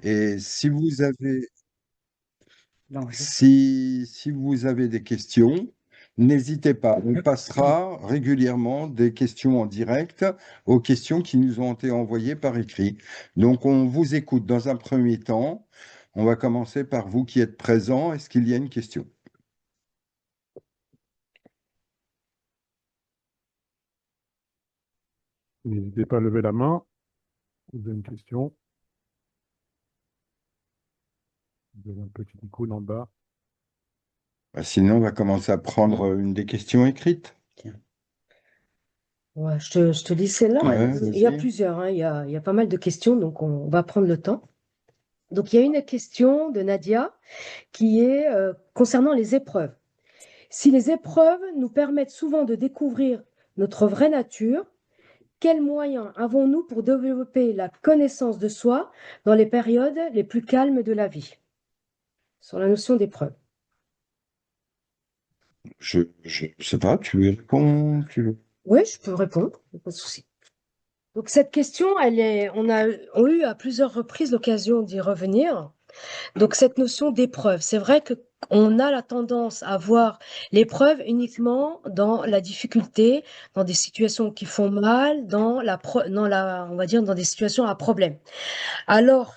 Et Non, si vous avez des questions, n'hésitez pas. On passera régulièrement des questions en direct aux questions qui nous ont été envoyées par écrit. Donc, on vous écoute dans un premier temps. On va commencer par vous qui êtes présent. Est-ce qu'il y a une question? N'hésitez pas à lever la main. Vous avez une question. Vous avez un petit icône en bas. Sinon, on va commencer à prendre une des questions écrites. ouais, je te lis celle-là. Ouais, Il y a vas-y. plusieurs, hein, il y a pas mal de questions, donc on va prendre le temps. Donc il y a une question de Nadia qui est concernant les épreuves. Si les épreuves nous permettent souvent de découvrir notre vraie nature, quels moyens avons-nous pour développer la connaissance de soi dans les périodes les plus calmes de la vie? Sur la notion d'épreuve. Je sais pas, tu veux répondre, Oui, je peux répondre, y a pas de souci. Donc cette question, on a eu à plusieurs reprises l'occasion d'y revenir. Donc cette notion d'épreuve, c'est vrai que on a la tendance à voir l'épreuve uniquement dans la difficulté, dans des situations qui font mal, on va dire dans des situations à problème. Alors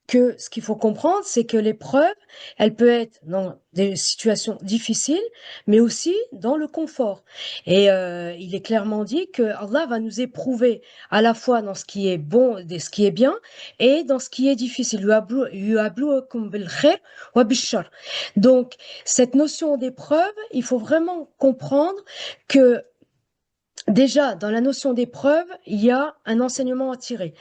que ce qu'il faut comprendre, c'est que l'épreuve, elle peut être dans des situations difficiles, mais aussi dans le confort. Et il est clairement dit que Allah va nous éprouver à la fois dans ce qui est bon, ce qui est bien, et dans ce qui est difficile. Yu'abluwakum bil khair wa bil shar. Donc, cette notion d'épreuve, il faut vraiment comprendre que déjà, dans la notion d'épreuve, il y a un enseignement à tirer.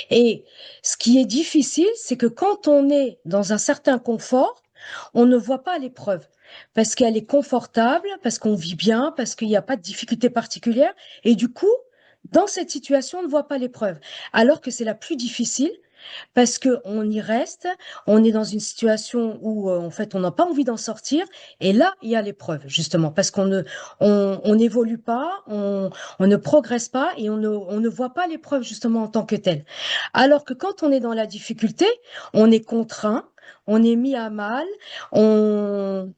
Et ce qui est difficile, c'est que quand on est dans un certain confort, on ne voit pas l'épreuve parce qu'elle est confortable, parce qu'on vit bien, parce qu'il n'y a pas de difficulté particulière. Et du coup, dans cette situation, on ne voit pas l'épreuve. Alors que c'est la plus difficile parce qu'on y reste, on est dans une situation où en fait on n'a pas envie d'en sortir, et là il y a l'épreuve justement parce on n'évolue pas, on ne progresse pas et on ne voit pas l'épreuve justement en tant que telle. Alors que quand on est dans la difficulté, on est contraint. On est mis à mal, on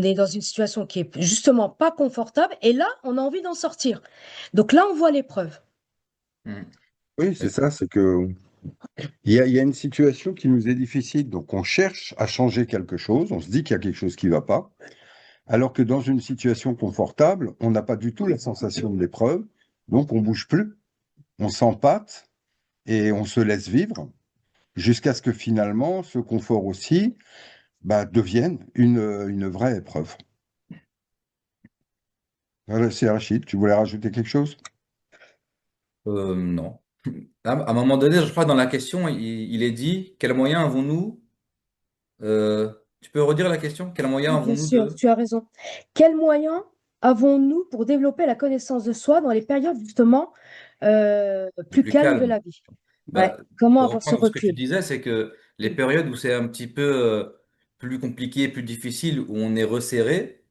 est dans une situation qui est justement pas confortable et là, on a envie d'en sortir. Donc là, on voit l'épreuve. Hmm. Oui, c'est Et- ça, c'est que il y a une situation qui nous est difficile, donc on cherche à changer quelque chose, on se dit qu'il y a quelque chose qui ne va pas, alors que dans une situation confortable, on n'a pas du tout la sensation de l'épreuve, donc on bouge plus, on s'empâte et on se laisse vivre, jusqu'à ce que finalement ce confort aussi devienne une vraie épreuve. Voilà, c'est Rachid, tu voulais rajouter quelque chose? non. À un moment donné, je crois, dans la question, il est dit, quels moyens avons-nous tu peux redire la question? Quels moyens Oui, bien avons-nous sûr, de... tu as raison. Quels moyens avons-nous pour développer la connaissance de soi dans les périodes justement de plus plus calmes de calme? la vie? Ouais. Bah, Comment pour avoir ce reprendre ce que tu recul? disais, c'est que les périodes où c'est un petit peu plus compliqué, plus difficile, où on est resserré,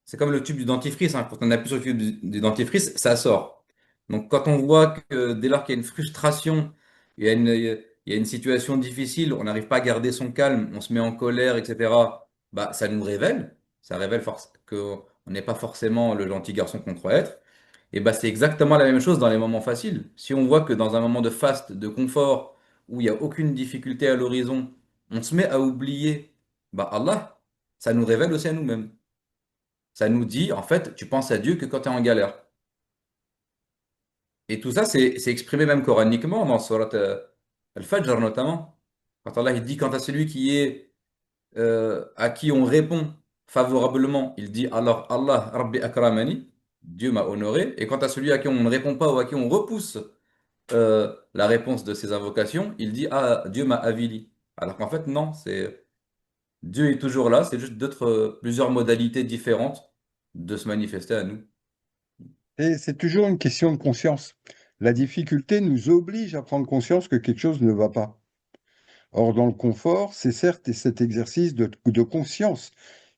c'est comme le tube du dentifrice, hein. Quand on appuie sur le tube du dentifrice, ça sort. Donc quand on voit que dès lors qu'il y a une frustration, il y a une situation difficile, on n'arrive pas à garder son calme, on se met en colère, etc., bah, ça nous révèle. Ça révèle qu'on n'est pas forcément le gentil garçon qu'on croit être. Et bah, c'est exactement la même chose dans les moments faciles. Si on voit que dans un moment de faste, de confort, où il n'y a aucune difficulté à l'horizon, on se met à oublier bah, Allah, ça nous révèle aussi à nous-mêmes. Ça nous dit, en fait, tu penses à Dieu que quand tu es en galère. Et tout ça, c'est exprimé même coraniquement dans Surat Al-Fajr notamment. Quand Allah il dit, quant à celui qui est, à qui on répond favorablement, il dit alors Allah, Rabbi Akramani, Dieu m'a honoré. Et quant à celui à qui on ne répond pas ou à qui on repousse la réponse de ses invocations, il dit ah, Dieu m'a avili. Alors qu'en fait, non, Dieu est toujours là, c'est juste plusieurs modalités différentes de se manifester à nous. Et c'est toujours une question de conscience. La difficulté nous oblige à prendre conscience que quelque chose ne va pas. Or, dans le confort, c'est certes cet exercice de conscience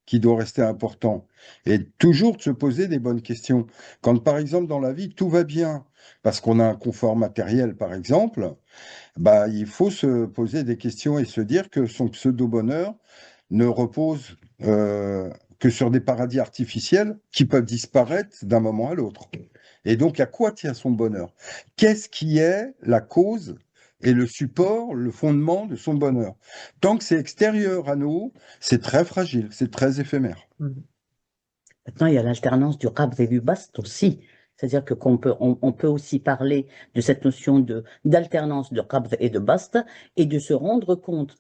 qui doit rester important. Et toujours de se poser des bonnes questions. Quand, par exemple, dans la vie, tout va bien, parce qu'on a un confort matériel, par exemple, bah, il faut se poser des questions et se dire que son pseudo-bonheur ne repose que sur des paradis artificiels qui peuvent disparaître d'un moment à l'autre. Et donc, à quoi tient son bonheur? Qu'est-ce qui est la cause et le support, le fondement de son bonheur? Tant que c'est extérieur à nous, c'est très fragile, c'est très éphémère. Maintenant, il y a l'alternance du qabd et du bast aussi. C'est-à-dire que on peut aussi parler de cette notion d'alternance de qabd et de bast et de se rendre compte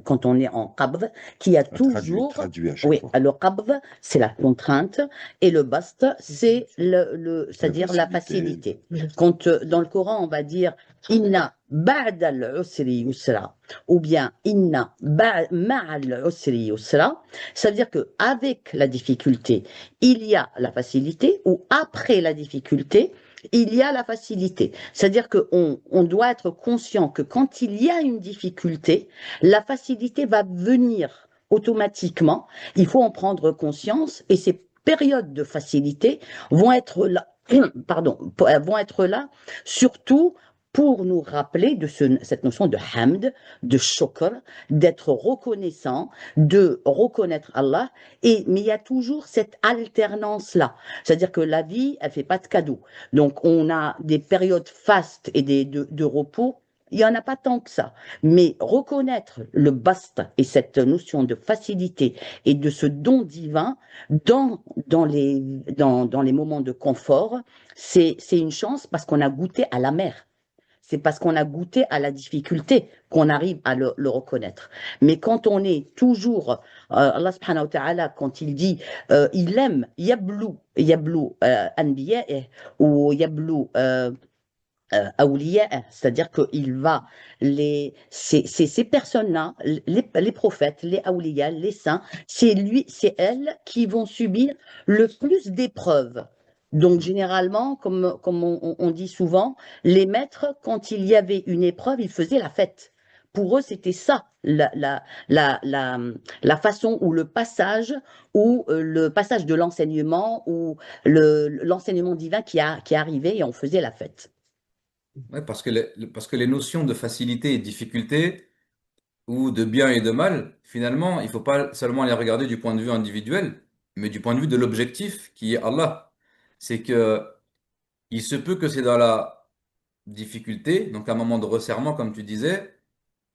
quand on est en qabd qu'il y a toujours. Traduit à chaque Oui, fois. le qabd, c'est la contrainte et le bast, c'est c'est-à-dire la facilité. facilité. Quand dans le Coran, on va dire inna ba'da al-usri yusra ou bien inna ma'al usri yusra, ça veut dire que avec la difficulté, il y a la facilité ou après la difficulté, il y a la facilité. C'est-à-dire qu'on doit être conscient que quand il y a une difficulté, la facilité va venir automatiquement. Il faut en prendre conscience et ces périodes de facilité vont être là, vont être là surtout pour nous rappeler de cette notion de hamd, de shukr, d'être reconnaissant, de reconnaître Allah. Mais il y a toujours cette alternance-là. C'est-à-dire que la vie, elle fait pas de cadeaux. Donc, on a des périodes fastes et de repos. Il n'y en a pas tant que ça. Mais reconnaître le basta et cette notion de facilité et de ce don divin dans les moments de confort, c'est une chance parce qu'on a goûté à la mer. C'est parce qu'on a goûté à la difficulté qu'on arrive à le reconnaître. Mais quand on est toujours, Allah subhanahu wa ta'ala, quand il dit, il aime, yablu anbiya'eh, ou yablu awliya'eh, c'est-à-dire qu'il va, ces personnes-là, les prophètes, les awliya, les saints, c'est elles qui vont subir le plus d'épreuves. Donc, généralement, comme on dit souvent, les maîtres, quand il y avait une épreuve, ils faisaient la fête. Pour eux, c'était ça, la façon ou le passage de l'enseignement ou l'enseignement divin qui arrivait et on faisait la fête. Ouais, parce que les notions de facilité et de difficulté, ou de bien et de mal, finalement, il faut pas seulement les regarder du point de vue individuel, mais du point de vue de l'objectif qui est Allah. C'est que il se peut que c'est dans la difficulté, donc un moment de resserrement, comme tu disais,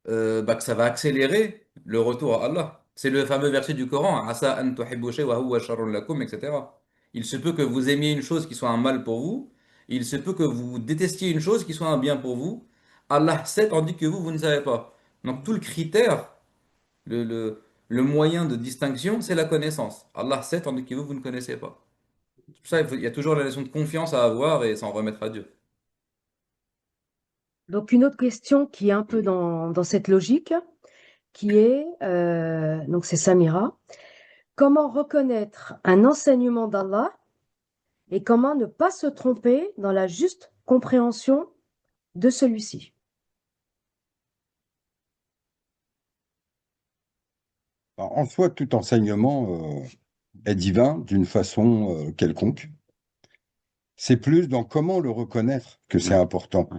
bah, que ça va accélérer le retour à Allah. C'est le fameux verset du Coran, Asa an tuhibbu shay'an wa huwa sharrun lakum, etc. Il se peut que vous aimiez une chose qui soit un mal pour vous, il se peut que vous détestiez une chose qui soit un bien pour vous. Allah sait tandis que vous ne savez pas. Donc tout le critère, le moyen de distinction, c'est la connaissance. Allah sait tandis que vous ne connaissez pas. C'est pour ça, il y a toujours la notion de confiance à avoir et s'en remettre à Dieu. Donc, une autre question qui est un peu dans cette logique, qui est, donc c'est Samira, comment reconnaître un enseignement d'Allah et comment ne pas se tromper dans la juste compréhension de celui-ci? En soi, tout enseignement est divin d'une façon quelconque. C'est plus dans comment le reconnaître que c'est important.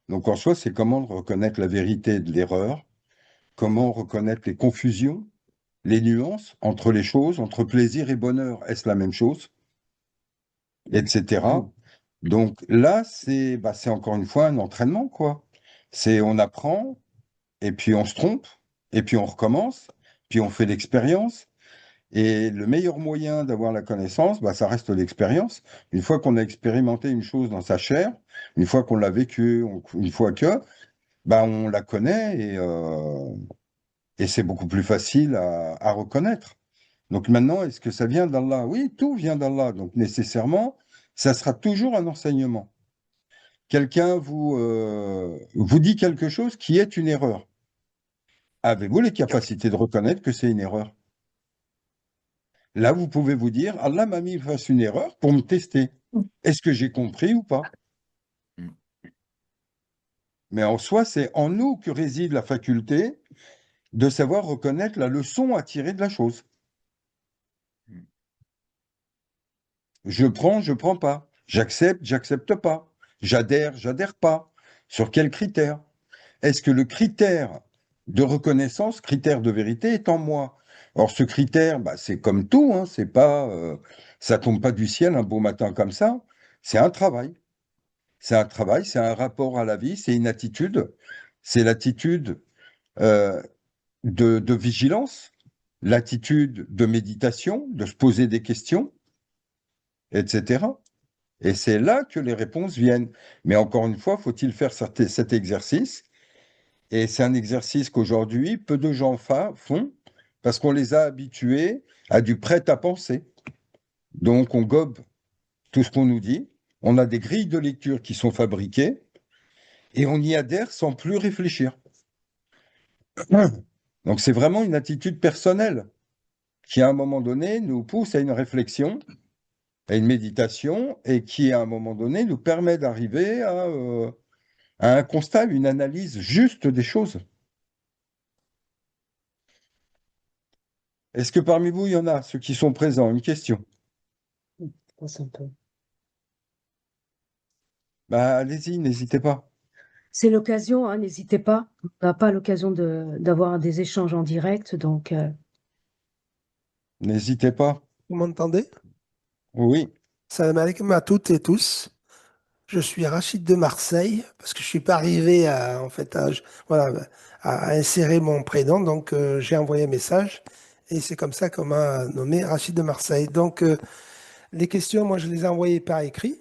Donc en soi, c'est comment reconnaître la vérité de l'erreur, comment reconnaître les confusions, les nuances entre les choses, entre plaisir et bonheur. Est-ce la même chose? Etc. Donc là, c'est encore une fois un entraînement, quoi. On apprend, et puis on se trompe, et puis on recommence, puis on fait l'expérience. Et le meilleur moyen d'avoir la connaissance, ça reste l'expérience. Une fois qu'on a expérimenté une chose dans sa chair, une fois qu'on l'a vécu, une fois que, on la connaît et c'est beaucoup plus facile à reconnaître. Donc maintenant, est-ce que ça vient d'Allah? Oui, tout vient d'Allah. Donc nécessairement, ça sera toujours un enseignement. Quelqu'un vous dit quelque chose qui est une erreur. Avez-vous les capacités de reconnaître que c'est une erreur? Là, vous pouvez vous dire, Allah m'a mis face à une erreur pour me tester. Est-ce que j'ai compris ou pas? Mais en soi, c'est en nous que réside la faculté de savoir reconnaître la leçon à tirer de la chose. je prends pas. J'accepte, j'accepte pas. J'adhère, j'adhère pas. Sur quels critères? Est-ce que le critère de reconnaissance, critère de vérité est en moi? Or, ce critère, bah, c'est comme tout, hein, c'est pas, ça tombe pas du ciel un beau matin comme ça. C'est un travail. C'est un travail, c'est un rapport à la vie, c'est une attitude. C'est l'attitude euh, de vigilance, l'attitude de méditation, de se poser des questions, etc. Et c'est là que les réponses viennent. Mais encore une fois, faut-il faire cet exercice? Et c'est un exercice qu'aujourd'hui, peu de gens font parce qu'on les a habitués à du prêt-à-penser. Donc, on gobe tout ce qu'on nous dit. On a des grilles de lecture qui sont fabriquées et on y adhère sans plus réfléchir. Donc, c'est vraiment une attitude personnelle qui, à un moment donné, nous pousse à une réflexion, à une méditation et qui, à un moment donné, nous permet d'arriver à un constat, une analyse juste des choses. Est-ce que parmi vous, il y en a, ceux qui sont présents? Une question. Pense un peu. Bah, allez-y, n'hésitez pas. C'est l'occasion, hein, n'hésitez pas. On n'a pas l'occasion d'avoir des échanges en direct, donc N'hésitez pas. Vous m'entendez? Oui, Salam alaikum à toutes et tous. Je suis Rachid de Marseille parce que je suis pas arrivé à, en fait, voilà, à insérer mon prénom, donc j'ai envoyé un message et c'est comme ça qu'on m'a nommé Rachid de Marseille. Donc les questions, moi je les ai envoyées par écrit,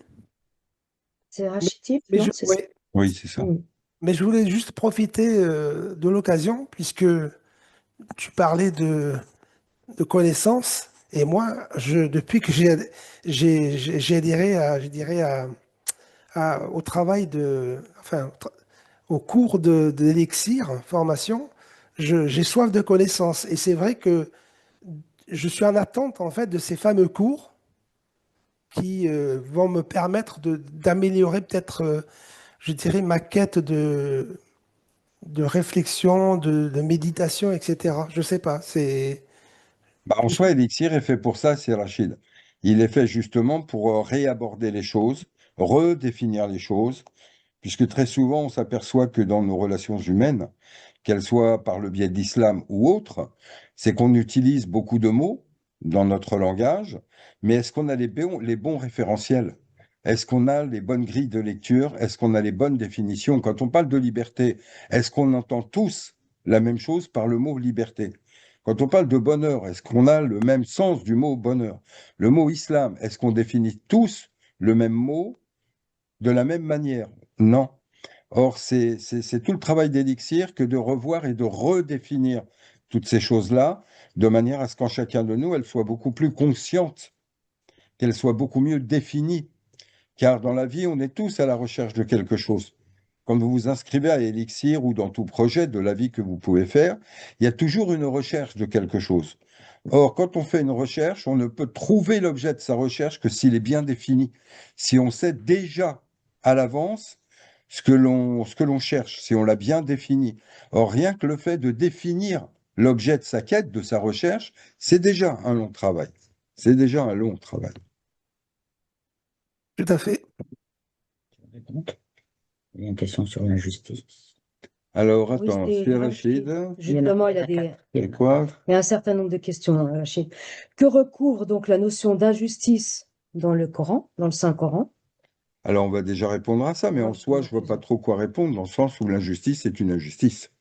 c'est mais, rachitique, mais non? je, C'est ça. ouais, oui, c'est ça. Mm. mais je voulais juste profiter de l'occasion puisque tu parlais de connaissances et moi, depuis que j'ai adhéré à, je dirais au travail au cours de l'élixir, formation, j'ai soif de connaissances. Et c'est vrai que je suis en attente, en fait, de ces fameux cours qui vont me permettre d'améliorer peut-être, je dirais, ma quête de réflexion, de méditation, etc. Je sais pas, c'est... Bah, en soi, Elixir est fait pour ça, c'est Rachid. Il est fait justement pour réaborder les choses, redéfinir les choses, puisque très souvent, on s'aperçoit que dans nos relations humaines, qu'elles soient par le biais de l'islam ou autre, c'est qu'on utilise beaucoup de mots dans notre langage, mais est-ce qu'on a les bons référentiels? Est-ce qu'on a les bonnes grilles de lecture? Est-ce qu'on a les bonnes définitions? Quand on parle de liberté, est-ce qu'on entend tous la même chose par le mot liberté? Quand on parle de bonheur, est-ce qu'on a le même sens du mot bonheur? Le mot islam, est-ce qu'on définit tous le même mot de la même manière? Non. Or, c'est tout le travail d'Élixir que de revoir et de redéfinir toutes ces choses-là, de manière à ce qu'en chacun de nous, elles soient beaucoup plus conscientes, qu'elles soient beaucoup mieux définies. Car dans la vie, on est tous à la recherche de quelque chose. Quand vous vous inscrivez à Elixir ou dans tout projet de la vie que vous pouvez faire, il y a toujours une recherche de quelque chose. Or, quand on fait une recherche, on ne peut trouver l'objet de sa recherche que s'il est bien défini, si on sait déjà à l'avance ce que l'on cherche, si on l'a bien défini. Or, rien que le fait de définir l'objet de sa quête, de sa recherche, c'est déjà un long travail. C'est déjà un long travail. Tout à fait. Il y a une question sur l'injustice. Alors, Oui, attends, c'est c'est Rachid. Rachid. Justement, il y a Et quoi? il y a un certain nombre de questions, hein, Rachid. Que recouvre donc la notion d'injustice dans le Coran, dans le Saint-Coran? Alors, on va déjà répondre à ça, mais en Ouais, soi, je vois pas trop quoi répondre, dans le sens où l'injustice est une injustice.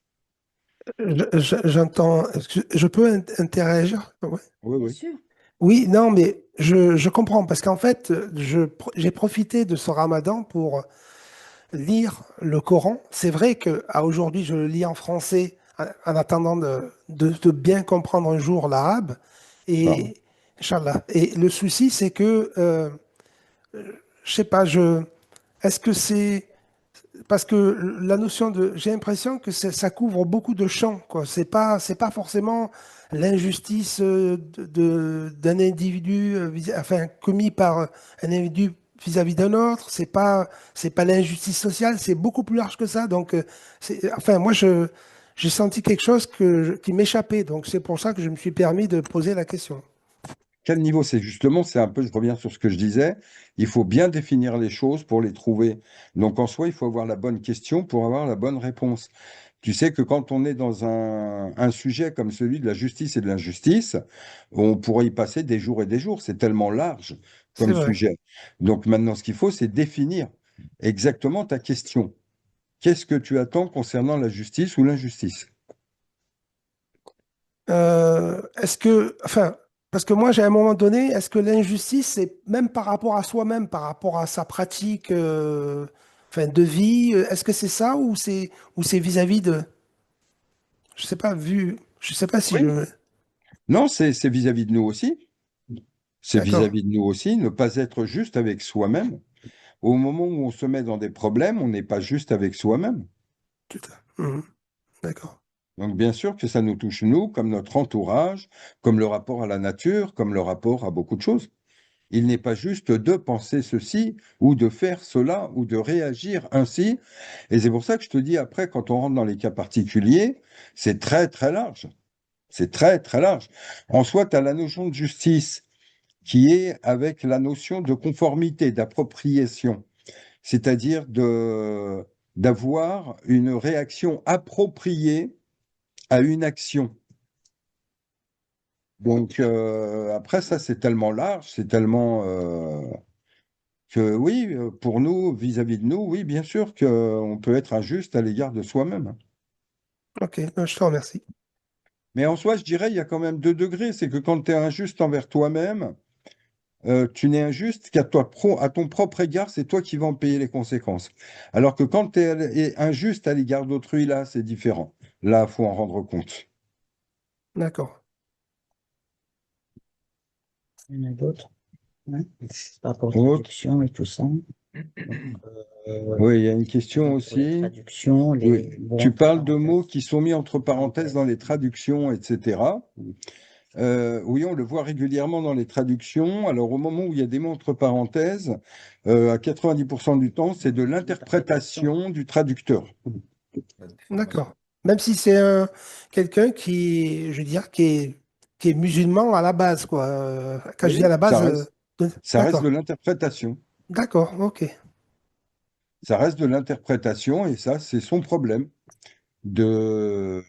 J'entends. Est-ce que je peux interagir? Ouais. Oui, Bien oui. sûr. Oui, non, mais je comprends parce qu'en fait, j'ai profité de ce ramadan pour lire le Coran. C'est vrai que à aujourd'hui, je le lis en français en attendant de bien comprendre un jour l'arabe. Pardon. Et, Inch'Allah. Et le souci, c'est que, je sais pas, est-ce que c'est parce que la notion de, j'ai l'impression que ça couvre beaucoup de champs, quoi. C'est pas forcément l'injustice d'un individu, enfin, commis par un individu vis-à-vis d'un autre. C'est pas l'injustice sociale. C'est beaucoup plus large que ça. Donc, enfin, moi, j'ai senti quelque chose qui m'échappait. Donc, c'est pour ça que je me suis permis de poser la question. quel niveau? C'est justement, c'est un peu, je reviens sur ce que je disais, il faut bien définir les choses pour les trouver. Donc en soi, il faut avoir la bonne question pour avoir la bonne réponse. Tu sais que quand on est dans un sujet comme celui de la justice et de l'injustice, on pourrait y passer des jours et des jours. C'est tellement large C'est comme vrai. sujet. Donc maintenant, ce qu'il faut, c'est définir exactement ta question. Qu'est-ce que tu attends concernant la justice ou l'injustice? Enfin, parce que moi, j'ai à un moment donné, est-ce que l'injustice, c'est même par rapport à soi-même, par rapport à sa pratique, enfin, de vie, est-ce que c'est ça ou c'est vis-à-vis de, je sais pas, je sais pas si Oui. je, Non, c'est vis-à-vis de nous aussi. C'est d'accord, vis-à-vis de nous aussi, ne pas être juste avec soi-même. Au moment où on se met dans des problèmes, on n'est pas juste avec soi-même. tout à, mhm, d'accord, Donc bien sûr que ça nous touche, nous, comme notre entourage, comme le rapport à la nature, comme le rapport à beaucoup de choses. Il n'est pas juste de penser ceci ou de faire cela ou de réagir ainsi. Et c'est pour ça que je te dis après, quand on rentre dans les cas particuliers, c'est très très large. C'est très très large. En soi, tu as la notion de justice qui est avec la notion de conformité, d'appropriation, c'est-à-dire d'avoir une réaction appropriée à une action. Donc après ça, c'est tellement large, c'est tellement que oui, pour nous, vis-à-vis de nous, oui, bien sûr qu'on peut être injuste à l'égard de soi-même. ok, je te remercie. Mais en soi, je dirais, il y a quand même deux degrés. C'est que quand tu es injuste envers toi-même, tu n'es injuste à ton propre égard, c'est toi qui vas en payer les conséquences. Alors que quand tu es injuste à l'égard d'autrui, là, c'est différent. Là, il faut en rendre compte. D'accord. Il y en a d'autres, hein, par rapport aux Autre. traductions et tout ça. Donc, Oui, il y a une question pour les aussi. traductions, Oui. bon, Tu entre parles de parenthèses. mots qui sont mis entre parenthèses dans les traductions, etc. Oui, on le voit régulièrement dans les traductions. Alors, au moment où il y a des mots entre parenthèses, à 90% du temps, c'est de l'interprétation du traducteur. La déformation. D'accord. Même si c'est quelqu'un je veux dire, qui est musulman à la base, quoi. Quand je dis à Oui, la base, ça reste de d'accord. l'interprétation. D'accord, ok. Ça reste de l'interprétation et ça, c'est son problème de,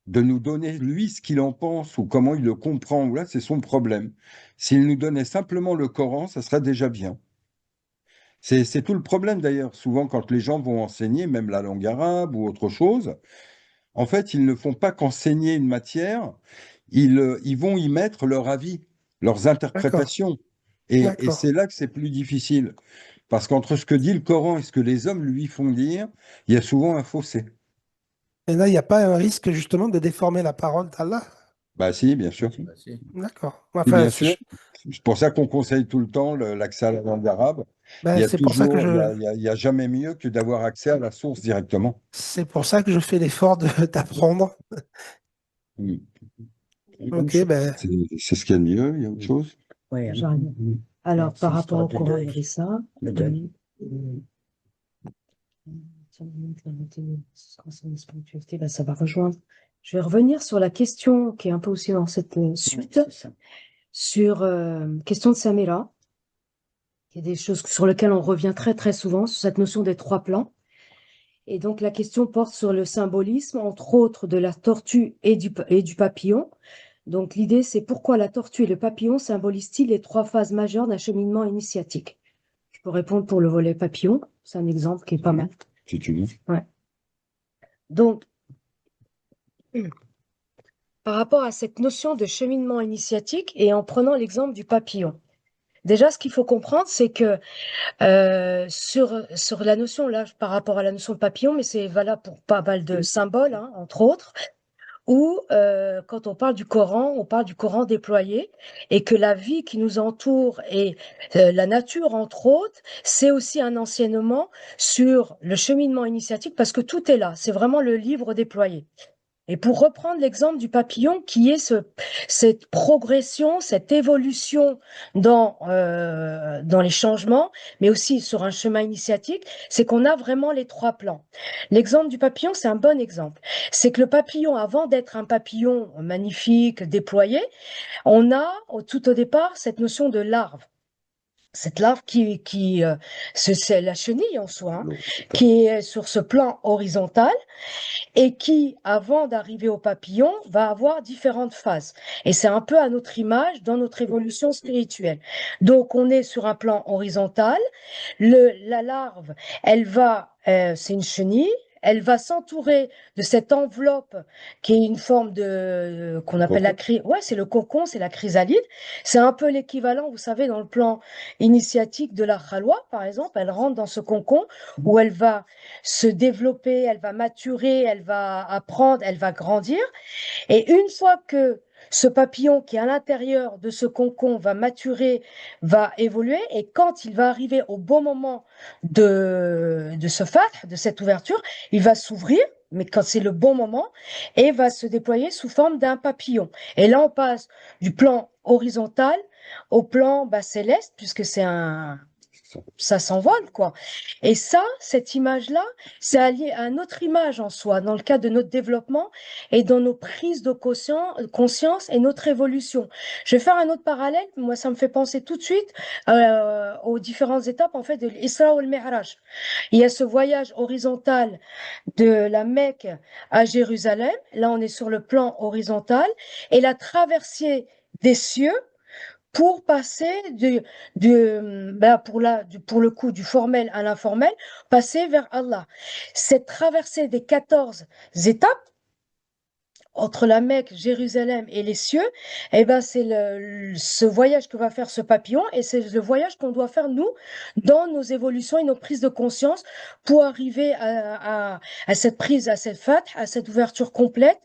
de nous donner, lui, ce qu'il en pense ou comment il le comprend. Là, c'est son problème. S'il nous donnait simplement le Coran, ça serait déjà bien. C'est tout le problème d'ailleurs. Souvent, quand les gens vont enseigner, même la langue arabe ou autre chose, en fait, ils ne font pas qu'enseigner une matière, ils vont y mettre leur avis, leurs D'accord, interprétations. Et c'est d'accord. là que c'est plus difficile. Parce qu'entre ce que dit le Coran et ce que les hommes lui font dire, il y a souvent un fossé. Et là, il n'y a pas un risque, justement, de déformer la parole d'Allah? Bah si, bien sûr. Si. Bah, si. D'accord. Oui, Enfin, bien sûr. C'est pour ça qu'on conseille tout le temps l'accès à la langue arabe. Il ben, y a c'est pour ça que toujours, il y a jamais mieux que d'avoir accès à la source directement. c'est pour ça que je fais l'effort d'apprendre. Mm. Une bonne Ok, chose. ben, C'est ce qu'il y a de mieux. Il y a autre chose? Oui, J'arrive. Alors, c'est par une rapport histoire au de Coran, il y deuil. avait ça. Le deuil. Bah, ça va rejoindre. Je vais revenir sur la question qui est un peu aussi dans cette Oui, suite, c'est ça. sur question de Samira. Il y a des choses sur lesquelles on revient très très souvent, sur cette notion des trois plans. Et donc la question porte sur le symbolisme, entre autres, de la tortue et du papillon. Donc l'idée, c'est pourquoi la tortue et le papillon symbolisent-ils les trois phases majeures d'un cheminement initiatique? Je peux répondre pour le volet papillon, c'est un exemple qui est pas mal. Si tu veux. Ouais. Donc, par rapport à cette notion de cheminement initiatique et en prenant l'exemple du papillon. Déjà, ce qu'il faut comprendre, c'est que sur la notion, là, par rapport à la notion de papillon, mais c'est valable pour pas mal de symboles, hein, entre autres, où quand on parle du Coran déployé, et que la vie qui nous entoure et la nature, entre autres, c'est aussi un enseignement sur le cheminement initiatique, parce que tout est là, c'est vraiment le livre déployé. Et pour reprendre l'exemple du papillon, qui est cette progression, cette évolution dans les changements, mais aussi sur un chemin initiatique, c'est qu'on a vraiment les trois plans. L'exemple du papillon, c'est un bon exemple. C'est que le papillon, avant d'être un papillon magnifique, déployé, on a tout au départ cette notion de larve. Cette larve c'est la chenille en soi, hein, qui est sur ce plan horizontal et qui, avant d'arriver au papillon, va avoir différentes phases. Et c'est un peu à notre image dans notre évolution spirituelle. Donc, on est sur un plan horizontal. La larve, c'est une chenille. Elle va s'entourer de cette enveloppe qui est une forme qu'on appelle ouais, c'est le cocon, c'est la chrysalide. C'est un peu l'équivalent, vous savez, dans le plan initiatique de la khalwa, par exemple. Elle rentre dans ce cocon où elle va se développer, elle va maturer, elle va apprendre, elle va grandir. Et une fois que ce papillon qui est à l'intérieur de ce cocon va maturer, va évoluer, et quand il va arriver au bon moment de ce fath, de cette ouverture, il va s'ouvrir, mais quand c'est le bon moment, et va se déployer sous forme d'un papillon. Et là, on passe du plan horizontal au plan céleste, puisque ça s'envole, quoi. Et ça, cette image-là, c'est allié à une autre image en soi, dans le cadre de notre développement et dans nos prises de conscience et notre évolution. Je vais faire un autre parallèle. Moi, ça me fait penser tout de suite aux différentes étapes, en fait, de l'Isra ou le Mi'raj. Il y a ce voyage horizontal de la Mecque à Jérusalem. Là, on est sur le plan horizontal. Et la traversée des cieux, pour passer pour le coup, du formel à l'informel, passer vers Allah. Cette traversée des 14 étapes entre la Mecque, Jérusalem et les cieux, eh ben, c'est ce voyage que va faire ce papillon et c'est le voyage qu'on doit faire nous dans nos évolutions et nos prises de conscience pour arriver à cette prise, à cette fath, à cette ouverture complète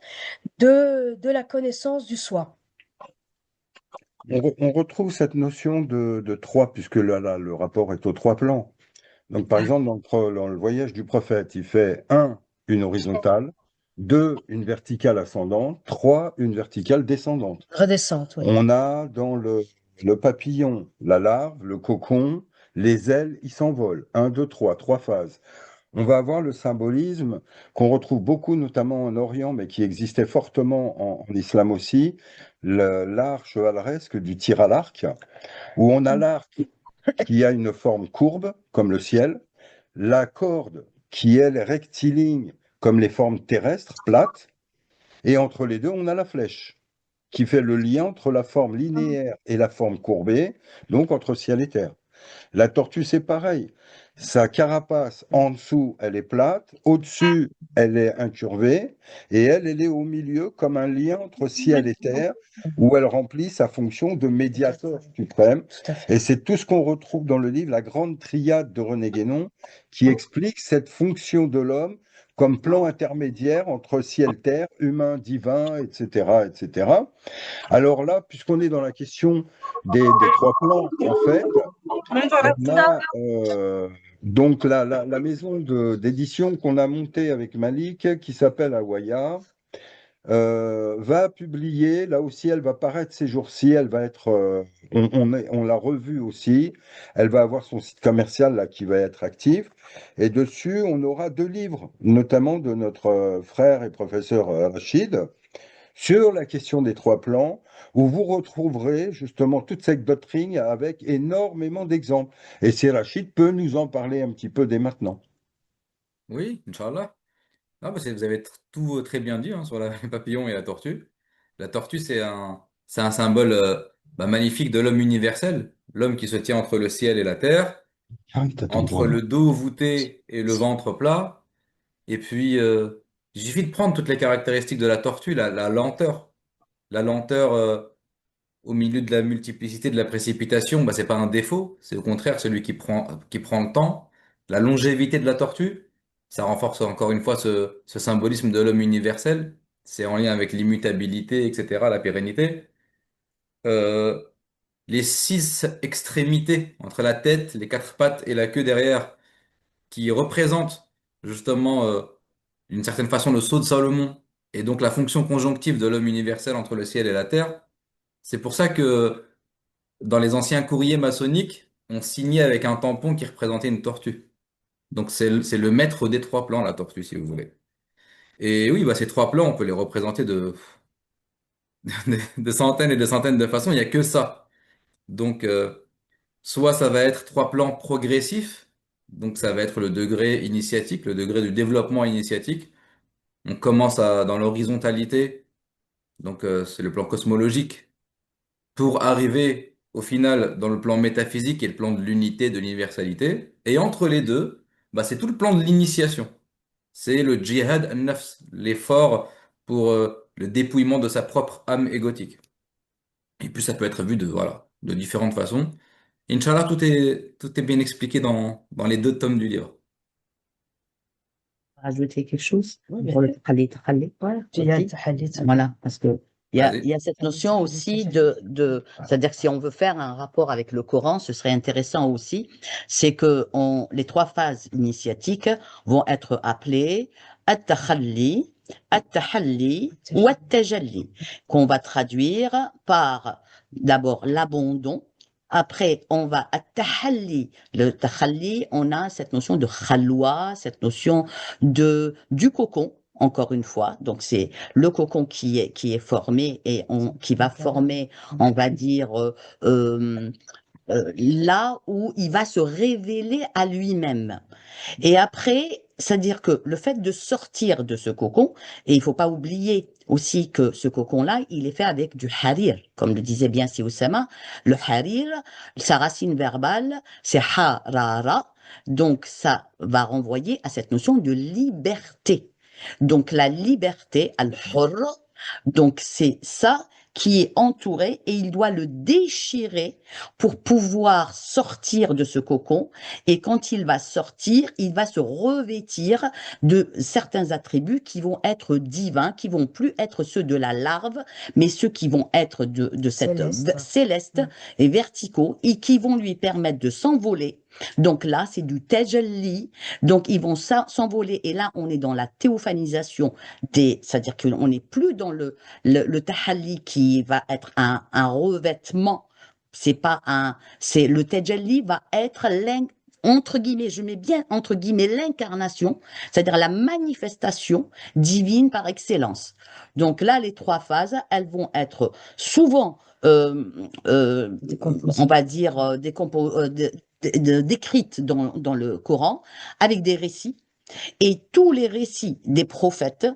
de la connaissance du soi. On retrouve cette notion de trois, puisque là, le rapport est aux trois plans. Donc, par exemple, dans le voyage du prophète, il fait une horizontale, deux, une verticale ascendante, trois, une verticale descendante. Redescente, oui. On a dans le papillon, la larve, le cocon, les ailes, ils s'envolent. Un, deux, trois phases. On va avoir le symbolisme qu'on retrouve beaucoup, notamment en Orient, mais qui existait fortement en islam aussi, l'art chevaleresque du tir à l'arc, où on a l'arc qui a une forme courbe, comme le ciel, la corde qui, elle, est rectiligne, comme les formes terrestres, plates, et entre les deux, on a la flèche, qui fait le lien entre la forme linéaire et la forme courbée, donc entre ciel et terre. La tortue, c'est pareil. Sa carapace, en dessous, elle est plate, au-dessus, elle est incurvée, et elle est au milieu comme un lien entre ciel et terre, où elle remplit sa fonction de médiateur suprême. Et c'est tout ce qu'on retrouve dans le livre, la grande triade de René Guénon, qui explique cette fonction de l'homme comme plan intermédiaire entre ciel-terre, humain, divin, etc., etc. Alors là, puisqu'on est dans la question des trois plans, en fait, on a donc la maison d'édition qu'on a montée avec Malik, qui s'appelle Awaya, va publier, là aussi elle va paraître ces jours-ci, elle va être, on l'a revue aussi, elle va avoir son site commercial là qui va être actif, et dessus on aura deux livres, notamment de notre frère et professeur Rachid, sur la question des trois plans, où vous retrouverez justement toute cette doctrine avec énormément d'exemples. Et si Rachid peut nous en parler un petit peu dès maintenant. Oui, Inch'Allah. Non, vous avez tout très bien dit hein, sur le papillon et la tortue. La tortue, c'est un symbole magnifique de l'homme universel, l'homme qui se tient entre le ciel et la terre, Ah oui, t'as ton entre droit. le dos voûté et le ventre plat. Et puis, il suffit de prendre toutes les caractéristiques de la tortue, la lenteur. La lenteur au milieu de la multiplicité de la précipitation, c'est pas un défaut, c'est au contraire celui qui prend le temps. La longévité de la tortue, ça renforce encore une fois ce symbolisme de l'homme universel. C'est en lien avec l'immutabilité, etc., la pérennité. Euh, les six extrémités entre la tête, les quatre pattes et la queue derrière, qui représentent justement d'une certaine façon le sceau de Salomon, Et donc la fonction conjonctive de l'homme universel entre le ciel et la terre, c'est pour ça que dans les anciens courriers maçonniques, on signait avec un tampon qui représentait une tortue. Donc c'est le maître des trois plans, la tortue, si vous voulez. Et oui, bah, ces trois plans, on peut les représenter de centaines et de centaines de façons. Il n'y a que ça. Donc, soit ça va être trois plans progressifs. Donc, ça va être le degré initiatique, le degré du développement initiatique. On commence dans l'horizontalité. Donc, c'est le plan cosmologique pour arriver au final dans le plan métaphysique et le plan de l'unité, de l'universalité. Et entre les deux, bah, c'est tout le plan de l'initiation. C'est le jihad an-nafs, l'effort pour le dépouillement de sa propre âme égotique. Et puis ça peut être vu voilà, de différentes façons. Inch'Allah, tout est bien expliqué dans les deux tomes du livre. Rajouter quelque chose Oui, pour le bien sûr. tahallit. Voilà, Ok. jihad, tahallit. Voilà, parce que il y Vas-y. a cette notion aussi c'est-à-dire que si on veut faire un rapport avec le Coran, ce serait intéressant aussi, c'est que les trois phases initiatiques vont être appelées at-takhalli, at-tahalli ou at-tajalli, qu'on va traduire par d'abord l'abandon. Après, on va at-tahalli. Le tahalli, on a cette notion de khalwa, cette notion du cocon, encore une fois. Donc, c'est le cocon qui est formé et qui va former, on va dire, là où il va se révéler à lui-même. Et après, c'est-à-dire que le fait de sortir de ce cocon, et il faut pas oublier aussi que ce cocon-là, il est fait avec du harir, comme le disait bien Si Oussama. Le harir, sa racine verbale, c'est harara, donc ça va renvoyer à cette notion de liberté. Donc la liberté, al-hurr, donc c'est ça qui est entouré et il doit le déchirer pour pouvoir sortir de ce cocon. Et quand il va sortir, il va se revêtir de certains attributs qui vont être divins, qui vont plus être ceux de la larve, mais ceux qui vont être de cette Céleste. céleste et verticaux et qui vont lui permettre de s'envoler. Donc là, c'est du tajalli. Donc ils vont s'envoler et là, on est dans la théophanisation c'est-à-dire qu'on n'est plus dans le tahalli qui va être un revêtement. C'est le tajalli va être entre guillemets, je mets bien entre guillemets l'incarnation, c'est-à-dire la manifestation divine par excellence. Donc là, les trois phases, elles vont être souvent, on va dire, décrites dans le Coran avec des récits. Et tous les récits des prophètes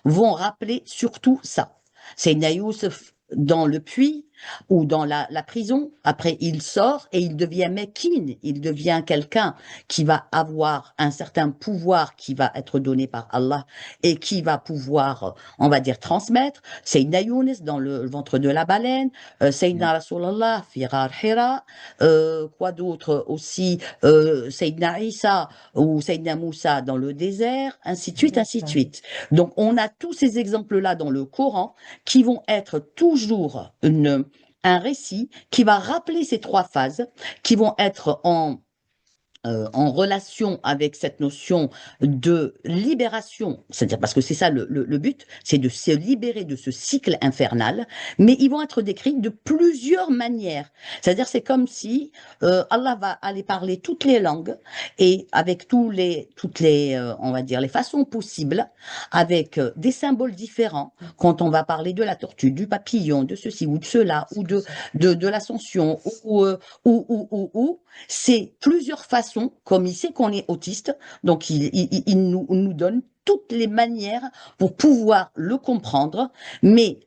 vont rappeler surtout ça. Sayyidina Youssef dans le puits ou dans la prison, après il sort et il devient Mekin, il devient quelqu'un qui va avoir un certain pouvoir qui va être donné par Allah et qui va pouvoir, on va dire, transmettre. Sayyidina Younes dans le ventre de la baleine, Sayyidina Rasulallah, Firar Hira, quoi d'autre aussi, Sayyidina Isa ou Sayyidina Moussa dans le désert, ainsi de suite, ainsi de suite. Donc on a tous ces exemples-là dans le Coran qui vont être toujours un récit qui va rappeler ces trois phases, qui vont être en relation avec cette notion de libération, c'est-à-dire parce que c'est ça le but, c'est de se libérer de ce cycle infernal, mais ils vont être décrits de plusieurs manières. C'est-à-dire c'est comme si Allah va aller parler toutes les langues et avec toutes les on va dire les façons possibles, avec des symboles différents. Quand on va parler de la tortue, du papillon, de ceci ou de cela, ou de l'ascension, ou c'est plusieurs façons, comme il sait qu'on est autiste, donc il nous donne toutes les manières pour pouvoir le comprendre, mais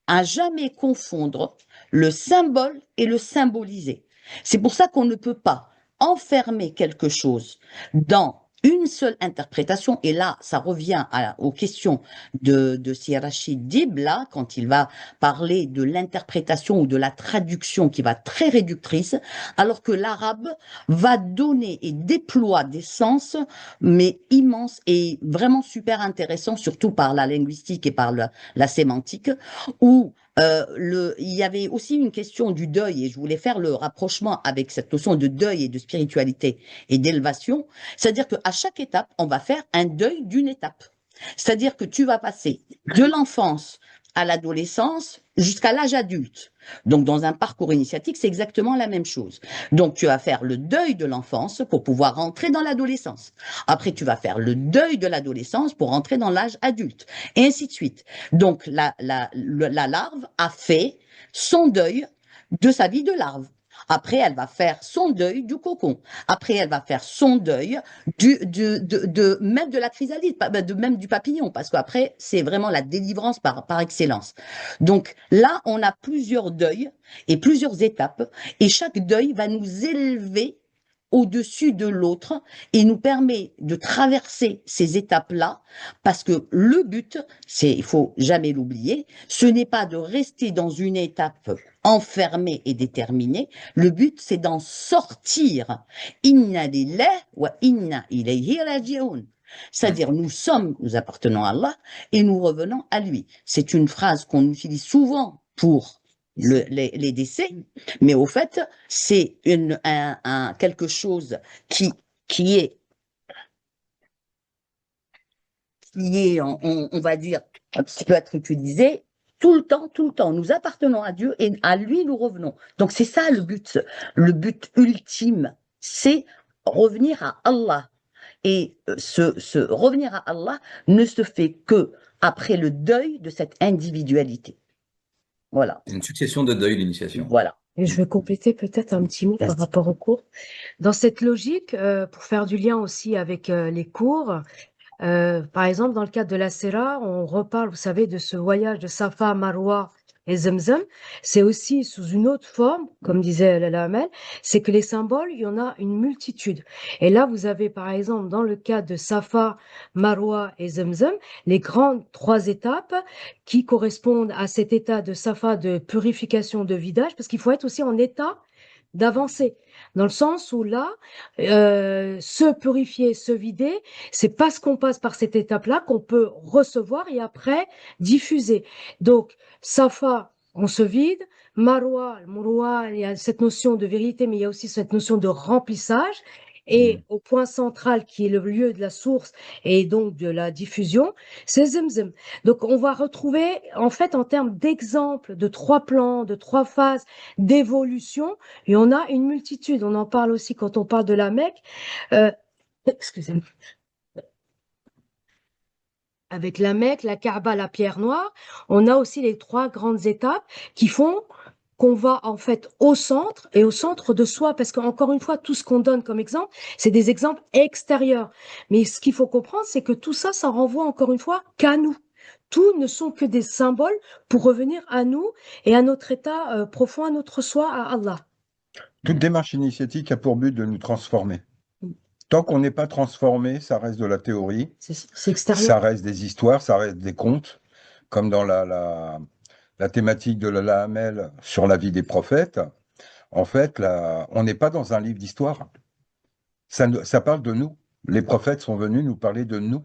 à jamais confondre le symbole et le symboliser. C'est pour ça qu'on ne peut pas enfermer quelque chose dans une seule interprétation, et là, ça revient aux questions de Sir Rachid Dib, là, quand il va parler de l'interprétation ou de la traduction qui va être très réductrice, alors que l'arabe va donner et déploie des sens, mais immenses et vraiment super intéressants, surtout par la linguistique et par la sémantique, où il y avait aussi une question du deuil, et je voulais faire le rapprochement avec cette notion de deuil et de spiritualité et d'élévation, c'est-à-dire qu'à chaque étape, on va faire un deuil d'une étape. C'est-à-dire que tu vas passer de l'enfance à l'adolescence jusqu'à l'âge adulte. Donc, dans un parcours initiatique, c'est exactement la même chose. Donc, tu vas faire le deuil de l'enfance pour pouvoir rentrer dans l'adolescence. Après, tu vas faire le deuil de l'adolescence pour rentrer dans l'âge adulte. Et ainsi de suite. Donc, la larve a fait son deuil de sa vie de larve. Après, elle va faire son deuil du cocon. Après, elle va faire son deuil même de la chrysalide, même du papillon, parce qu'après, c'est vraiment la délivrance par excellence. Donc là, on a plusieurs deuils et plusieurs étapes, et chaque deuil va nous élever au-dessus de l'autre et nous permet de traverser ces étapes-là, parce que le but, il faut jamais l'oublier, ce n'est pas de rester dans une étape enfermée et déterminée, le but c'est d'en sortir. Inna lillahi wa inna ilayhi raji'un. C'est-à-dire, nous appartenons à Allah et nous revenons à lui. C'est une phrase qu'on utilise souvent pour les décès, mais au fait, c'est quelque chose qui est, on va dire, qui peut être utilisé tout le temps. Nous appartenons à Dieu et à lui nous revenons. Donc c'est ça le but. Le but ultime, c'est revenir à Allah. Et ce revenir à Allah ne se fait que après le deuil de cette individualité. Voilà. Une succession de deuils, l'initiation. Voilà. Et je vais compléter peut-être un petit mot par Vas-y. rapport au cours. Dans cette logique, pour faire du lien aussi avec les cours, par exemple, dans le cadre de la Sira, on reparle, vous savez, de ce voyage de Safa, Marwa et Zamzam. C'est aussi sous une autre forme, comme disait Lala Amel, c'est que les symboles, il y en a une multitude. Et là, vous avez, par exemple, dans le cas de Safa, Marwa et Zamzam, les grandes 3 étapes qui correspondent à cet état de Safa de purification, de vidage, parce qu'il faut être aussi en état d'avancer, dans le sens où là, se purifier, se vider, c'est parce qu'on passe par cette étape-là qu'on peut recevoir et après diffuser. Donc, Safa, on se vide. Marwa, il y a cette notion de vérité, mais il y a aussi cette notion de remplissage. Et au point central, qui est le lieu de la source et donc de la diffusion, c'est Zemzem. Donc, on va retrouver, en fait, en termes d'exemples, de 3 plans, de 3 phases d'évolution, et on a une multitude. On en parle aussi quand on parle de la Mecque. Excusez-moi. Avec la Mecque, la Kaaba, la pierre noire, on a aussi les 3 grandes étapes qui font qu'on va en fait au centre et au centre de soi, parce qu'encore une fois, tout ce qu'on donne comme exemple, c'est des exemples extérieurs. Mais ce qu'il faut comprendre, c'est que tout ça, ça renvoie encore une fois qu'à nous. Tout ne sont que des symboles pour revenir à nous et à notre état profond, à notre soi, à Allah. Toute démarche initiatique a pour but de nous transformer. Tant qu'on n'est pas transformé, ça reste de la théorie, C'est extérieur. ça reste des histoires, ça reste des contes, comme dans la thématique de Lala Hamel sur la vie des prophètes. En fait, là, on n'est pas dans un livre d'histoire. Ça parle de nous. Les prophètes sont venus nous parler de nous.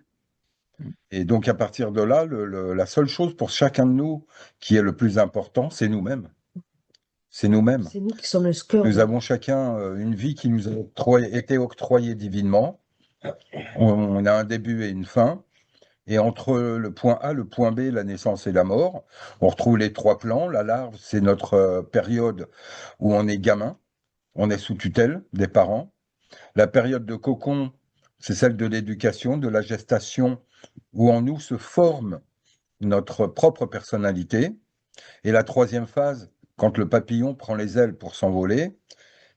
Et donc, à partir de là, la seule chose pour chacun de nous qui est le plus important, c'est nous-mêmes. C'est nous-mêmes. C'est nous qui sommes le cœur. Nous avons chacun une vie qui nous a été octroyée divinement. On a un début et une fin. Et entre le point A, le point B, la naissance et la mort, on retrouve les 3 plans. La larve, c'est notre période où on est gamin. On est sous tutelle des parents. La période de cocon, c'est celle de l'éducation, de la gestation, où en nous se forme notre propre personnalité. Et la 3e phase, quand le papillon prend les ailes pour s'envoler,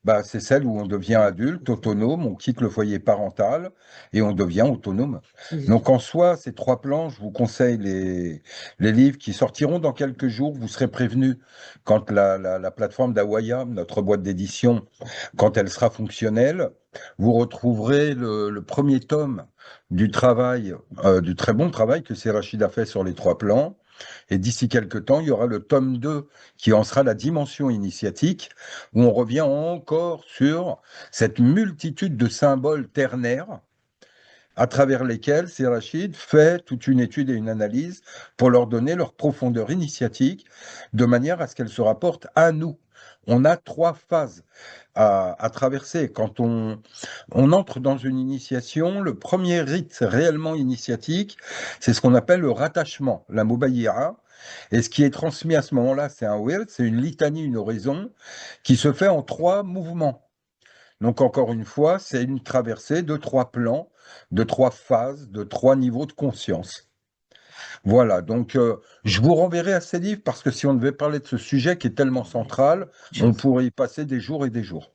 bah, c'est celle où on devient adulte, autonome, on quitte le foyer parental et on devient autonome. Donc en soi, ces 3 plans, je vous conseille les livres qui sortiront dans quelques jours. Vous serez prévenus quand la plateforme d'Awaya, notre boîte d'édition, quand elle sera fonctionnelle, vous retrouverez le premier tome du travail, du très bon travail que Rachid a fait sur les 3 plans. Et d'ici quelques temps, il y aura le tome 2 qui en sera la dimension initiatique, où on revient encore sur cette multitude de symboles ternaires à travers lesquels Rachid fait toute une étude et une analyse pour leur donner leur profondeur initiatique, de manière à ce qu'elle se rapporte à nous. On a 3 phases à traverser. Quand on entre dans une initiation, le premier rite réellement initiatique, c'est ce qu'on appelle le rattachement, la mubayyi'a. Et ce qui est transmis à ce moment-là, c'est un wird, c'est une litanie, une oraison, qui se fait en 3 mouvements. Donc encore une fois, c'est une traversée de 3 plans, de 3 phases, de 3 niveaux de conscience. Voilà, donc je vous renverrai à ces livres parce que si on devait parler de ce sujet qui est tellement central, on pourrait y passer des jours et des jours.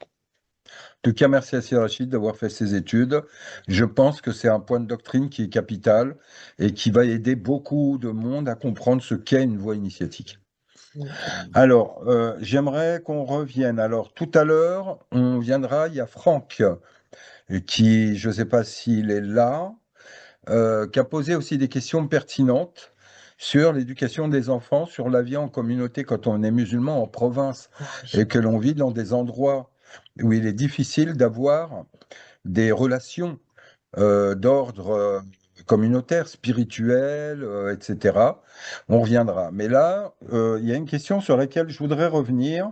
En tout cas, merci à Sir Rachid d'avoir fait ces études. Je pense que c'est un point de doctrine qui est capital et qui va aider beaucoup de monde à comprendre ce qu'est une voie initiatique. Alors, j'aimerais qu'on revienne. Alors, tout à l'heure, on viendra, il y a Franck qui, je ne sais pas s'il est là, qui a posé aussi des questions pertinentes sur l'éducation des enfants, sur la vie en communauté quand on est musulman en province et que l'on vit dans des endroits où il est difficile d'avoir des relations d'ordre communautaire, spirituel, etc. On reviendra. Mais là, il y a une question sur laquelle je voudrais revenir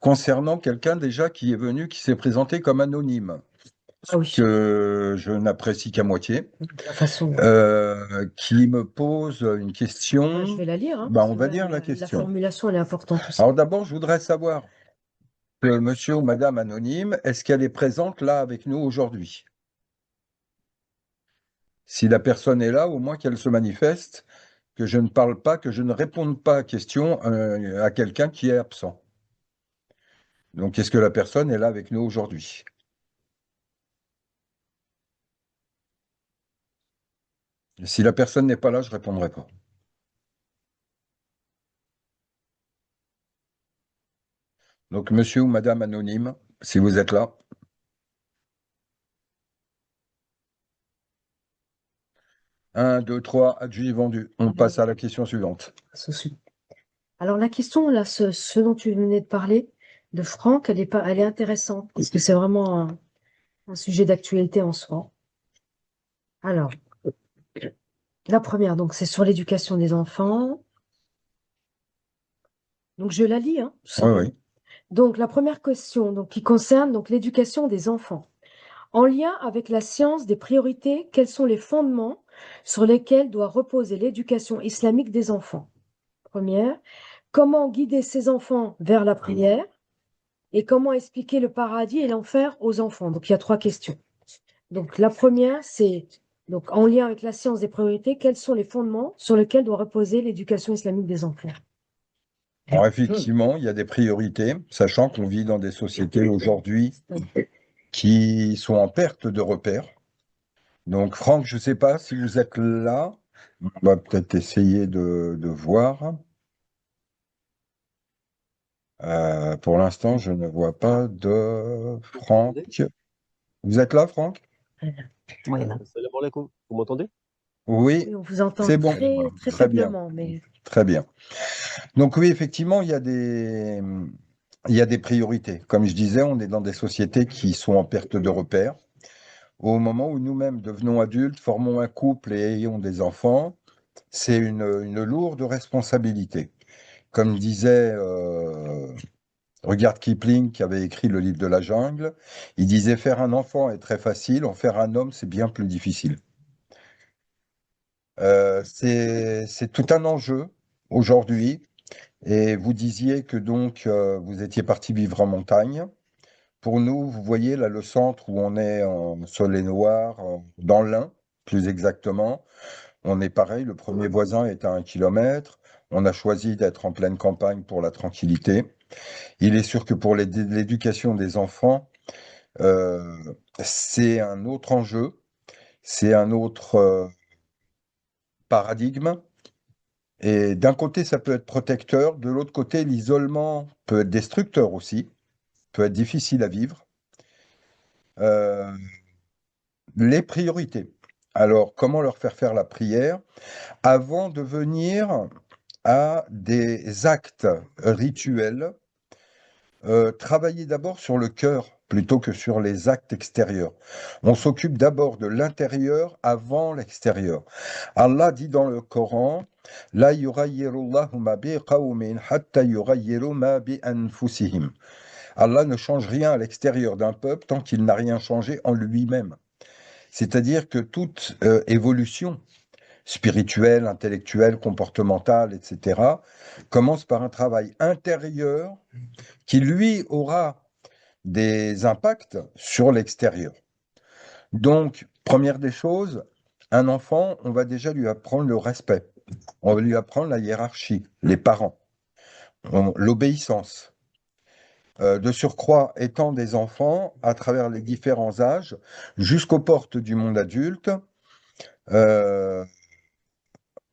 concernant quelqu'un déjà qui est venu, qui s'est présenté comme anonyme, Ah oui, que je n'apprécie qu'à moitié, de la façon. qui me pose une question. Je vais la lire, hein, Ben, parce on que va là, lire la la question. formulation, elle est importante aussi. Alors d'abord, je voudrais savoir, monsieur ou madame anonyme, est-ce qu'elle est présente là avec nous aujourd'hui? Si la personne est là, au moins qu'elle se manifeste, que je ne parle pas, que je ne réponde pas à question à quelqu'un qui est absent. Donc, est-ce que la personne est là avec nous aujourd'hui? Si la personne n'est pas là, je ne répondrai pas. Donc, monsieur ou madame anonyme, si vous êtes là. Un, deux, trois, adjus vendu. On passe à la question suivante. Alors la question, là, ce dont tu venais de parler, de Franck, elle est intéressante, parce que c'est vraiment un sujet d'actualité en soi. Alors, la première, donc, c'est sur l'éducation des enfants. Donc, je la lis, hein, tout Oui, simplement. oui. Donc, la première question, donc, qui concerne donc, l'éducation des enfants. En lien avec la science des priorités, quels sont les fondements sur lesquels doit reposer l'éducation islamique des enfants? Première, comment guider ces enfants vers la prière? Et comment expliquer le paradis et l'enfer aux enfants? Donc, il y a 3 questions. Donc, la première, c'est donc en lien avec la science des priorités, quels sont les fondements sur lesquels doit reposer l'éducation islamique des enfants? Alors, effectivement, il y a des priorités, sachant qu'on vit dans des sociétés aujourd'hui qui sont en perte de repères. Donc, Franck, je ne sais pas si vous êtes là. On va peut-être essayer de voir. Pour l'instant, je ne vois pas de Franck. Vous êtes là, Franck? Oui, Salam alaikum. Vous m'entendez? Oui, on vous entend c'est bon. très, très Très bien. faiblement, mais Très bien. Donc oui, effectivement, il y a des priorités. Comme je disais, on est dans des sociétés qui sont en perte de repères. Au moment où nous-mêmes devenons adultes, formons un couple et ayons des enfants, c'est une lourde responsabilité. Comme disait Rudyard Kipling, qui avait écrit le livre de la jungle, il disait faire un enfant est très facile, en faire un homme, c'est bien plus difficile. C'est tout un enjeu aujourd'hui. Et vous disiez que donc vous étiez parti vivre en montagne. Pour nous, vous voyez là le centre où on est en soleil noir, dans l'Ain, plus exactement. On est pareil, le premier voisin est à 1 kilomètre. On a choisi d'être en pleine campagne pour la tranquillité. Il est sûr que pour l'éducation des enfants, c'est un autre enjeu, c'est un autre paradigme. Et d'un côté, ça peut être protecteur, de l'autre côté, l'isolement peut être destructeur aussi, peut être difficile à vivre. Euh, les priorités. Alors, comment leur faire la prière avant de venir à des actes rituels travailler d'abord sur le cœur plutôt que sur les actes extérieurs. On s'occupe d'abord de l'intérieur avant l'extérieur. Allah dit dans le Coran, La yughayyirullahu ma bi qawmin hatta yughayyiru ma bi anfusihim. Allah ne change rien à l'extérieur d'un peuple tant qu'il n'a rien changé en lui-même. C'est-à-dire que toute évolution spirituelle, intellectuelle, comportementale, etc., commence par un travail intérieur qui, lui, aura des impacts sur l'extérieur. Donc, première des choses, un enfant, on va déjà lui apprendre le respect, on va lui apprendre la hiérarchie, les parents, l'obéissance. De surcroît, étant des enfants, à travers les différents âges, jusqu'aux portes du monde adulte, euh,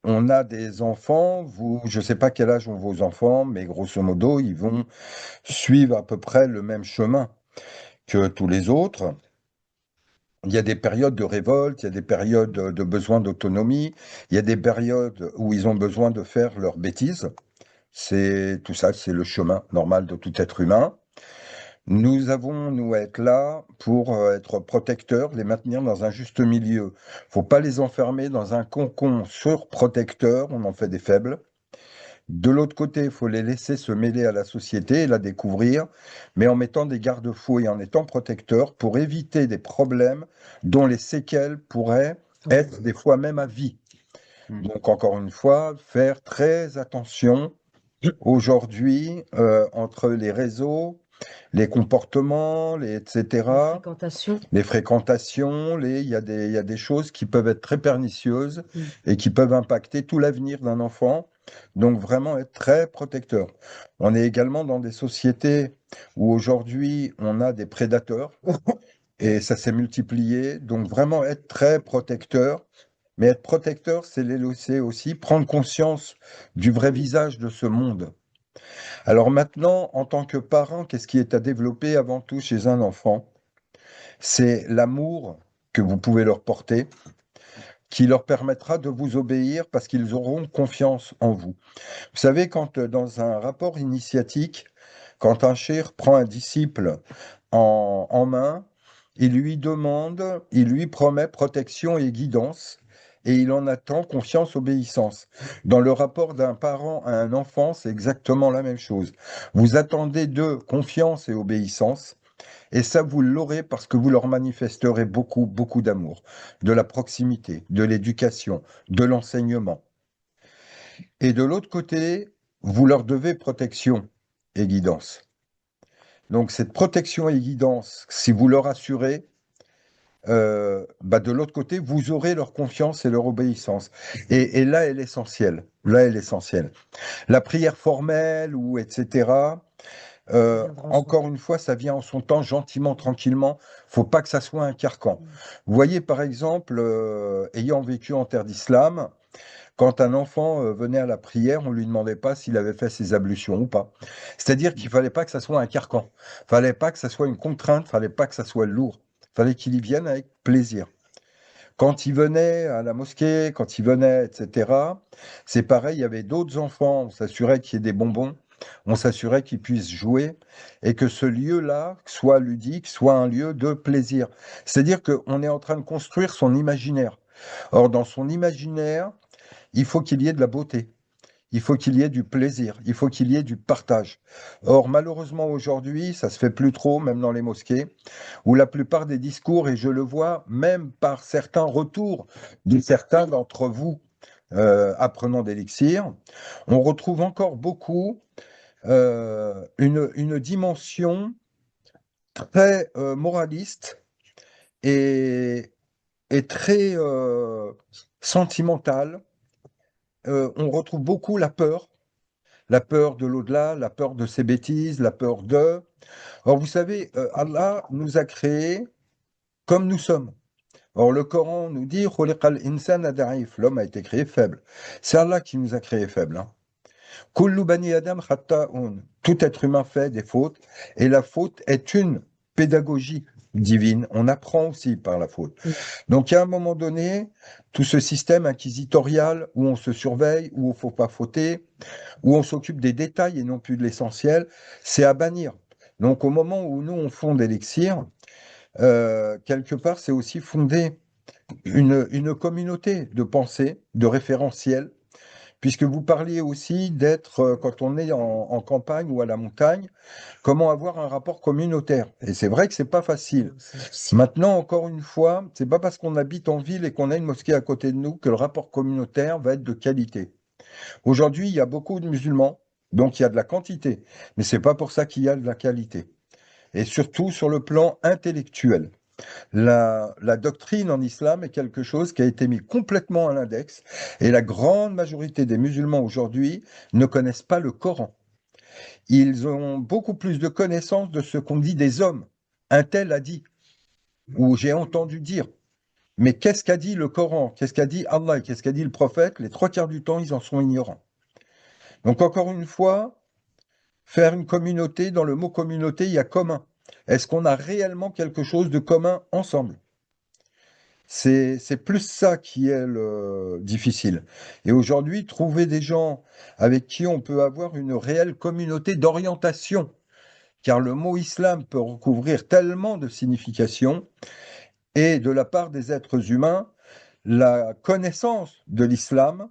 on a des enfants, je ne sais pas quel âge ont vos enfants, mais grosso modo, ils vont suivre à peu près le même chemin que tous les autres. Il y a des périodes de révolte, il y a des périodes de besoin d'autonomie, il y a des périodes où ils ont besoin de faire leurs bêtises. Tout ça, c'est le chemin normal de tout être humain. Nous avons, nous, à être là pour être protecteurs, les maintenir dans un juste milieu. Faut pas les enfermer dans un cocon surprotecteur, on en fait des faibles. De l'autre côté, il faut les laisser se mêler à la société et la découvrir, mais en mettant des garde-fous et en étant protecteurs pour éviter des problèmes dont les séquelles pourraient être des fois même à vie. Donc, encore une fois, faire très attention aujourd'hui entre les réseaux, les comportements, etc., les fréquentations, il y a des choses qui peuvent être très pernicieuses et qui peuvent impacter tout l'avenir d'un enfant. Donc vraiment être très protecteur. On est également dans des sociétés où aujourd'hui on a des prédateurs et ça s'est multiplié. Donc vraiment être très protecteur. Mais être protecteur, c'est les laisser aussi prendre conscience du vrai visage de ce monde. Alors maintenant, en tant que parent, qu'est-ce qui est à développer avant tout chez un enfant? C'est l'amour que vous pouvez leur porter, qui leur permettra de vous obéir parce qu'ils auront confiance en vous. Vous savez, quand dans un rapport initiatique, quand un cheikh prend un disciple en main, il lui demande, il lui promet protection et guidance, et il en attend confiance, obéissance. Dans le rapport d'un parent à un enfant, c'est exactement la même chose. Vous attendez d'eux confiance et obéissance, et ça, vous l'aurez parce que vous leur manifesterez beaucoup, beaucoup d'amour, de la proximité, de l'éducation, de l'enseignement. Et de l'autre côté, vous leur devez protection et guidance. Donc cette protection et guidance, si vous leur assurez, de l'autre côté, vous aurez leur confiance et leur obéissance. Et là est l'essentiel. Là est l'essentiel. La prière formelle ou etc. Encore une fois, ça vient en son temps, gentiment, tranquillement. Faut pas que ça soit un carcan. Vous voyez, par exemple, ayant vécu en terre d'islam, quand un enfant venait à la prière, on ne lui demandait pas s'il avait fait ses ablutions ou pas. C'est-à-dire qu'il ne fallait pas que ça soit un carcan. Il ne fallait pas que ça soit une contrainte. Il ne fallait pas que ça soit lourd. Il fallait qu'il y vienne avec plaisir. Quand il venait à la mosquée, quand il venait, etc., c'est pareil, il y avait d'autres enfants. On s'assurait qu'il y ait des bonbons. On s'assurait qu'ils puissent jouer et que ce lieu-là soit ludique, soit un lieu de plaisir. C'est-à-dire qu'on est en train de construire son imaginaire. Or, dans son imaginaire, il faut qu'il y ait de la beauté, il faut qu'il y ait du plaisir, il faut qu'il y ait du partage. Or, malheureusement, aujourd'hui, ça se fait plus trop, même dans les mosquées, où la plupart des discours, et je le vois même par certains retours de certains d'entre vous, apprenants d'élixir, on retrouve encore beaucoup une dimension très moraliste et très sentimentale. On retrouve beaucoup la peur de l'au-delà, la peur de ses bêtises, la peur de... Or, vous savez, Allah nous a créés comme nous sommes. Or, le Coran nous dit, l'homme a été créé faible. C'est Allah qui nous a créés faibles. Hein. Kullu bani Adam khatta'un. Tout être humain fait des fautes, et la faute est une pédagogie divine. On apprend aussi par la faute. Donc, à un moment donné, tout ce système inquisitorial où on se surveille, où il ne faut pas fauter, où on s'occupe des détails et non plus de l'essentiel, c'est à bannir. Donc, au moment où nous, on fonde Elixir, quelque part, c'est aussi fonder une communauté de pensée, de référentiel, puisque vous parliez aussi d'être, quand on est en campagne ou à la montagne, comment avoir un rapport communautaire. Et c'est vrai que c'est pas facile. Maintenant, encore une fois, c'est pas parce qu'on habite en ville et qu'on a une mosquée à côté de nous que le rapport communautaire va être de qualité. Aujourd'hui, il y a beaucoup de musulmans, donc il y a de la quantité, mais c'est pas pour ça qu'il y a de la qualité. Et surtout sur le plan intellectuel. La doctrine en islam est quelque chose qui a été mis complètement à l'index et la grande majorité des musulmans aujourd'hui ne connaissent pas le Coran. Ils ont beaucoup plus de connaissances de ce qu'on dit des hommes. Un tel a dit, ou j'ai entendu dire. Mais qu'est-ce qu'a dit le Coran? Qu'est-ce qu'a dit Allah? Qu'est-ce qu'a dit le prophète? Les trois quarts du temps, ils en sont ignorants. Donc encore une fois, faire une communauté, dans le mot communauté, il y a commun. Est-ce qu'on a réellement quelque chose de commun ensemble? C'est plus ça qui est difficile. Et aujourd'hui, trouver des gens avec qui on peut avoir une réelle communauté d'orientation, car le mot islam peut recouvrir tellement de significations, et de la part des êtres humains, la connaissance de l'islam,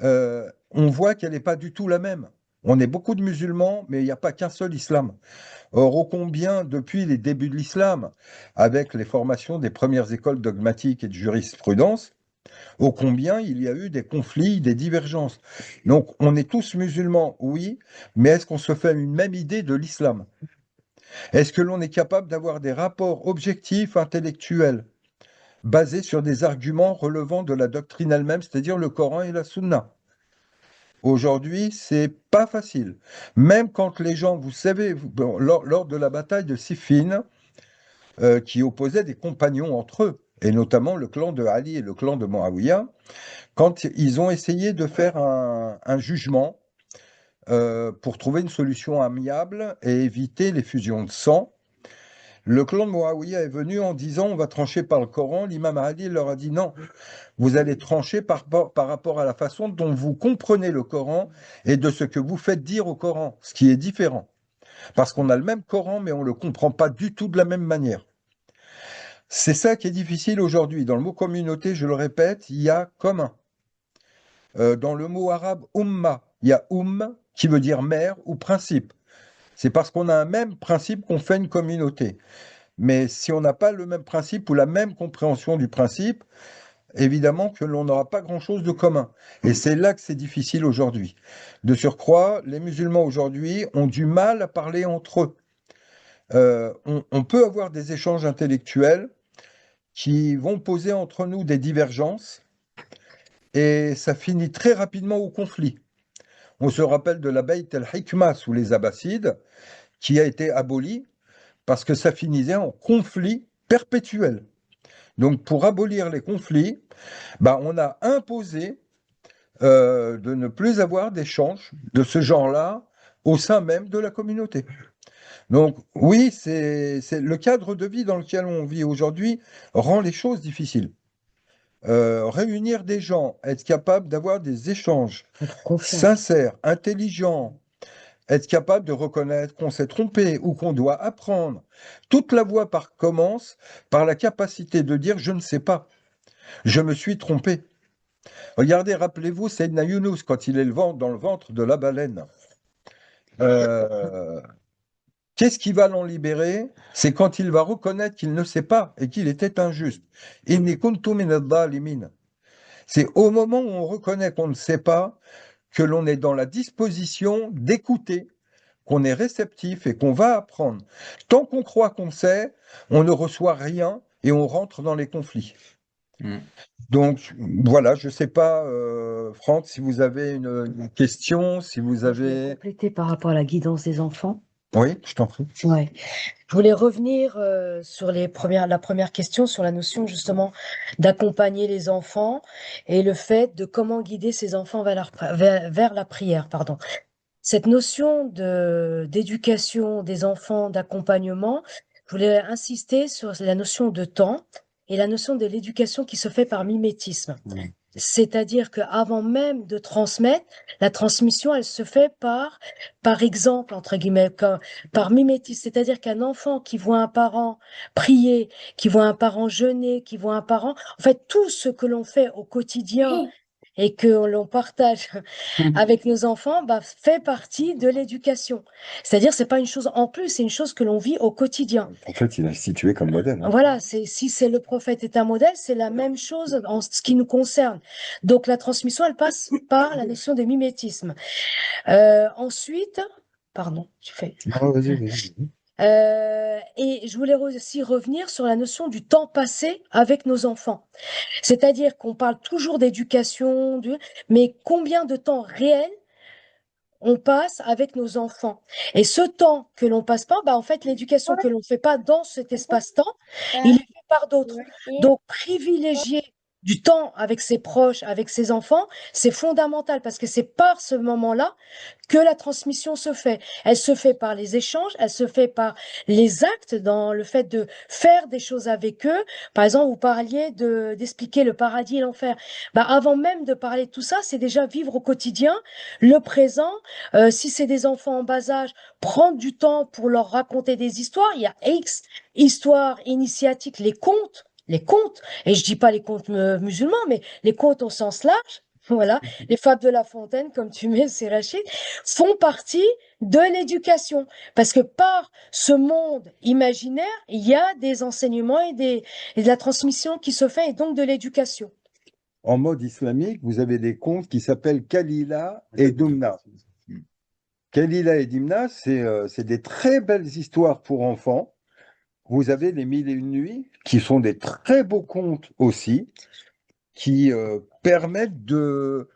on voit qu'elle n'est pas du tout la même. On est beaucoup de musulmans, mais il n'y a pas qu'un seul islam. Or, ô combien, depuis les débuts de l'islam, avec les formations des premières écoles dogmatiques et de jurisprudence, ô combien il y a eu des conflits, des divergences. Donc, on est tous musulmans, oui, mais est-ce qu'on se fait une même idée de l'islam? Est-ce que l'on est capable d'avoir des rapports objectifs, intellectuels, basés sur des arguments relevant de la doctrine elle-même, c'est-à-dire le Coran et la Sunna? Aujourd'hui, c'est pas facile. Même quand les gens, vous savez, lors de la bataille de Siffin, qui opposait des compagnons entre eux, et notamment le clan de Ali et le clan de Muawiyah, quand ils ont essayé de faire un jugement pour trouver une solution amiable et éviter les fusions de sang, le clan de Muawiyah est venu en disant on va trancher par le Coran. L'imam Ali leur a dit non, vous allez trancher par rapport à la façon dont vous comprenez le Coran et de ce que vous faites dire au Coran, ce qui est différent. Parce qu'on a le même Coran, mais on ne le comprend pas du tout de la même manière. C'est ça qui est difficile aujourd'hui. Dans le mot communauté, je le répète, il y a commun. Dans le mot arabe umma, il y a qui veut dire mère ou principe. C'est parce qu'on a un même principe qu'on fait une communauté. Mais si on n'a pas le même principe ou la même compréhension du principe, évidemment que l'on n'aura pas grand-chose de commun. Et c'est là que c'est difficile aujourd'hui. De surcroît, les musulmans aujourd'hui ont du mal à parler entre eux. On peut avoir des échanges intellectuels qui vont poser entre nous des divergences et ça finit très rapidement au conflit. On se rappelle de la Bayt al-Hikmah sous les Abbassides qui a été abolie parce que ça finissait en conflit perpétuel. Donc pour abolir les conflits, on a imposé de ne plus avoir d'échanges de ce genre-là au sein même de la communauté. Donc oui, c'est le cadre de vie dans lequel on vit aujourd'hui rend les choses difficiles. Réunir des gens, être capable d'avoir des échanges sincères, intelligents, être capable de reconnaître qu'on s'est trompé ou qu'on doit apprendre. Toute la voie commence par la capacité de dire je ne sais pas, je me suis trompé. Regardez, rappelez-vous Sayyidina Younous quand il est dans le ventre de la baleine. Qu'est-ce qui va l'en libérer? C'est quand il va reconnaître qu'il ne sait pas et qu'il était injuste. Inni kuntu min adh-dhalimin. C'est au moment où on reconnaît qu'on ne sait pas que l'on est dans la disposition d'écouter, qu'on est réceptif et qu'on va apprendre. Tant qu'on croit qu'on sait, on ne reçoit rien et on rentre dans les conflits. Donc voilà, je ne sais pas, Franck, si vous avez une question, si vous Je voulais avez... compléter par rapport à la guidance des enfants. Oui, je t'en prie. Ouais. Je voulais revenir sur la première question, sur la notion justement d'accompagner les enfants et le fait de comment guider ces enfants vers la prière, pardon. Cette notion d'éducation des enfants, d'accompagnement, je voulais insister sur la notion de temps et la notion de l'éducation qui se fait par mimétisme. C'est-à-dire qu'avant même de transmettre, la transmission, elle se fait par exemple, entre guillemets, par mimétisme. C'est-à-dire qu'un enfant qui voit un parent prier, qui voit un parent jeûner, qui voit un parent, en fait, tout ce que l'on fait au quotidien et que l'on partage avec nos enfants, bah, fait partie de l'éducation. C'est-à-dire, c'est pas une chose en plus, c'est une chose que l'on vit au quotidien. En fait, il est institué comme modèle, hein. Voilà, si c'est le prophète est un modèle, c'est la même chose en ce qui nous concerne. Donc la transmission, elle passe par la notion de mimétisme. Ensuite, pardon, tu fais. Ah, vas-y, vas-y. Et je voulais aussi revenir sur la notion du temps passé avec nos enfants. C'est-à-dire qu'on parle toujours d'éducation, mais combien de temps réel on passe avec nos enfants. Et ce temps que l'on passe pas, bah, en fait, l'éducation que l'on ne fait pas dans cet espace-temps, il est fait par d'autres. Donc, privilégier du temps avec ses proches, avec ses enfants, c'est fondamental parce que c'est par ce moment-là que la transmission se fait. Elle se fait par les échanges, elle se fait par les actes, dans le fait de faire des choses avec eux. Par exemple, vous parliez d'expliquer le paradis et l'enfer. Bah, avant même de parler de tout ça, c'est déjà vivre au quotidien, le présent. Si c'est des enfants en bas âge, prendre du temps pour leur raconter des histoires. Il y a X histoires initiatiques, les contes. Les contes, et je dis pas les contes musulmans, mais les contes au sens large, voilà, les fables de La Fontaine, comme tu mets, c'est Rachid, font partie de l'éducation. Parce que par ce monde imaginaire, il y a des enseignements et de la transmission qui se fait, et donc de l'éducation. En mode islamique, vous avez des contes qui s'appellent Kalila et Dumna. Kalila et Dimna, c'est des très belles histoires pour enfants. Vous avez les Mille et une nuits, qui sont des très beaux contes aussi, qui permettent de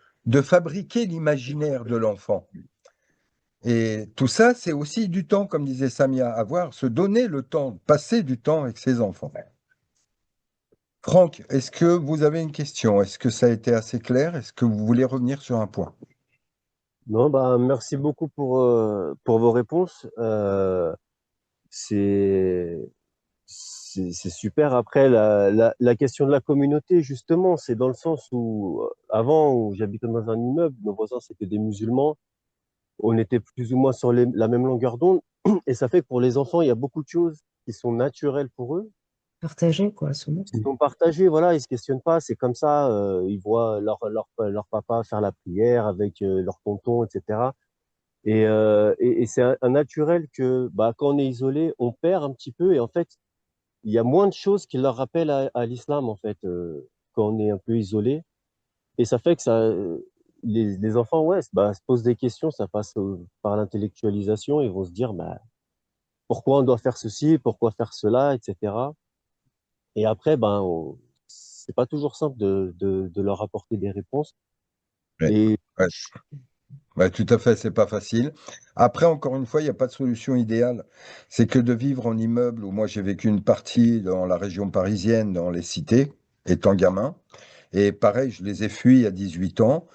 fabriquer l'imaginaire de l'enfant. Et tout ça, c'est aussi du temps, comme disait Samia, avoir, se donner le temps, passer du temps avec ses enfants. Franck, est-ce que vous avez une question? Est-ce que ça a été assez clair? Est-ce que vous voulez revenir sur un point? Non, bah, merci beaucoup pour vos réponses. C'est, c'est super. Après, la question de la communauté, justement, c'est dans le sens où, avant, où j'habitais dans un immeuble, nos voisins, c'était des musulmans. On était plus ou moins sur la même longueur d'onde. Et ça fait que pour les enfants, il y a beaucoup de choses qui sont naturelles pour eux, Partager, quoi, ce mot. qui sont partagées. Voilà, ils se questionnent pas. C'est comme ça. Ils voient leur papa faire la prière avec leur tonton, etc. Et c'est un naturel que, bah, quand on est isolé, on perd un petit peu. Et en fait, il y a moins de choses qui leur rappellent à l'islam, en fait, quand on est un peu isolé. Et ça fait que les enfants, ouais, bah, se posent des questions. Ça passe par l'intellectualisation. Ils vont se dire, bah, pourquoi on doit faire ceci, pourquoi faire cela, etc. Et après, ben, c'est pas toujours simple de leur apporter des réponses. Ouais. Et Ouais. Ouais, tout à fait, c'est pas facile. Après, encore une fois, il n'y a pas de solution idéale. C'est que de vivre en immeuble, où moi j'ai vécu une partie dans la région parisienne, dans les cités, étant gamin. Et pareil, je les ai fuis à 18 ans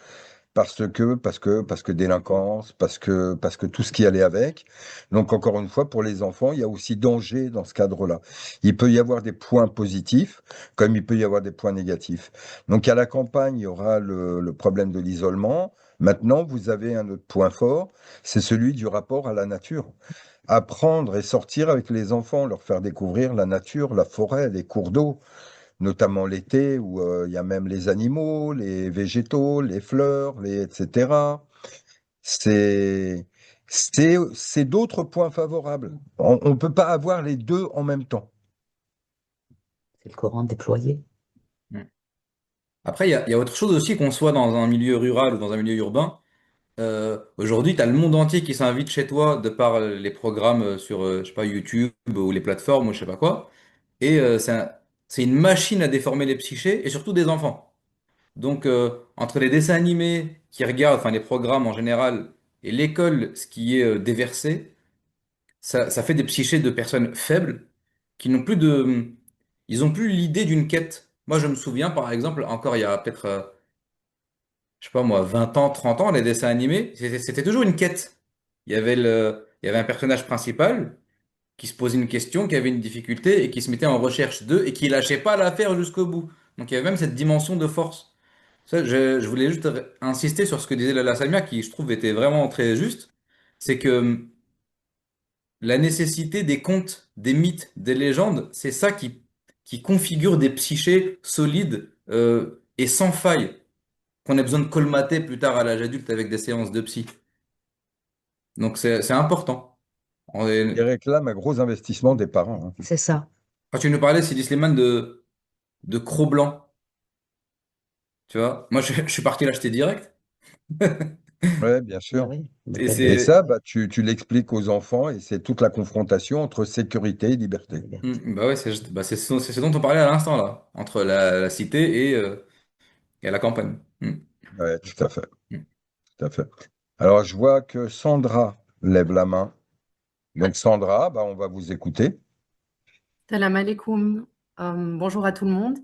parce que délinquance, parce que tout ce qui allait avec. Donc, encore une fois, pour les enfants, il y a aussi danger dans ce cadre-là. Il peut y avoir des points positifs, comme il peut y avoir des points négatifs. Donc, à la campagne, il y aura le problème de l'isolement. Maintenant, vous avez un autre point fort, c'est celui du rapport à la nature. Apprendre et sortir avec les enfants, leur faire découvrir la nature, la forêt, les cours d'eau, notamment l'été où il y a même les animaux, les végétaux, les fleurs, etc. C'est d'autres points favorables. On ne peut pas avoir les deux en même temps. C'est le Coran déployé. Mm. Après, il y a autre chose aussi, qu'on soit dans un milieu rural ou dans un milieu urbain. Aujourd'hui, tu as le monde entier qui s'invite chez toi de par les programmes sur, je sais pas, YouTube ou les plateformes ou je sais pas quoi. Et c'est une machine à déformer les psychés et surtout des enfants. Donc, entre les dessins animés qui regardent, enfin les programmes en général, et l'école, ce qui est déversé, ça fait des psychés de personnes faibles qui n'ont plus de, ils ont plus l'idée d'une quête. Moi, je me souviens, par exemple, encore il y a peut-être, je sais pas moi, 20 ans, 30 ans, les dessins animés, c'était toujours une quête. Il y avait un personnage principal qui se posait une question, qui avait une difficulté et qui se mettait en recherche d'eux et qui lâchait pas l'affaire jusqu'au bout. Donc il y avait même cette dimension de force. Ça, je voulais juste insister sur ce que disait Lala Samia, qui je trouve était vraiment très juste. C'est que la nécessité des contes, des mythes, des légendes, c'est ça qui configure des psychés solides et sans faille, qu'on a besoin de colmater plus tard à l'âge adulte avec des séances de psy. Donc c'est important. Il réclame un gros investissement des parents, hein. C'est ça. Quand tu nous parlais, Sidi Slimane, de Cro-Blanc, tu vois, moi je suis parti l'acheter direct. Ouais, bien Ah sûr. oui, Et Et c'est ça, bah, tu l'expliques aux enfants et c'est toute la confrontation entre sécurité et liberté. bah ouais, c'est ce dont on parlait à l'instant là, entre la cité et la campagne. Ouais, tout à fait, Mm. tout à fait. Alors, je vois que Sandra lève la main. Donc, Sandra, bah, on va vous écouter. Salam alaikum. Bonjour à tout le monde.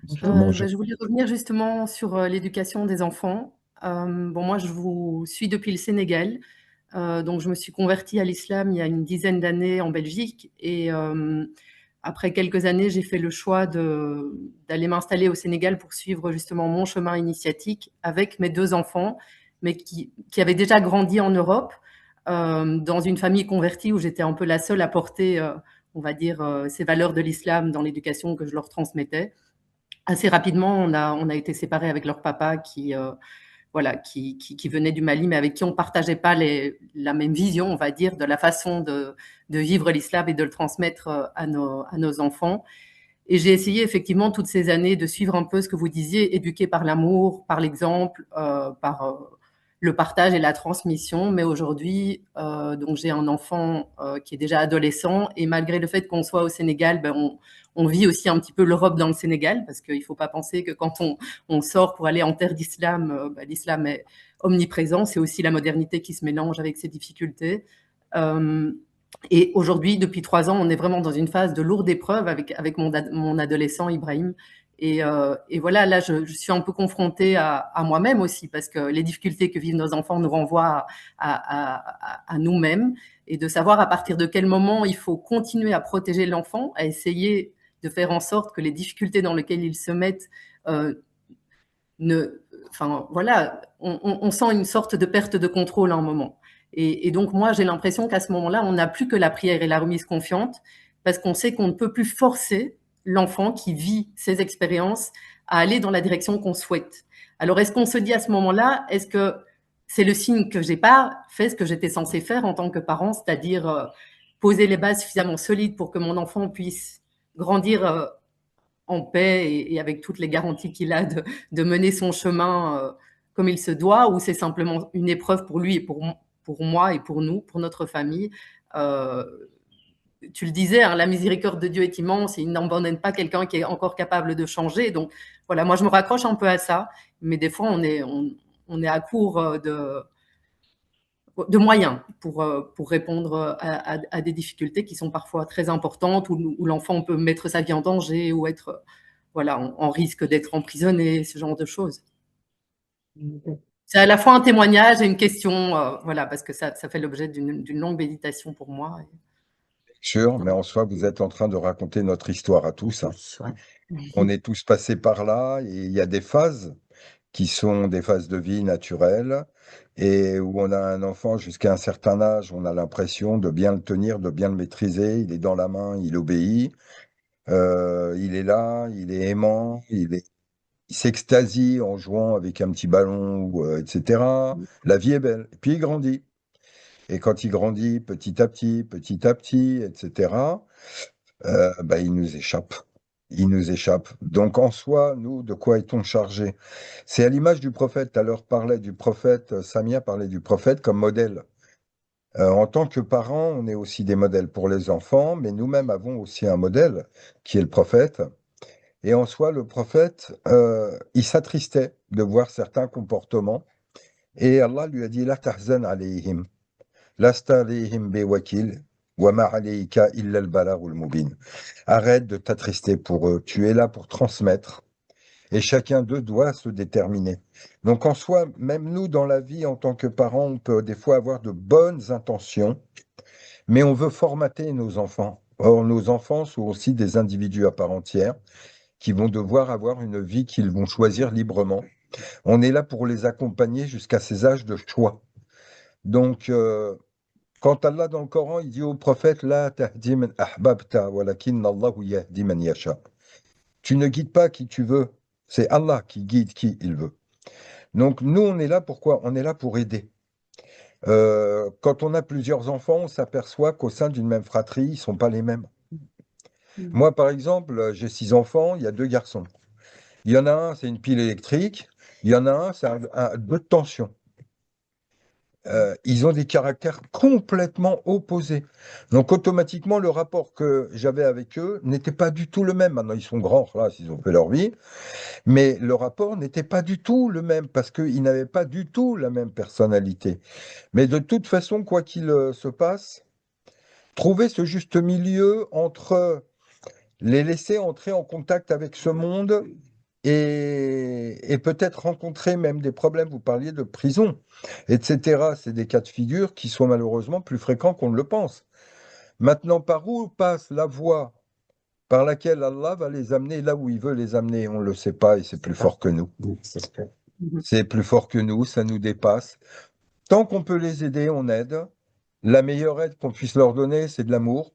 bonjour. Bonjour. Je voulais revenir justement sur l'éducation des enfants. Bon, moi, je vous suis depuis le Sénégal. Donc, je me suis convertie à l'islam il y a une dizaine d'années en Belgique. Et après quelques années, j'ai fait le choix d'aller m'installer au Sénégal pour suivre justement mon chemin initiatique avec mes deux enfants, mais qui avaient déjà grandi en Europe, dans une famille convertie où j'étais un peu la seule à porter, on va dire, ces valeurs de l'islam dans l'éducation que je leur transmettais. Assez rapidement, on a été séparés avec leur papa voilà, qui venait du Mali, mais avec qui on ne partageait pas la même vision, on va dire, de la façon de vivre l'islam et de le transmettre à nos enfants. Et j'ai essayé effectivement toutes ces années de suivre un peu ce que vous disiez, éduquer par l'amour, par l'exemple, par le partage et la transmission. Mais aujourd'hui, donc j'ai un enfant qui est déjà adolescent et malgré le fait qu'on soit au Sénégal, ben on vit aussi un petit peu l'Europe dans le Sénégal parce qu'il ne faut pas penser que quand on sort pour aller en terre d'islam, ben, l'islam est omniprésent. C'est aussi la modernité qui se mélange avec ses difficultés. Euh, et aujourd'hui, depuis 3 ans, on est vraiment dans une phase de lourde épreuve avec mon adolescent Ibrahim. Et voilà, là, je suis un peu confrontée à moi-même aussi, parce que les difficultés que vivent nos enfants nous renvoient à nous-mêmes, et de savoir à partir de quel moment il faut continuer à protéger l'enfant, à essayer de faire en sorte que les difficultés dans lesquelles ils se mettent euh, ne, enfin voilà, on sent une sorte de perte de contrôle à un moment. Et donc moi, j'ai l'impression qu'à ce moment-là, on n'a plus que la prière et la remise confiante, parce qu'on sait qu'on ne peut plus forcer l'enfant qui vit ces expériences à aller dans la direction qu'on souhaite. Alors, est-ce qu'on se dit à ce moment-là, est-ce que c'est le signe que j'ai pas fait ce que j'étais censé faire en tant que parent, c'est-à-dire poser les bases suffisamment solides pour que mon enfant puisse grandir en paix et avec toutes les garanties qu'il a de mener son chemin comme il se doit, ou c'est simplement une épreuve pour lui et pour moi et pour nous, pour notre famille. Euh, Tu le disais, hein, la miséricorde de Dieu est immense et il n'abandonne pas quelqu'un qui est encore capable de changer. Donc voilà, moi je me raccroche un peu à ça, mais des fois on est à court de moyens pour répondre à des difficultés qui sont parfois très importantes, où l'enfant peut mettre sa vie en danger ou être voilà, en risque d'être emprisonné, ce genre de choses. C'est à la fois un témoignage et une question, voilà, parce que ça fait l'objet d'une longue méditation pour moi. Sûr, mais en soi, vous êtes en train de raconter notre histoire à tous, hein. Ouais. On est tous passés par là et il y a des phases qui sont des phases de vie naturelles et où on a un enfant jusqu'à un certain âge, on a l'impression de bien le tenir, de bien le maîtriser. Il est dans la main, il obéit, il est là, il est aimant, il s'extasie en jouant avec un petit ballon, etc. La vie est belle. Et puis il grandit. Et quand il grandit petit à petit, etc., bah, il nous échappe. Il nous échappe. Donc en soi, nous, de quoi est-on chargé? C'est à l'image du prophète. Tout à l'heure, parlait du prophète, Samia parlait du prophète comme modèle. En tant que parents, on est aussi des modèles pour les enfants, mais nous-mêmes avons aussi un modèle qui est le prophète. Et en soi, le prophète, il s'attristait de voir certains comportements. Et Allah lui a dit, La tahzan alayhim, lasta alayhim biwakil, wa ma alayka illa al-balagul mubin. Arrête de t'attrister pour eux. Tu es là pour transmettre. Et chacun d'eux doit se déterminer. Donc en soi, même nous, dans la vie, en tant que parents, on peut des fois avoir de bonnes intentions, mais on veut formater nos enfants. Or, nos enfants sont aussi des individus à part entière qui vont devoir avoir une vie qu'ils vont choisir librement. On est là pour les accompagner jusqu'à ces âges de choix. Donc, quand Allah dans le Coran, il dit au prophète, La tahdi man ahbabta, walakin Allahu yahdi man yasha. Tu ne guides pas qui tu veux, c'est Allah qui guide qui il veut. Donc, nous, on est là pourquoi? On est là pour aider. Quand on a plusieurs enfants, on s'aperçoit qu'au sein d'une même fratrie, ils ne sont pas les mêmes. Moi, par exemple, j'ai 6 enfants, il y a 2 garçons. Il y en a un, c'est une pile électrique, il y en a un, c'est un 2 de tension. Ils ont des caractères complètement opposés. Donc, automatiquement, le rapport que j'avais avec eux n'était pas du tout le même. Maintenant, ils sont grands, là, ils ont fait leur vie. Mais le rapport n'était pas du tout le même parce qu'ils n'avaient pas du tout la même personnalité. Mais de toute façon, quoi qu'il se passe, trouver ce juste milieu entre les laisser entrer en contact avec ce monde et peut-être rencontrer même des problèmes. Vous parliez de prison, etc. C'est des cas de figure qui sont malheureusement plus fréquents qu'on ne le pense. Maintenant, par où passe la voie par laquelle Allah va les amener là où il veut les amener? On ne le sait pas et c'est plus fort que nous. C'est plus fort que nous, ça nous dépasse. Tant qu'on peut les aider, on aide. La meilleure aide qu'on puisse leur donner, c'est de l'amour.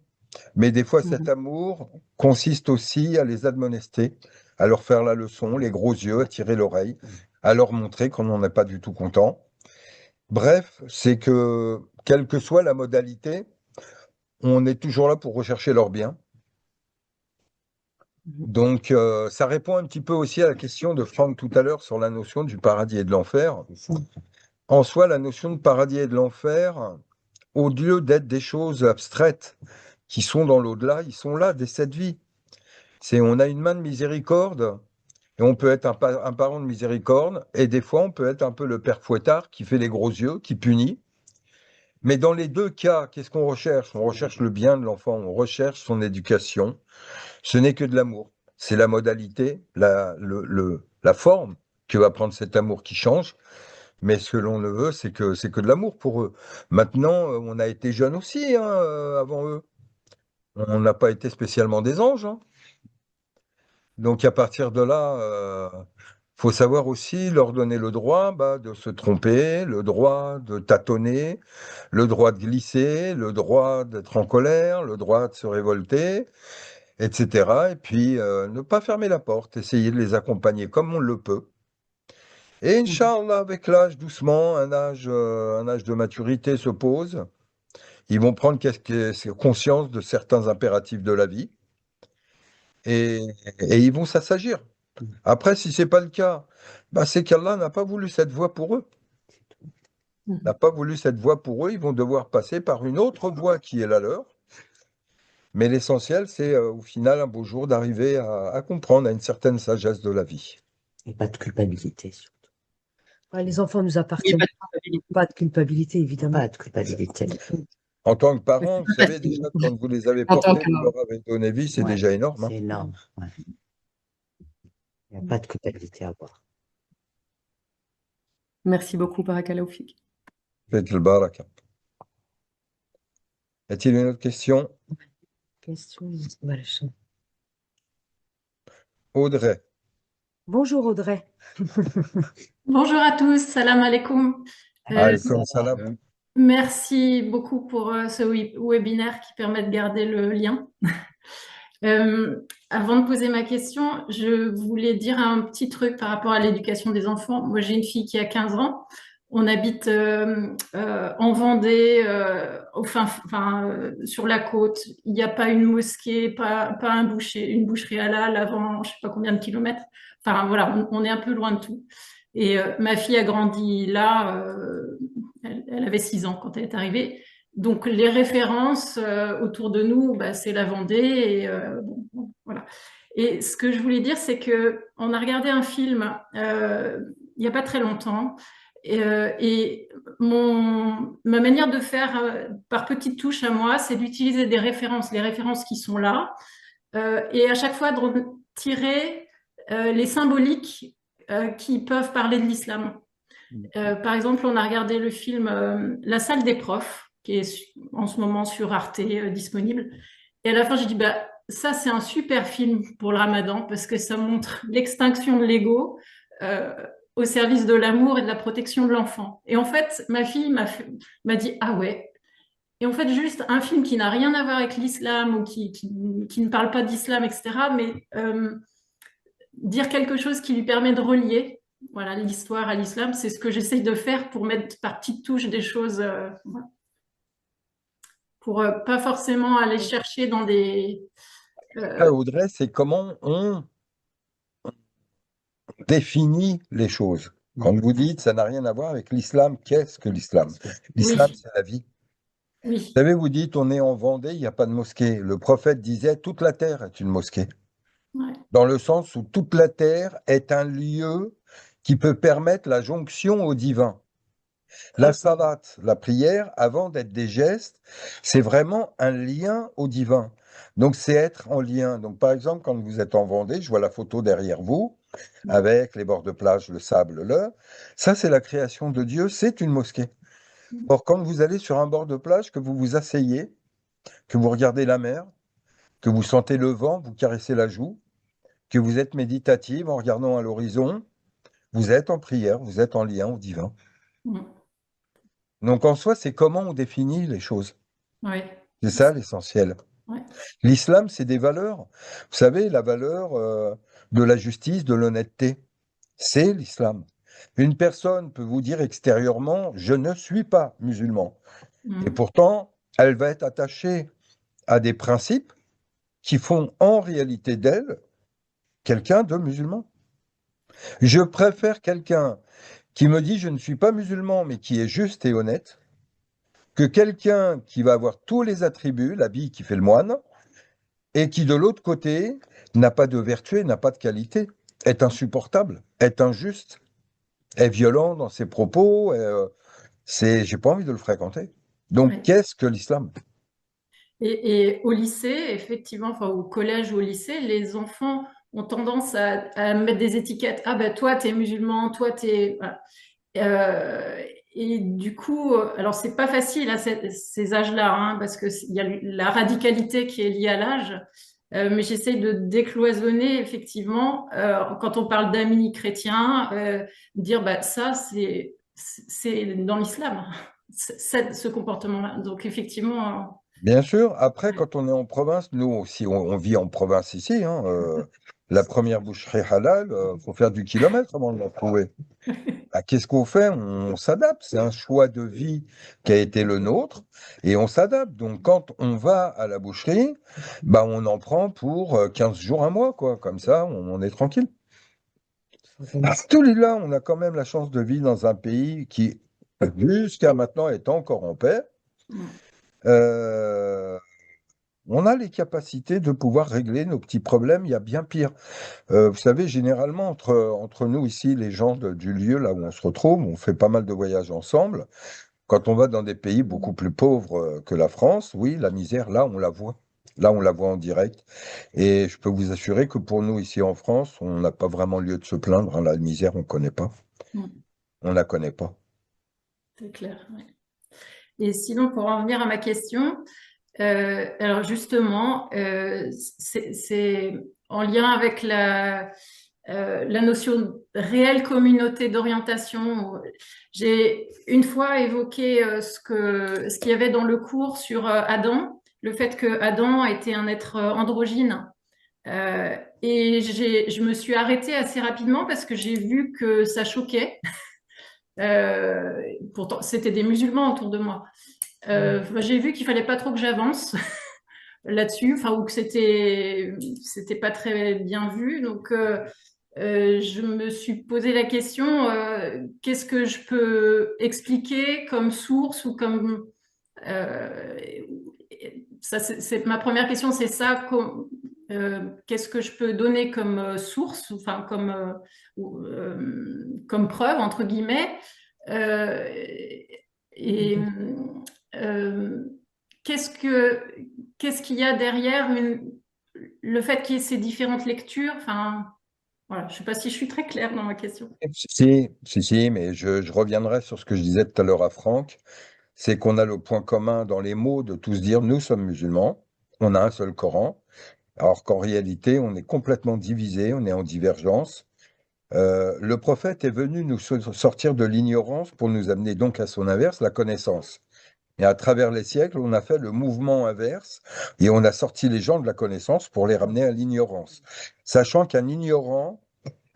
Mais des fois, cet amour consiste aussi à les admonester, à leur faire la leçon, les gros yeux, à tirer l'oreille, à leur montrer qu'on n'en est pas du tout content. Bref, c'est que, quelle que soit la modalité, on est toujours là pour rechercher leur bien. Donc, ça répond un petit peu aussi à la question de Franck tout à l'heure sur la notion du paradis et de l'enfer. En soi, la notion de paradis et de l'enfer, au lieu d'être des choses abstraites qui sont dans l'au-delà, ils sont là dès cette vie. On a une main de miséricorde et on peut être un parent de miséricorde et des fois on peut être un peu le père fouettard qui fait les gros yeux, qui punit. Mais dans les 2 cas, qu'est-ce qu'on recherche? On recherche le bien de l'enfant, on recherche son éducation. Ce n'est que de l'amour. C'est la modalité, la forme que va prendre cet amour qui change. Mais ce que l'on le veut, c'est que de l'amour pour eux. Maintenant, on a été jeunes aussi avant eux. On n'a pas été spécialement des anges. Hein. Donc à partir de là, faut savoir aussi leur donner le droit de se tromper, le droit de tâtonner, le droit de glisser, le droit d'être en colère, le droit de se révolter, etc. Et puis ne pas fermer la porte, essayer de les accompagner comme on le peut. Et Inch'Allah, avec l'âge, doucement, un âge de maturité se pose. Ils vont prendre conscience de certains impératifs de la vie et ils vont s'assagir. Après, si ce n'est pas le cas, c'est qu'Allah n'a pas voulu cette voie pour eux. N'a pas voulu cette voie pour eux. Ils vont devoir passer par une autre voie qui est la leur. Mais l'essentiel, c'est au final, un beau jour, d'arriver à comprendre, à une certaine sagesse de la vie. Et pas de culpabilité, surtout. Ouais, les enfants nous appartiennent. Pas de culpabilité, évidemment. Pas de culpabilité. En tant que parent, vous savez déjà, quand vous les avez portés, vous leur avez donné vie, c'est déjà énorme. C'est énorme. Ouais. Il n'y a pas de culpabilité à avoir. Merci beaucoup, Barakallahu fik. Faites le baraka. Y a-t-il une autre question? Audrey. Bonjour Audrey. Bonjour à tous, salam alaikum. Alaykoum salam. Merci beaucoup pour ce webinaire qui permet de garder le lien. Avant de poser ma question, je voulais dire un petit truc par rapport à l'éducation des enfants. Moi, j'ai une fille qui a 15 ans. On habite en Vendée, sur la côte. Il n'y a pas une mosquée, pas une boucherie halal avant je ne sais pas combien de kilomètres. Enfin voilà, on est un peu loin de tout. Et ma fille a grandi là, elle avait 6 ans quand elle est arrivée. Donc les références autour de nous, c'est la Vendée. Et, voilà. Et ce que je voulais dire, c'est qu'on a regardé un film il n'y a pas très longtemps. Et ma manière de faire par petites touches à moi, c'est d'utiliser des références, les références qui sont là, et à chaque fois de tirer les symboliques qui peuvent parler de l'islam. Par exemple, on a regardé le film La salle des profs, qui est en ce moment sur Arte disponible. Et à la fin, j'ai dit, ça, c'est un super film pour le Ramadan parce que ça montre l'extinction de l'ego au service de l'amour et de la protection de l'enfant. Et en fait, ma fille m'a dit, ah ouais. Et en fait, juste un film qui n'a rien à voir avec l'islam ou qui ne parle pas d'islam, etc., mais dire quelque chose qui lui permet de relier, voilà, l'histoire à l'islam, c'est ce que j'essaye de faire pour mettre par petites touches des choses, voilà. Pour pas forcément aller chercher dans des... Audrey, c'est comment on définit les choses. Quand vous dites ça n'a rien à voir avec l'islam, qu'est-ce que l'islam? L'islam, Oui, c'est la vie. Vous oui, savez, vous dites on est en Vendée, il n'y a pas de mosquée. Le prophète disait toute la terre est une mosquée. ouais, Dans le sens où toute la terre est un lieu qui peut permettre la jonction au divin. La salat, la prière, avant d'être des gestes, c'est vraiment un lien au divin. Donc, c'est être en lien. Donc, par exemple, quand vous êtes en Vendée, je vois la photo derrière vous, avec les bords de plage, le sable, là. Ça, c'est la création de Dieu, c'est une mosquée. Or, quand vous allez sur un bord de plage, que vous vous asseyez, que vous regardez la mer, que vous sentez le vent, vous caressez la joue, que vous êtes méditative en regardant à l'horizon, vous êtes en prière, vous êtes en lien au divin. mm, Donc, en soi, c'est comment on définit les choses. ouais, C'est ça l'essentiel. ouais, L'islam, c'est des valeurs. Vous savez, la valeur de la justice, de l'honnêteté, c'est l'islam. Une personne peut vous dire extérieurement, je ne suis pas musulman. Et mm, pourtant, elle va être attachée à des principes qui font en réalité d'elle quelqu'un de musulman. Je préfère quelqu'un qui me dit je ne suis pas musulman, mais qui est juste et honnête, que quelqu'un qui va avoir tous les attributs, l'habit qui fait le moine, et qui de l'autre côté n'a pas de vertu et n'a pas de qualité, est insupportable, est injuste, est violent dans ses propos, j'ai pas envie de le fréquenter. Donc, ouais. qu'est-ce que l'islam? Et au lycée, effectivement, enfin au collège ou au lycée, les enfants ont tendance à mettre des étiquettes. Ah ben toi, t'es musulman, toi, t'es... Voilà. Et du coup, alors c'est pas facile à ces âges-là, hein, parce qu'il y a la radicalité qui est liée à l'âge. Mais j'essaye de décloisonner, effectivement, quand on parle d'amis chrétiens, dire bah, ça, c'est dans l'islam, ce comportement-là. Donc, effectivement, Bien sûr, après, quand on est en province, nous aussi, on vit en province ici, hein, la première boucherie halal, faut faire du kilomètre avant de la trouver. Bah, qu'est-ce qu'on fait? On s'adapte. C'est un choix de vie qui a été le nôtre et on s'adapte. Donc, quand on va à la boucherie, bah, on en prend pour 15 jours, un mois, quoi. Comme ça, on est tranquille. Alhamdoulilah, on a quand même la chance de vivre dans un pays qui, jusqu'à maintenant, est encore en paix. Euh, on a les capacités de pouvoir régler nos petits problèmes. Il y a bien pire. Vous savez, généralement, entre nous ici, les gens du lieu, là où on se retrouve, on fait pas mal de voyages ensemble. Quand on va dans des pays beaucoup plus pauvres que la France, oui, la misère, là, on la voit. Là, on la voit en direct. Et je peux vous assurer que pour nous, ici en France, on n'a pas vraiment lieu de se plaindre, hein. La misère, on ne connaît pas. On ne la connaît pas. c'est clair. Ouais. Et sinon, pour en venir à ma question, alors justement, c'est en lien avec la notion de réelle communauté d'orientation. J'ai une fois évoqué ce qu'il y avait dans le cours sur Adam, le fait que Adam était un être androgyne. Et je me suis arrêtée assez rapidement parce que j'ai vu que ça choquait. Pourtant, c'était des musulmans autour de moi. J'ai vu qu'il fallait pas trop que j'avance là-dessus, enfin, ou que c'était pas très bien vu. Donc, je me suis posé la question, qu'est-ce que je peux expliquer comme source ou comme ça, c'est ma première question, c'est ça. Qu'est-ce que je peux donner comme source, enfin comme preuve entre guillemets, et qu'est-ce qu'il y a derrière le fait qu'il y ait ces différentes lectures. Enfin, voilà, je ne sais pas si je suis très claire dans ma question. Si, mais je reviendrai sur ce que je disais tout à l'heure à Franck. C'est qu'on a le point commun dans les mots de tous dire nous sommes musulmans, on a un seul Coran, alors qu'en réalité, on est complètement divisé, on est en divergence. Le prophète est venu nous sortir de l'ignorance pour nous amener donc à son inverse, la connaissance. Et à travers les siècles, on a fait le mouvement inverse et on a sorti les gens de la connaissance pour les ramener à l'ignorance. Sachant qu'un ignorant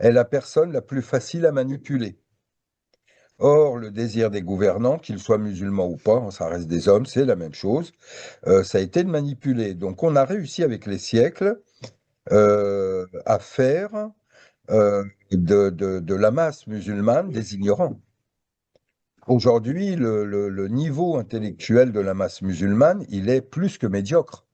est la personne la plus facile à manipuler. Or, le désir des gouvernants, qu'ils soient musulmans ou pas, ça reste des hommes, c'est la même chose, ça a été de manipuler. Donc on a réussi avec les siècles à faire de la masse musulmane des ignorants. Aujourd'hui, le niveau intellectuel de la masse musulmane, il est plus que médiocre.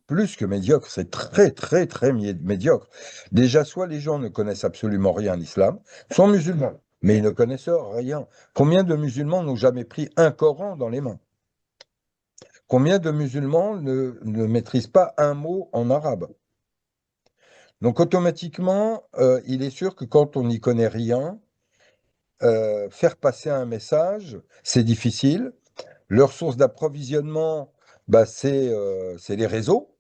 Plus que médiocre, c'est très, très, très médiocre. Déjà, soit les gens ne connaissent absolument rien à l'islam, sont musulmans, mais ils ne connaissent rien. Combien de musulmans n'ont jamais pris un Coran dans les mains? Combien de musulmans ne maîtrisent pas un mot en arabe? Donc, automatiquement, il est sûr que quand on n'y connaît rien, faire passer un message, c'est difficile. Leur source d'approvisionnement, bah, c'est les réseaux.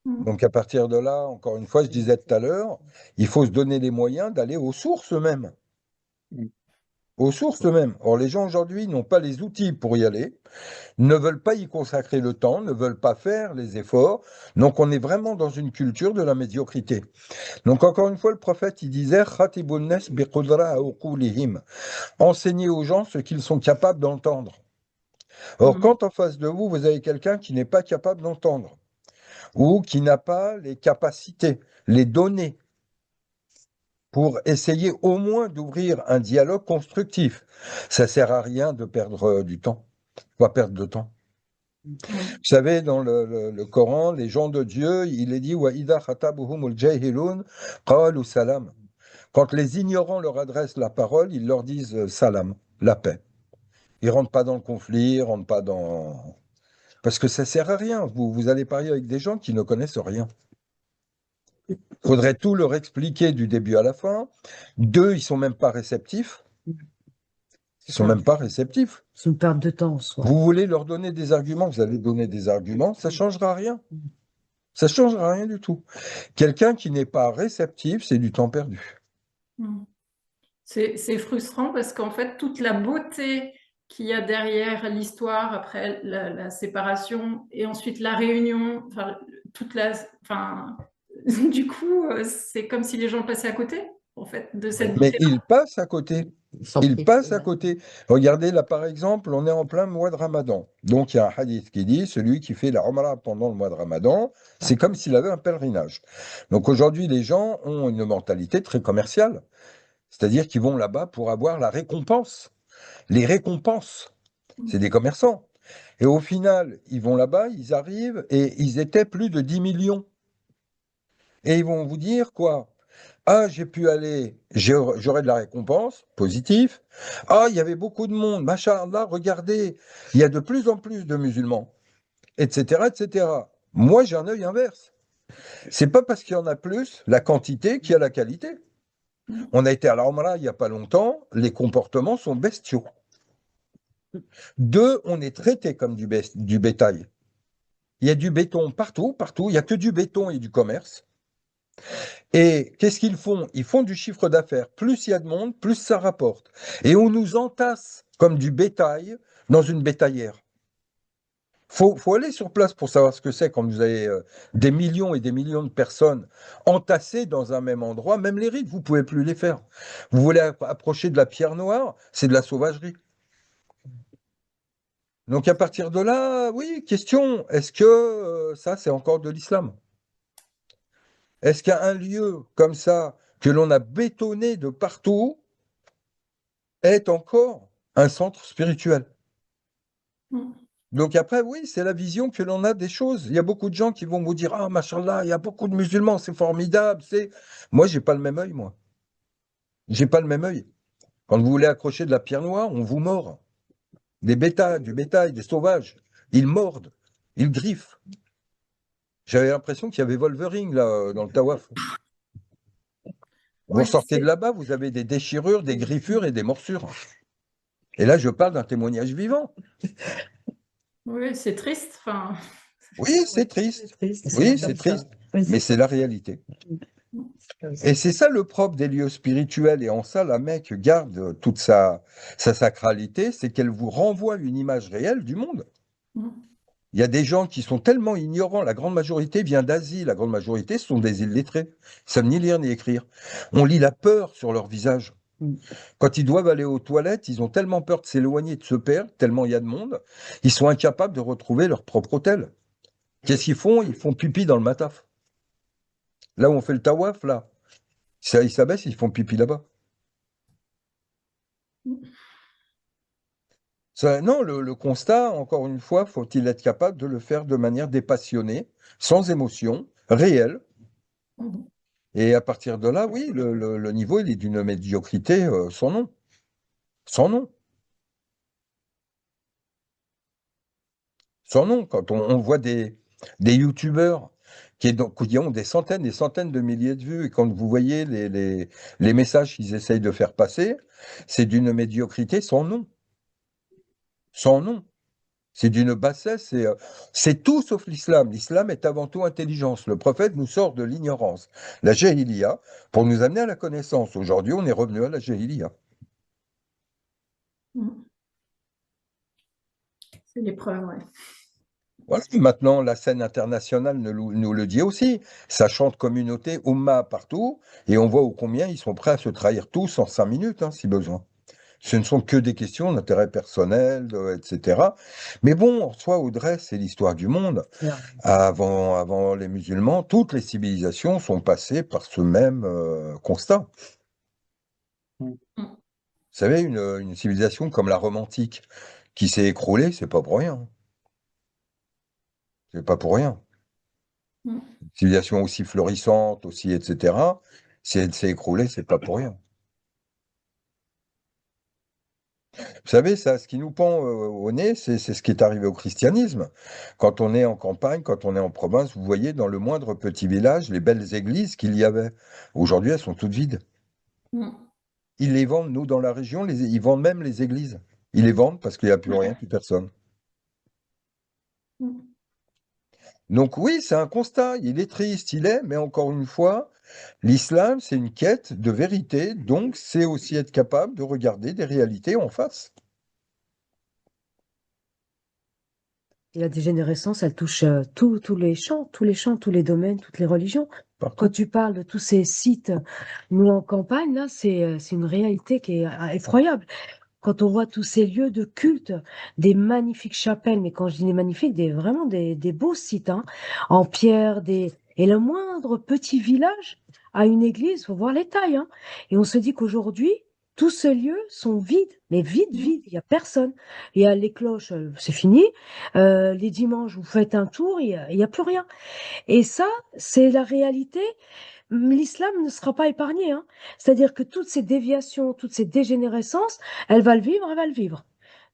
Donc à partir de là, encore une fois, je disais tout à l'heure, il faut se donner les moyens d'aller aux sources eux-mêmes. Aux sources eux-mêmes. Or, les gens aujourd'hui n'ont pas les outils pour y aller, ne veulent pas y consacrer le temps, ne veulent pas faire les efforts. Donc on est vraiment dans une culture de la médiocrité. Donc encore une fois, le prophète, il disait, Khatibun nas biqudra uqulihim. Enseignez aux gens ce qu'ils sont capables d'entendre. Or, quand en face de vous, vous avez quelqu'un qui n'est pas capable d'entendre, ou qui n'a pas les capacités, les données, pour essayer au moins d'ouvrir un dialogue constructif, ça ne sert à rien de perdre du temps, pas perdre de temps. Vous savez, dans le Coran, les gens de Dieu, il est dit wa idha khatabuhumul jahilun qalu salam. Quand les ignorants leur adressent la parole, ils leur disent salam, la paix. Ils ne rentrent pas dans le conflit, ils ne rentrent pas dans... Parce que ça ne sert à rien. Vous allez parler avec des gens qui ne connaissent rien. Il faudrait tout leur expliquer du début à la fin. Deux, ils ne sont même pas réceptifs. Ils ne sont même pas réceptifs. C'est une perte de temps en soi. Vous voulez leur donner des arguments, vous allez donner des arguments, ça ne changera rien. Ça ne changera rien du tout. Quelqu'un qui n'est pas réceptif, c'est du temps perdu. C'est frustrant parce qu'en fait, toute la beauté qu'il y a derrière l'histoire, après la séparation, et ensuite la réunion, du coup, c'est comme si les gens passaient à côté, en fait, de cette Mais beauté. ils passent à côté. Ils passent à côté. Regardez, là, par exemple, on est en plein mois de Ramadan. Donc, il y a un hadith qui dit, celui qui fait la Umrah pendant le mois de Ramadan, c'est comme s'il avait un pèlerinage. Donc, aujourd'hui, les gens ont une mentalité très commerciale. C'est-à-dire qu'ils vont là-bas pour avoir la récompense. Les récompenses, c'est des commerçants. Et au final, ils vont là-bas, ils arrivent, et ils étaient plus de 10 millions. Et ils vont vous dire quoi? Ah, j'ai pu aller, j'aurai de la récompense, positif. Ah, il y avait beaucoup de monde, machallah, regardez, il y a de plus en plus de musulmans, etc., etc. Moi, j'ai un œil inverse. C'est pas parce qu'il y en a plus, la quantité, qu'il y a la qualité. On a été à la Umrah il n'y a pas longtemps, les comportements sont bestiaux. Deux, on est traité comme du bétail. Il y a du béton partout, partout, il n'y a que du béton et du commerce. Et qu'est-ce qu'ils font? Ils font du chiffre d'affaires. Plus il y a de monde, plus ça rapporte. Et on nous entasse comme du bétail dans une bétaillère. Faut aller sur place pour savoir ce que c'est quand vous avez des millions et des millions de personnes entassées dans un même endroit. Même les rites, vous ne pouvez plus les faire. Vous voulez approcher de la pierre noire, c'est de la sauvagerie. Donc à partir de là, oui, question, est-ce que ça, c'est encore de l'islam? Est-ce qu'un lieu comme ça, que l'on a bétonné de partout, est encore un centre spirituel? Donc après, oui, c'est la vision que l'on a des choses. Il y a beaucoup de gens qui vont vous dire, ah, machallah, il y a beaucoup de musulmans, c'est formidable. Moi, j'ai pas le même œil, moi. J'ai pas le même œil. Quand vous voulez accrocher de la pierre noire, on vous mord. Du bétail, des sauvages. Ils mordent, ils griffent. J'avais l'impression qu'il y avait Wolverine, là, dans le Tawaf. Vous sortez de là-bas, vous avez des déchirures, des griffures et des morsures. Et là, je parle d'un témoignage vivant. Oui, c'est triste. Oui, c'est triste. Oui, c'est triste. Mais c'est la réalité. Et c'est ça le propre des lieux spirituels. Et en ça, la Mecque garde toute sa sacralité, c'est qu'elle vous renvoie une image réelle du monde. Il y a des gens qui sont tellement ignorants, la grande majorité vient d'Asie, la grande majorité sont des illettrés. Ils savent ni lire ni écrire. On lit la peur sur leur visage. Quand ils doivent aller aux toilettes, ils ont tellement peur de s'éloigner, de se perdre, tellement il y a de monde, ils sont incapables de retrouver leur propre hôtel. Qu'est-ce qu'ils font? Ils font pipi dans le mataf. Là où on fait le tawaf, là, ils s'abaissent, ils font pipi là-bas. Non, le constat, encore une fois, faut-il être capable de le faire de manière dépassionnée, sans émotion, réelle. Et à partir de là, oui, le niveau, il est d'une médiocrité sans nom. Sans nom. Sans nom. Quand on voit des youtubeurs qui ont des centaines de milliers de vues, et quand vous voyez les messages qu'ils essayent de faire passer, c'est d'une médiocrité sans nom. Sans nom. C'est d'une bassesse, c'est tout sauf l'islam. L'islam est avant tout intelligence. Le prophète nous sort de l'ignorance, la jahiliya, pour nous amener à la connaissance. Aujourd'hui, on est revenu à la jahiliya. C'est l'épreuve, ouais. Voilà. Maintenant, la scène internationale nous le dit aussi. Ça chante communauté, Ummah partout, et on voit ô combien ils sont prêts à se trahir tous en 5 minutes, si besoin. Ce ne sont que des questions d'intérêt personnel, etc. Mais bon, en soi, Audrey, c'est l'histoire du monde. Avant les musulmans, toutes les civilisations sont passées par ce même constat. Vous savez, une civilisation comme la Rome antique, qui s'est écroulée, c'est pas pour rien. C'est pas pour rien. Une civilisation aussi florissante, aussi, etc., si elle s'est écroulée, c'est pas pour rien. Vous savez, ça, ce qui nous pend au nez, c'est ce qui est arrivé au christianisme. Quand on est en campagne, quand on est en province, vous voyez dans le moindre petit village les belles églises qu'il y avait. Aujourd'hui, elles sont toutes vides. Ils les vendent, nous, dans la région, ils vendent même les églises. Ils les vendent parce qu'il n'y a plus rien, plus personne. Donc oui, c'est un constat. Il est triste, mais encore une fois, l'islam, c'est une quête de vérité, donc c'est aussi être capable de regarder des réalités en face. Et la dégénérescence, elle touche tous les champs, tous les domaines, toutes les religions. Partout. Quand tu parles de tous ces sites, nous en campagne, là, c'est une réalité qui est effroyable. Quand on voit tous ces lieux de culte, des magnifiques chapelles, mais quand je dis des magnifiques, vraiment des beaux sites, en pierre, et le moindre petit village a une église, faut voir les tailles, Et on se dit qu'aujourd'hui, tous ces lieux sont vides, mais vides, il n'y a personne. Il y a les cloches, c'est fini. Les dimanches, vous faites un tour, il y a plus rien. Et ça, c'est la réalité. L'islam ne sera pas épargné, C'est-à-dire que toutes ces déviations, toutes ces dégénérescences, elle va le vivre.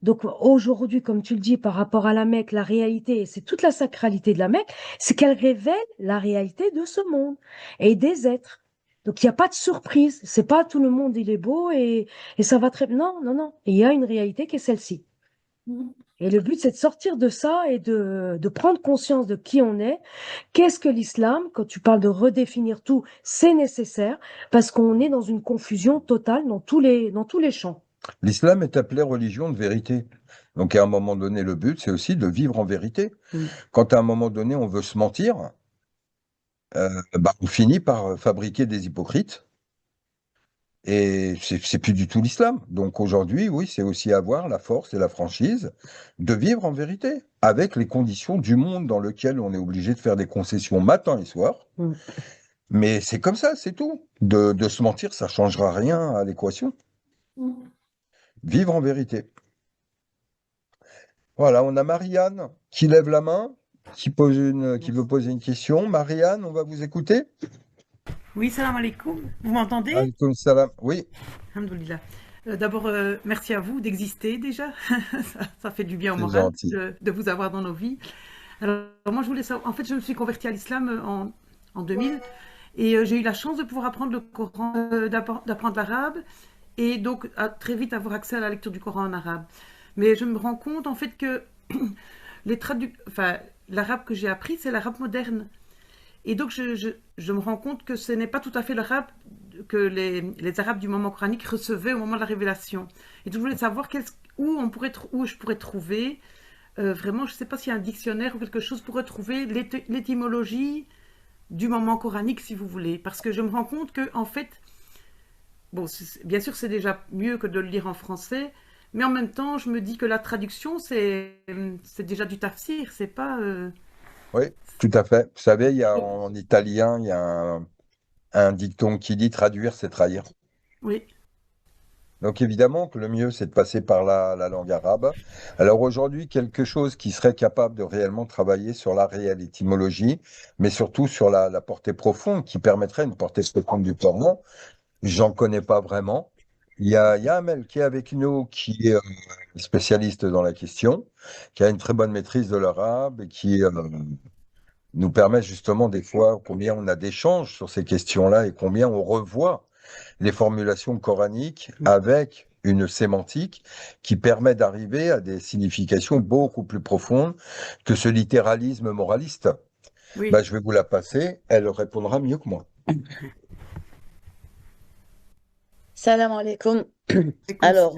Donc aujourd'hui, comme tu le dis, par rapport à la Mecque, la réalité, c'est toute la sacralité de la Mecque, c'est qu'elle révèle la réalité de ce monde et des êtres. Donc il n'y a pas de surprise, c'est pas tout le monde il est beau et ça va très bien. Non. Il y a une réalité qui est celle-ci. Et le but, c'est de sortir de ça et de prendre conscience de qui on est. Qu'est-ce que l'islam? Quand tu parles de redéfinir tout, c'est nécessaire parce qu'on est dans une confusion totale dans tous les champs. L'islam est appelé religion de vérité. Donc à un moment donné, le but, c'est aussi de vivre en vérité. Quand à un moment donné, on veut se mentir, on finit par fabriquer des hypocrites. Et c'est plus du tout l'islam. Donc aujourd'hui, oui, c'est aussi avoir la force et la franchise de vivre en vérité, avec les conditions du monde dans lequel on est obligé de faire des concessions matin et soir. Mais c'est comme ça, c'est tout. De se mentir, ça ne changera rien à l'équation. Vivre en vérité. Voilà, on a Marianne qui lève la main, qui veut poser une question. Marianne, on va vous écouter. Oui, salam alaikum. Vous m'entendez? Alaikum salam. Oui. Alhamdoulilah. D'abord, merci à vous d'exister déjà. Ça fait du bien au C'est moral gentil. de vous avoir dans nos vies. Alors, moi, je voulais savoir. En fait, je me suis convertie à l'islam en 2000 et j'ai eu la chance de pouvoir apprendre le Coran, d'apprendre l'arabe et donc très vite avoir accès à la lecture du Coran en arabe. Mais je me rends compte en fait que l'arabe que j'ai appris, c'est l'arabe moderne. Et donc, je me rends compte que ce n'est pas tout à fait l'arabe que les Arabes du moment coranique recevaient au moment de la révélation. Et donc, je voulais savoir où je pourrais trouver, vraiment, je ne sais pas s'il y a un dictionnaire ou quelque chose pour retrouver l'étymologie du moment coranique, si vous voulez. Parce que je me rends compte que, en fait, bon, bien sûr, c'est déjà mieux que de le lire en français, mais en même temps, je me dis que la traduction, c'est déjà du tafsir, c'est pas... Oui, tout à fait. Vous savez, en italien, il y a un dicton qui dit traduire, c'est trahir. Oui, Donc évidemment que le mieux, c'est de passer par la langue arabe. Alors aujourd'hui, quelque chose qui serait capable de réellement travailler sur la réelle étymologie, mais surtout sur la portée profonde, qui permettrait une portée profonde du Coran, j'en connais pas vraiment. Il y a Amel qui est avec nous, qui est spécialiste dans la question, qui a une très bonne maîtrise de l'arabe et qui nous permet justement des fois combien on a d'échanges sur ces questions-là et combien on revoit les formulations coraniques avec une sémantique qui permet d'arriver à des significations beaucoup plus profondes que ce littéralisme moraliste. oui. Bah, je vais vous la passer, elle répondra mieux que moi. Salam alaikum. Alors,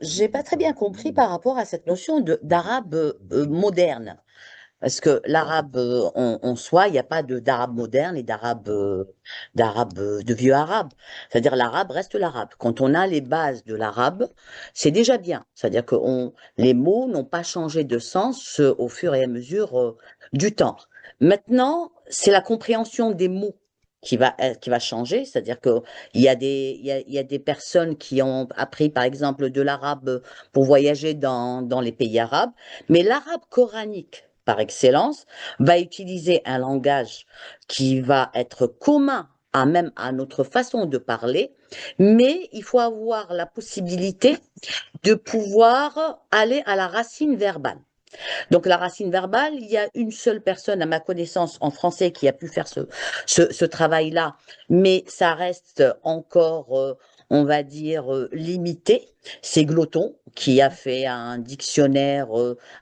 j'ai pas très bien compris par rapport à cette notion d'arabe moderne. Parce que l'arabe en soi, il n'y a pas d'arabe moderne et d'arabe de vieux arabe. C'est-à-dire l'arabe reste l'arabe. Quand on a les bases de l'arabe, c'est déjà bien. C'est-à-dire que les mots n'ont pas changé de sens au fur et à mesure du temps. Maintenant, c'est la compréhension des mots qui va changer. C'est-à-dire que il y a des personnes qui ont appris, par exemple, de l'arabe pour voyager dans les pays arabes, mais l'arabe coranique, par excellence, va utiliser un langage qui va être commun même à notre façon de parler, mais il faut avoir la possibilité de pouvoir aller à la racine verbale. Donc la racine verbale, il y a une seule personne à ma connaissance en français qui a pu faire ce travail-là, mais ça reste encore, on va dire, limité. C'est Glotton qui a fait un dictionnaire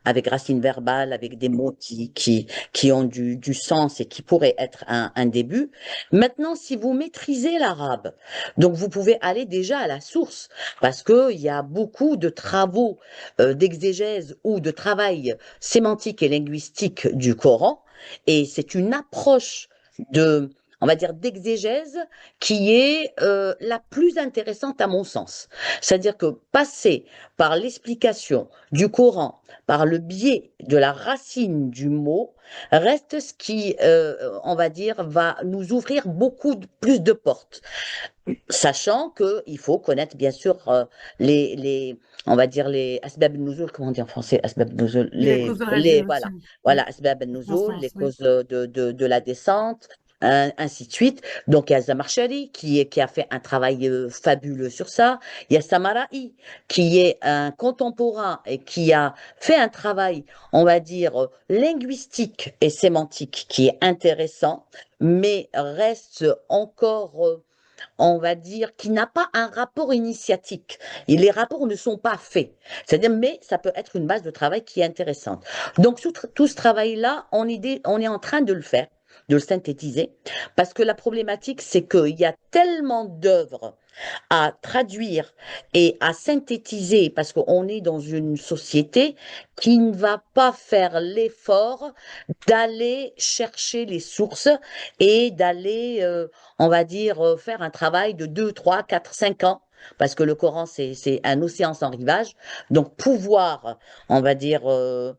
avec racine verbale, avec des mots qui ont du sens et qui pourraient être un début. Maintenant, si vous maîtrisez l'arabe, donc vous pouvez aller déjà à la source, parce qu'il y a beaucoup de travaux d'exégèse ou de travail sémantique et linguistique du Coran, et c'est une approche on va dire, d'exégèse qui est la plus intéressante à mon sens. C'est-à-dire que passer par l'explication du Coran, par le biais de la racine du mot, reste ce qui, on va dire, va nous ouvrir beaucoup plus de portes. Sachant qu'il faut connaître, bien sûr, on va dire, les asbab nuzul, comment on dit en français, asbab nuzul, Les causes de révélation. voilà, asbab nuzul, les causes de la descente, ainsi de suite. Donc, il y a Zamarchari qui a fait un travail fabuleux sur ça. Il y a Samarai qui est un contemporain et qui a fait un travail, on va dire, linguistique et sémantique qui est intéressant, mais reste encore on va dire, qui n'a pas un rapport initiatique. Et les rapports ne sont pas faits. C'est-à-dire, mais ça peut être une base de travail qui est intéressante. Donc, tout ce travail-là, on est en train de le faire, de le synthétiser, parce que la problématique, c'est qu'il y a tellement d'œuvres à traduire et à synthétiser, parce qu'on est dans une société qui ne va pas faire l'effort d'aller chercher les sources et d'aller, on va dire, faire un travail de 2, 3, 4, 5 ans. Parce que le Coran, c'est un océan sans rivage. Donc, pouvoir, on va dire, euh,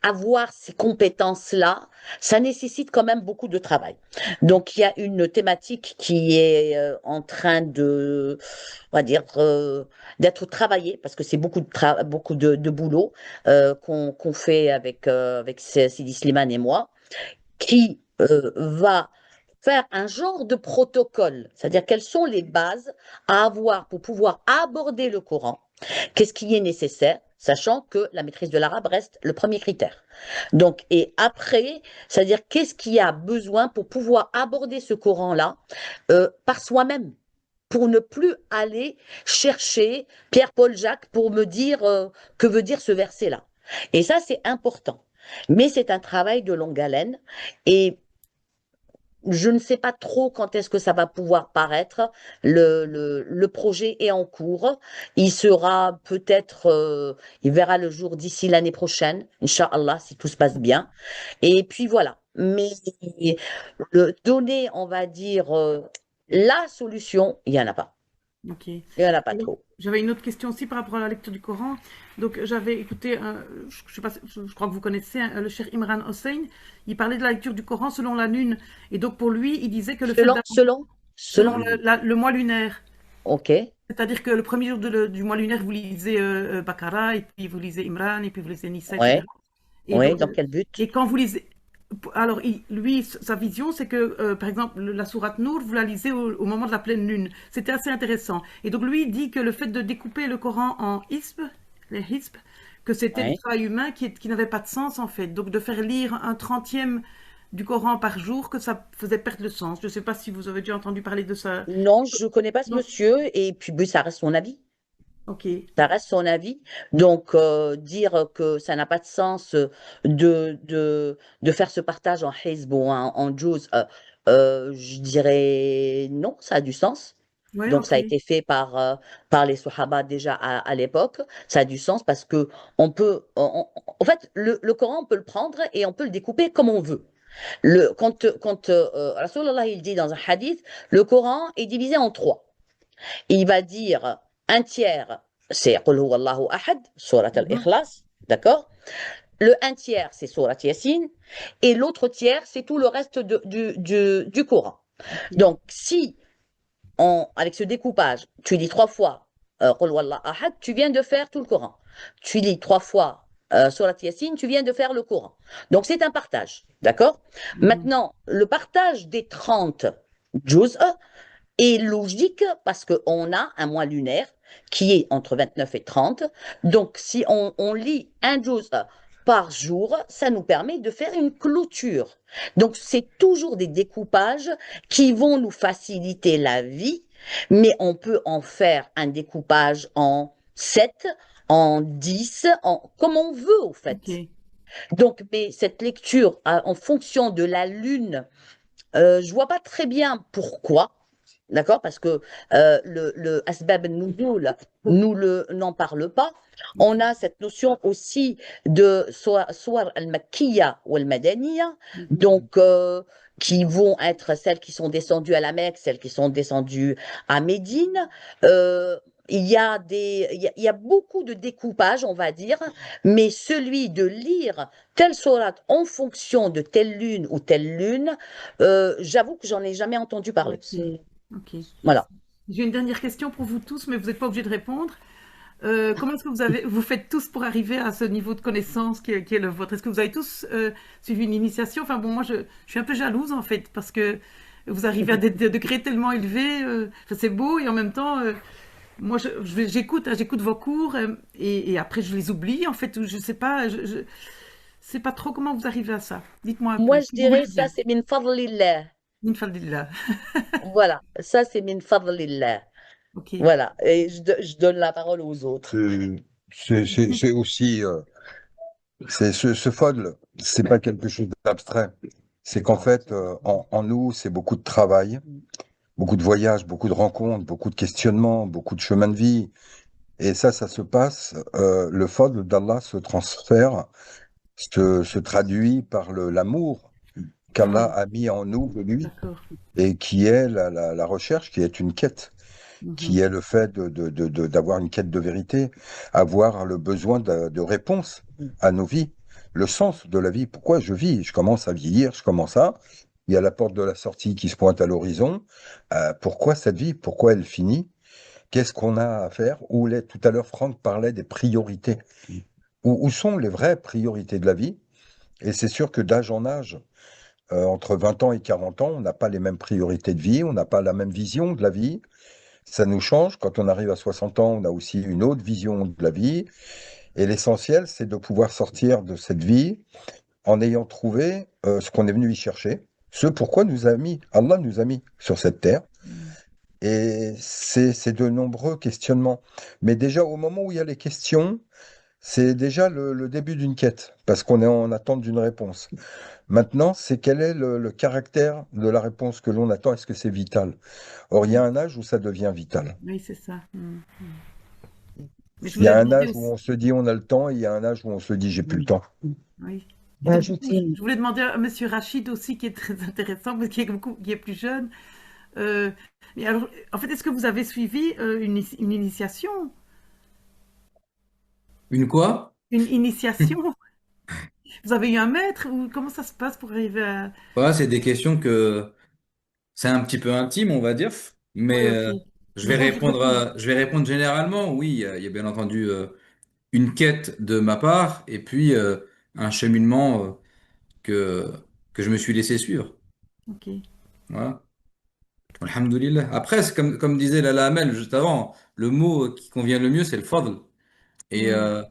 avoir ces compétences-là, ça nécessite quand même beaucoup de travail. Donc, il y a une thématique qui est en train on va dire, d'être travaillée, parce que c'est beaucoup de boulot qu'on fait avec Sidi Slimane et moi, qui va faire un genre de protocole, c'est-à-dire quelles sont les bases à avoir pour pouvoir aborder le Coran, qu'est-ce qui est nécessaire, sachant que la maîtrise de l'arabe reste le premier critère. Donc, et après, c'est-à-dire qu'est-ce qu'il y a besoin pour pouvoir aborder ce Coran-là par soi-même, pour ne plus aller chercher Pierre, Paul, Jacques pour me dire que veut dire ce verset-là. Et ça, c'est important. Mais c'est un travail de longue haleine et je ne sais pas trop quand est-ce que ça va pouvoir paraître. Le projet est en cours. Il sera peut-être, il verra le jour d'ici l'année prochaine, Inch'Allah, si tout se passe bien. Et puis voilà. Mais donner, on va dire, la solution, il n'y en a pas. Ok. Il n'y en a pas Alors, trop. j'avais une autre question aussi par rapport à la lecture du Coran. Donc, j'avais écouté, je sais pas, je crois que vous connaissez, hein, le Cheikh Imran Hossein. Il parlait de la lecture du Coran selon la lune. Et donc, pour lui, il disait que le fait Selon, d'avoir, selon, selon selon. le mois lunaire, Ok. c'est-à-dire que le premier jour du mois lunaire, vous lisez Baqara, et puis vous lisez Imran, et puis vous lisez Nisa, etc. Ouais. Et, Ouais. donc, Dans quel but? et quand vous lisez, alors lui, sa vision, c'est que, par exemple, la sourate Nour, vous la lisez au moment de la pleine lune. C'était assez intéressant. Et donc lui, il dit que le fait de découper le Coran en hisb, les hisb, que c'était du Ouais. travail humain qui n'avait pas de sens, en fait. Donc de faire lire un trentième du Coran par jour, que ça faisait perdre le sens. Je ne sais pas si vous avez déjà entendu parler de ça. Non, je ne connais pas ce Non? monsieur. Et puis, ben, ça reste son avis. Ok. Ça reste son avis. Donc, dire que ça n'a pas de sens de faire ce partage en hizb ou en juz, je dirais non, ça a du sens. Ouais, Donc, ça ok. a été fait par les Sahaba déjà à l'époque. Ça a du sens parce que en fait, le Coran, on peut le prendre et on peut le découper comme on veut. Quand Rasulallah, il dit dans un hadith, le Coran est divisé en trois. Il va dire un tiers, c'est Qul huwallahu ahad, surat Mhm. al-Ikhlas, d'accord? Le un tiers, c'est surat Yasin, et l'autre tiers, c'est tout le reste du Coran. Ok. Donc, si avec ce découpage, tu lis trois fois Qul huwallahu ahad, tu viens de faire tout le Coran. Tu lis trois fois surat Yasin, tu viens de faire le Coran. Donc, c'est un partage, d'accord? Mhm. Maintenant, le partage des 30 juz est logique parce qu'on a un mois lunaire qui est entre 29 et 30. Donc, si on lit un juz par jour, ça nous permet de faire une clôture. Donc, c'est toujours des découpages qui vont nous faciliter la vie, mais on peut en faire un découpage en 7, en 10, comme on veut, au fait. Ok. Donc, mais cette lecture en fonction de la lune, je vois pas très bien pourquoi. D'accord? Parce que le Asbab Nuzul n'en parle pas. On a cette notion aussi de Suwar al-Makkiya ou al-Madaniya, Mhm. donc qui vont être celles qui sont descendues à la Mecque, celles qui sont descendues à Médine. Il y a beaucoup de découpages, on va dire, mais celui de lire telle sourate en fonction de telle lune ou telle lune, j'avoue que j'en ai jamais entendu parler. Ok. Ok. Voilà. J'ai une dernière question pour vous tous, mais vous n'êtes pas obligés de répondre. Comment est-ce que vous faites tous pour arriver à ce niveau de connaissance qui est le vôtre? Est-ce que vous avez tous suivi une initiation? Enfin bon, moi je suis un peu jalouse en fait, parce que vous arrivez à des degrés tellement élevés. Enfin, c'est beau et en même temps, moi j'écoute, hein, j'écoute vos cours et après je les oublie en fait. Ou je sais pas, je sais pas trop comment vous arrivez à ça. Dites-moi un Moi, peu, je si vous voulez dirais ça, bien. c'est min fadlillah. Min fadlillah. Voilà, ça, c'est min fadlillah. Ok. Voilà, et je donne la parole aux autres. C'est aussi, ce fadl, c'est pas quelque chose d'abstrait. C'est qu'en fait, en nous, c'est beaucoup de travail, beaucoup de voyages, beaucoup de rencontres, beaucoup de questionnements, beaucoup de chemins de vie. Et ça se passe, le fadl d'Allah se transfère, se traduit par l'amour qu'Allah Ah, a mis en nous de lui d'accord. et qui est la recherche, qui est une quête, qui Mhm. est le fait d'avoir une quête de vérité, avoir le besoin de réponse à nos vies, le sens de la vie. Pourquoi je vis? Je commence à vieillir, je commence à... Il y a la porte de la sortie qui se pointe à l'horizon. Pourquoi cette vie? Pourquoi elle finit? Qu'est-ce qu'on a à faire? Tout à l'heure, Franck parlait des priorités. Où sont les vraies priorités de la vie? Et c'est sûr que d'âge en âge, entre 20 ans et 40 ans, on n'a pas les mêmes priorités de vie, on n'a pas la même vision de la vie. Ça nous change. Quand on arrive à 60 ans, on a aussi une autre vision de la vie. Et l'essentiel, c'est de pouvoir sortir de cette vie en ayant trouvé ce qu'on est venu y chercher, ce pourquoi Allah nous a mis sur cette terre. Et c'est de nombreux questionnements. Mais déjà, au moment où il y a les questions, C'est déjà le début d'une quête, parce qu'on est en attente d'une réponse. Maintenant, c'est quel est le caractère de la réponse que l'on attend? Est-ce que c'est vital? Or, il y a un âge où ça devient vital. Oui, c'est ça. Mais je Il y voulais a un demander âge où aussi. on se dit on a le temps, et il y a un âge où on se dit j'ai plus le temps. Oui. Je vais Et donc, du coup, ajouter je voulais demander à Monsieur Rachid aussi, qui est très intéressant, parce qui est plus jeune. Euh, mais alors, en fait, est-ce que vous avez suivi une initiation? Une quoi? Une initiation? Vous avez eu un maître ou comment ça se passe pour arriver à... Voilà, c'est des questions que c'est un petit peu intime, on va dire, Oui, mais ok. je Mais vais bon, je répondre, réponds. je vais répondre généralement. Oui, il y a bien entendu une quête de ma part et puis un cheminement que, que je me suis laissé suivre. Ok. Voilà. Alhamdoulilah. Après, c'est comme disait Lala Amel juste avant, le mot qui convient le mieux, c'est le fadl. Et Hmm.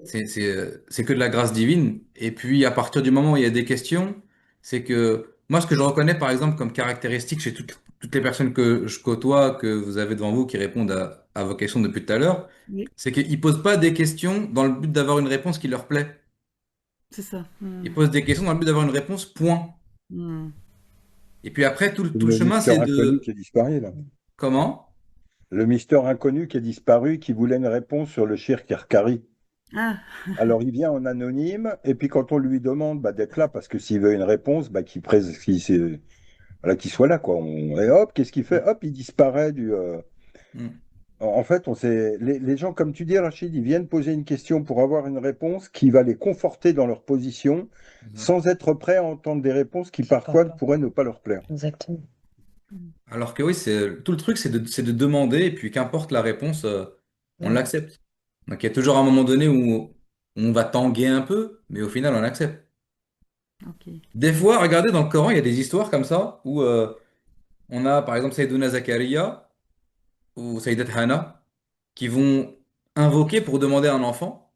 c'est que de la grâce divine. Et puis, à partir du moment où il y a des questions, c'est que moi, ce que je reconnais, par exemple, comme caractéristique chez toutes les personnes que je côtoie, que vous avez devant vous, qui répondent à vos questions depuis tout à l'heure, Oui, c'est qu'ils posent pas des questions dans le but d'avoir une réponse qui leur plaît. c'est ça. Ils posent des questions dans le but d'avoir une réponse, point. Hmm. Et puis après, tout le Le chemin, Mister c'est Inconnu de... qui a disparu, là. Comment? Le Mister Inconnu qui a disparu, qui voulait une réponse sur le Shir Karkari. Ah, Alors, il vient en anonyme, et puis quand on lui demande bah, d'être là, parce que s'il veut une réponse, bah, voilà, qu'il soit là, quoi. Et hop, qu'est-ce qu'il fait? Hop, il disparaît du. Hmm. En fait, les gens, comme tu dis, Rachid, ils viennent poser une question pour avoir une réponse qui va les conforter dans leur position, sans être prêts à entendre des réponses qui parfois pas. pourraient ne pas leur plaire. Exactement. Alors que oui, tout le truc, c'est de demander, et puis qu'importe la réponse, on Mm. l'accepte. Donc il y a toujours un moment donné où on va tanguer un peu, mais au final, on accepte. ok. Des fois, regardez, dans le Coran, il y a des histoires comme ça, où on a par exemple Sayyiduna Zakaria ou Sayyidat Hana, qui vont invoquer pour demander un enfant.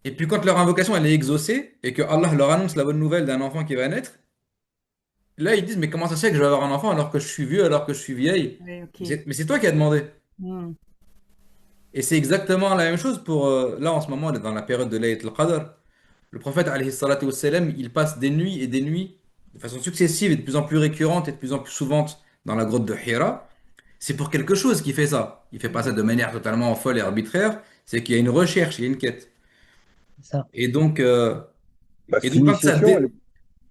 Et puis quand leur invocation elle est exaucée, et que Allah leur annonce la bonne nouvelle d'un enfant qui va naître, là ils disent, mais comment ça se fait que je vais avoir un enfant alors que je suis vieux, alors que je suis vieille? Oui, ok. Mais c'est toi qui as demandé. Hmm. Et c'est exactement la même chose pour, là en ce moment, on est dans la période de Layt al-Qadr. Le prophète, alayhi salatu wassalam, il passe des nuits et des nuits, de façon successive et de plus en plus récurrente et de plus en plus souvante dans la grotte de Hira. C'est pour quelque chose qu'il fait ça. Il fait pas ça de manière totalement folle et arbitraire, c'est qu'il y a une recherche, il y a une quête. C'est ça. Et donc, Bah, et cette donc quand ça... initiation,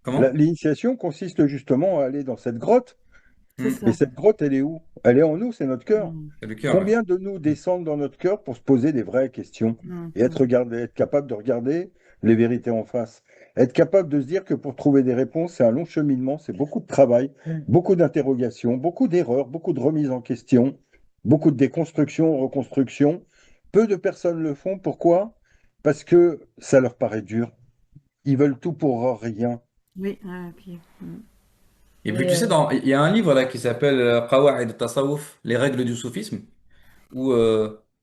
Comment? l'initiation consiste justement à aller dans cette grotte. C'est Hmm, Mais ça. cette grotte, elle est où? Elle est en nous, c'est notre cœur. Hmm. c'est le cœur, ouais. Combien de nous descendent dans notre cœur pour se poser des vraies questions Hmm. et être capable de regarder les vérités en face? Être capable de se dire que pour trouver des réponses, c'est un long cheminement, c'est beaucoup de travail, Mm. beaucoup d'interrogations, beaucoup d'erreurs, beaucoup de remises en question, beaucoup de déconstruction, reconstruction. Peu de personnes le font. Pourquoi? Parce que ça leur paraît dur. Ils veulent tout pour rien. Oui, ah, ok. Hmm. Et puis Et tu sais, il y a un livre là qui s'appelle Qawa'id al-Tasawwuf, les règles du soufisme, où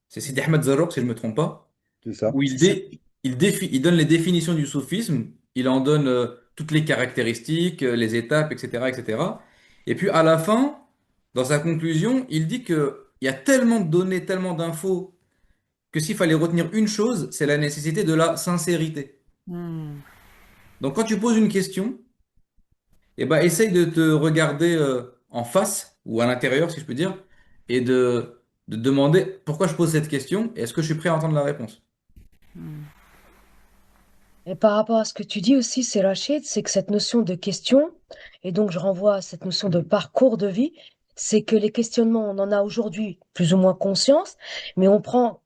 c'est Sidi Ahmed Zarruq, si je ne me trompe pas, C'est ça. où C'est ça. il donne les définitions du soufisme, il en donne toutes les caractéristiques, les étapes, etc., etc. Et cetera. Et puis à la fin, dans sa conclusion, il dit que il y a tellement de données, tellement d'infos, que s'il fallait retenir une chose, c'est la nécessité de la sincérité. Hmm. Donc quand tu poses une question, eh ben, essaye de te regarder en face, ou à l'intérieur, si je peux dire, et de demander pourquoi je pose cette question, et est-ce que je suis prêt à entendre la réponse? Hmm. Et par rapport à ce que tu dis aussi, c'est Rachid, c'est que cette notion de question, et donc je renvoie à cette notion de parcours de vie, c'est que les questionnements, on en a aujourd'hui plus ou moins conscience, mais on prend,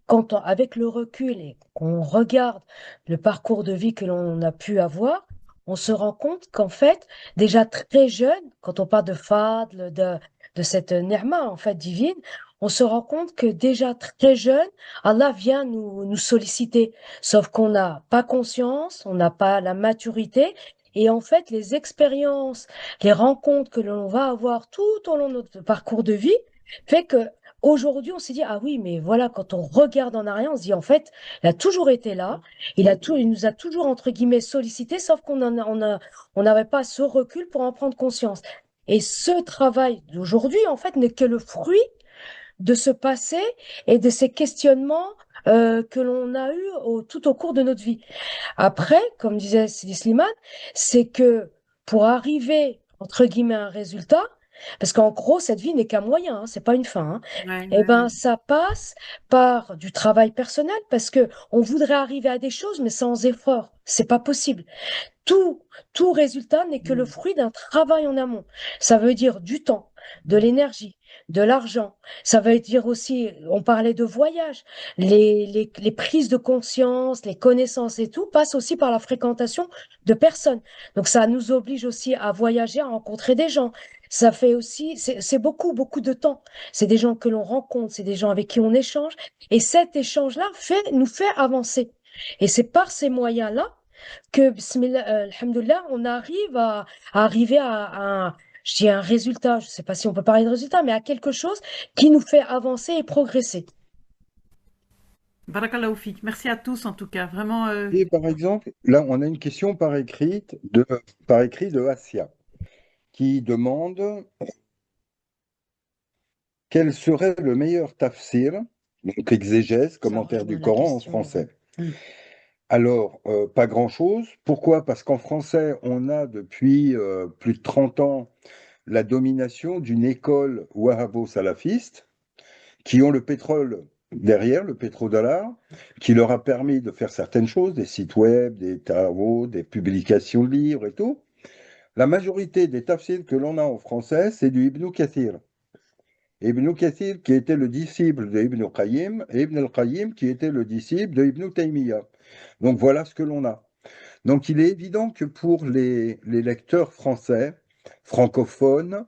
avec le recul et qu'on regarde le parcours de vie que l'on a pu avoir, on se rend compte qu'en fait, déjà très jeune, quand on parle de fadl, de cette nirma en fait divine, on se rend compte que déjà très jeune, Allah vient nous solliciter. Sauf qu'on n'a pas conscience, on n'a pas la maturité. Et en fait, les expériences, les rencontres que l'on va avoir tout au long de notre parcours de vie, fait que aujourd'hui, on s'est dit, ah oui, mais voilà, quand on regarde en arrière, on se dit, en fait, il a toujours été là, il nous a toujours, entre guillemets, sollicité, sauf on n'avait pas ce recul pour en prendre conscience. Et ce travail d'aujourd'hui, en fait, n'est que le fruit de ce passé et de ces questionnements que l'on a eu tout au cours de notre vie. Après, comme disait Sidi Slimane, c'est que pour arriver, entre guillemets, à un résultat, parce qu'en gros, cette vie n'est qu'un moyen, hein, c'est pas une fin, hein, Ouais, eh ouais, ben, ouais. ça passe par du travail personnel, parce que on voudrait arriver à des choses, mais sans effort. C'est pas possible. Tout, tout résultat n'est que le Mm. fruit d'un travail en amont. Ça veut dire du temps, de l'énergie, de l'argent. Ça veut dire aussi, on parlait de voyage, les prises de conscience, les connaissances et tout passent aussi par la fréquentation de personnes. Donc ça nous oblige aussi à voyager, à rencontrer des gens. Ça fait aussi, c'est beaucoup, beaucoup de temps. C'est des gens que l'on rencontre, c'est des gens avec qui on échange. Et cet échange-là nous fait avancer. Et c'est par ces moyens-là que, bismillah, alhamdoulilah, on arrive à arriver je dis un résultat, je ne sais pas si on peut parler de résultat, mais à quelque chose qui nous fait avancer et progresser. Barakallahu fik. Merci à tous en tout cas. Vraiment, Et par exemple, là, on a une question par écrit de Asia qui demande quel serait le meilleur tafsir, donc exégèse, Ça commentaire rejoint du la Coran en question. français. Mm. Alors, pas grand-chose. Pourquoi? Parce qu'en français, on a depuis plus de 30 ans la domination d'une école wahhabo-salafiste qui ont le pétrole derrière, le pétrodollar, qui leur a permis de faire certaines choses, des sites web, des travaux, des publications de livres et tout. La majorité des tafsirs que l'on a en français, c'est du Ibn Kathir. Ibn Kathir qui était le disciple de Ibn Qayyim, et Ibn al-Qayyim qui était le disciple de Ibn Taymiyyah. Donc voilà ce que l'on a. Donc il est évident que pour les lecteurs français, francophones,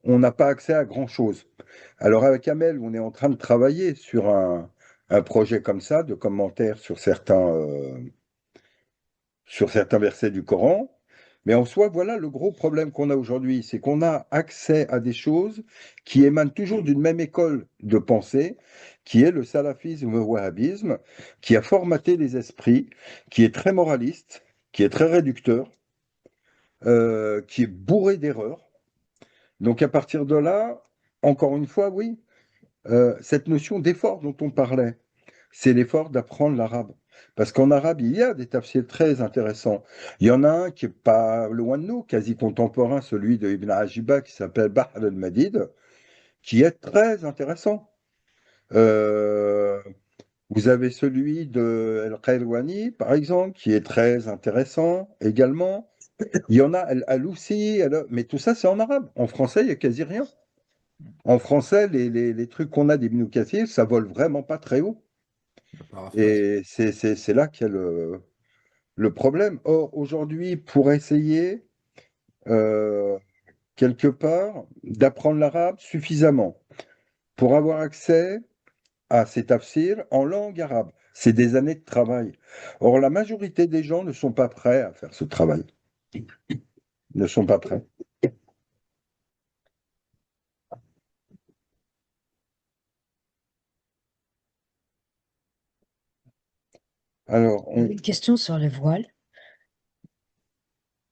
on n'a pas accès à grand-chose. Alors avec Amel, on est en train de travailler sur un projet comme ça, de commentaires sur certains versets du Coran. Mais en soi, voilà le gros problème qu'on a aujourd'hui, c'est qu'on a accès à des choses qui émanent toujours d'une même école de pensée, qui est le salafisme, le wahhabisme, qui a formaté les esprits, qui est très moraliste, qui est très réducteur, qui est bourré d'erreurs. Donc à partir de là, encore une fois, oui, cette notion d'effort dont on parlait, c'est l'effort d'apprendre l'arabe. Parce qu'en arabe, il y a des tafsirs très intéressants. Il y en a un qui n'est pas loin de nous, quasi contemporain, celui de Ibn Ajiba, qui s'appelle Bahr al-Madid, qui est très intéressant. Vous avez celui de El-Qailwani, par exemple, qui est très intéressant également. Il y en a Al-Alousi, mais tout ça, c'est en arabe. En français, il n'y a quasi rien. En français, les trucs qu'on a d'Ibn Kathir, ça vole vraiment pas très haut. Paraphrase. Et c'est là qu'il y a le problème. Or, aujourd'hui, pour essayer, euh, quelque part, d'apprendre l'arabe suffisamment, pour avoir accès à ces tafsirs en langue arabe, c'est des années de travail. Or, la majorité des gens ne sont pas prêts à faire ce travail. Ne sont pas prêts. Alors, Une question sur les voiles.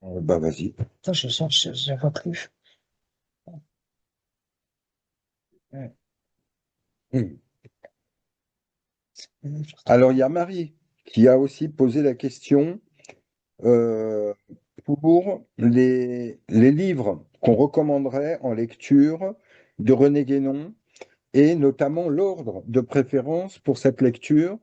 bah vas-y. Attends, je vois plus. Alors, il y a Marie qui a aussi posé la question pour les livres qu'on recommanderait en lecture de René Guénon et notamment l'ordre de préférence pour cette lecture.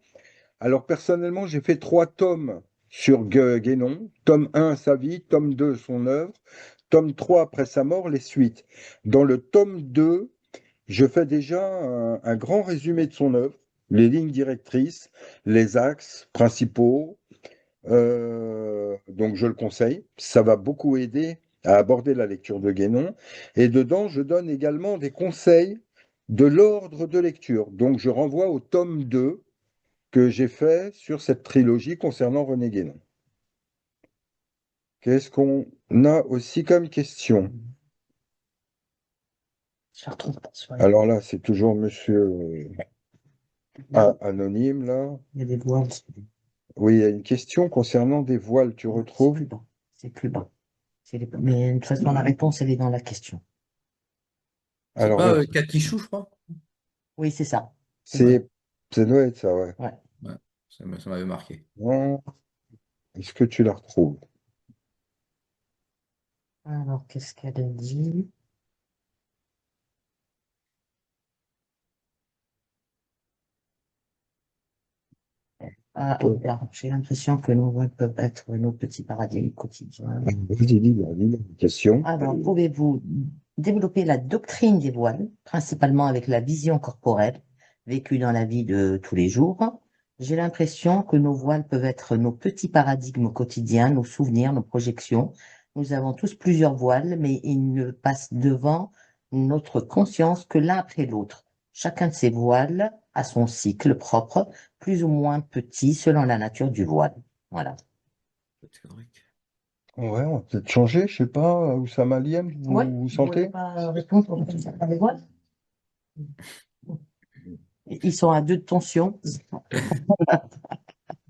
Alors, personnellement, j'ai fait 3 tomes sur Guénon. Tome 1, sa vie, tome 2, son œuvre, tome 3, après sa mort, les suites. Dans le tome 2, je fais déjà un grand résumé de son œuvre, les lignes directrices, les axes principaux. Donc je le conseille, ça va beaucoup aider à aborder la lecture de Guénon. Et dedans, je donne également des conseils de l'ordre de lecture. Donc je renvoie au tome 2 que j'ai fait sur cette trilogie concernant René Guénon. Qu'est-ce qu'on a aussi comme question? Je retrouve pas sur les- Alors là, c'est toujours monsieur anonyme, là. Il y a des voiles. Oui, il y a une question concernant des voiles, tu retrouves? C'est plus bas. Mais de toute façon, la réponse, elle est dans la question. C'est Alors, pas vas-y. Katichou, je crois. Oui, c'est ça. C'est Ça doit être ça, ouais. Ouais. Ouais, ça m'avait marqué. Bon, est-ce que tu la retrouves? Alors, qu'est-ce qu'elle a dit? Ah, oh, alors, j'ai l'impression que nos voiles peuvent être nos petits paradigmes quotidiens. Vas-y, dis la question. Alors, pouvez-vous développer la doctrine des voiles, principalement avec la vision corporelle vécue dans la vie de tous les jours? J'ai l'impression que nos voiles peuvent être nos petits paradigmes quotidiens, nos souvenirs, nos projections. Nous avons tous plusieurs voiles, mais ils ne passent devant notre conscience que l'un après l'autre. Chacun de ces voiles a son cycle propre, plus ou moins petit selon la nature du voile. Voilà. Ouais, on va peut-être changer, je sais pas, Oussama Liam, vous Ouais, vous vous sentez? voulez pas répondre à les voiles? Ils sont à 2 de tension.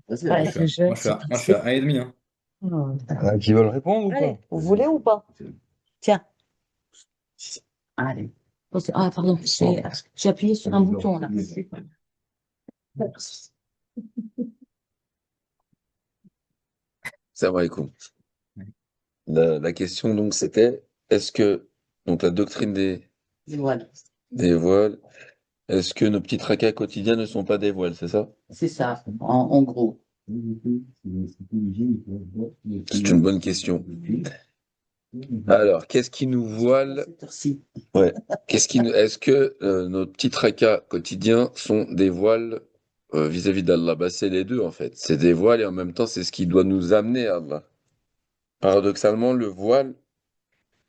Vas-y, Ouais, moi, je suis à, moi, je suis à, moi, je suis à 1,5, hein. Qui veulent répondre ou Allez, pas? vous voulez ou pas? Tiens. Allez. Ah, pardon, j'ai appuyé sur un bouton là. Salam alaikum. La question, donc, c'était, est-ce que, donc, la doctrine Voilà, des voiles, est-ce que nos petits tracas quotidiens ne sont pas des voiles, c'est ça? c'est ça, en gros. C'est une bonne question. Alors, qu'est-ce qui nous voile? Merci. Ouais. Est-ce que nos petits tracas quotidiens sont des voiles vis-à-vis d'Allah? Bah, c'est les deux, en fait. C'est des voiles et en même temps, c'est ce qui doit nous amener à Allah. Paradoxalement, le voile,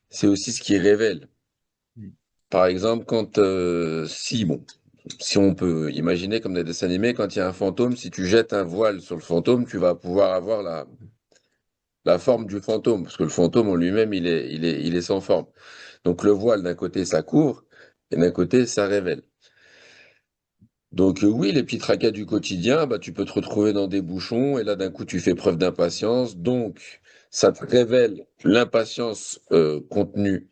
c'est aussi ce qui révèle. Par exemple, si on peut imaginer comme des dessins animés, quand il y a un fantôme, si tu jettes un voile sur le fantôme, tu vas pouvoir avoir la forme du fantôme, parce que le fantôme en lui-même, il est sans forme. Donc le voile, d'un côté, ça couvre, et d'un côté, ça révèle. Donc oui, les petits tracas du quotidien, bah, tu peux te retrouver dans des bouchons, et là, d'un coup, tu fais preuve d'impatience, donc ça te révèle l'impatience contenue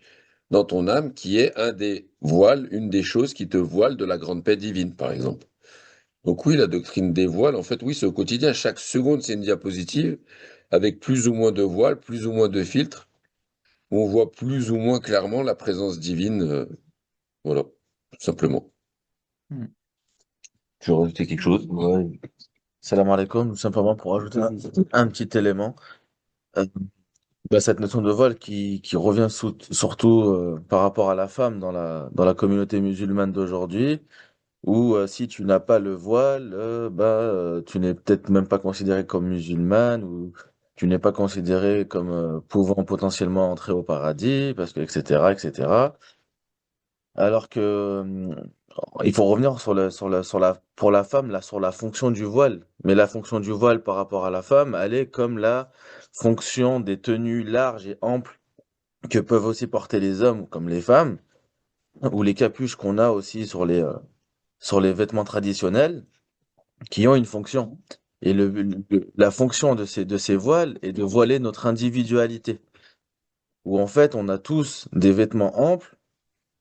dans ton âme, qui est un des voiles, une des choses qui te voilent de la grande paix divine, par exemple. Donc oui, la doctrine des voiles, en fait, oui, c'est au quotidien. Chaque seconde, c'est une diapositive avec plus ou moins de voiles, plus ou moins de filtres, où on voit plus ou moins clairement la présence divine. Voilà, tout simplement. Hmm. Tu veux rajouter quelque chose? Ouais. Salam alaikum, tout simplement pour ajouter un petit élément. Euh, Cette notion de voile qui revient surtout par rapport à la femme dans la communauté musulmane d'aujourd'hui, où si tu n'as pas le voile, tu n'es peut-être même pas considéré comme musulmane, ou tu n'es pas considéré comme pouvant potentiellement entrer au paradis, parce que, etc., etc. Alors que il faut revenir pour la femme, là, sur la fonction du voile. Mais la fonction du voile par rapport à la femme, elle est comme la fonction des tenues larges et amples que peuvent aussi porter les hommes comme les femmes, ou les capuches qu'on a aussi sur les vêtements traditionnels, qui ont une fonction. Et la fonction de ces voiles est de voiler notre individualité, où en fait on a tous des vêtements amples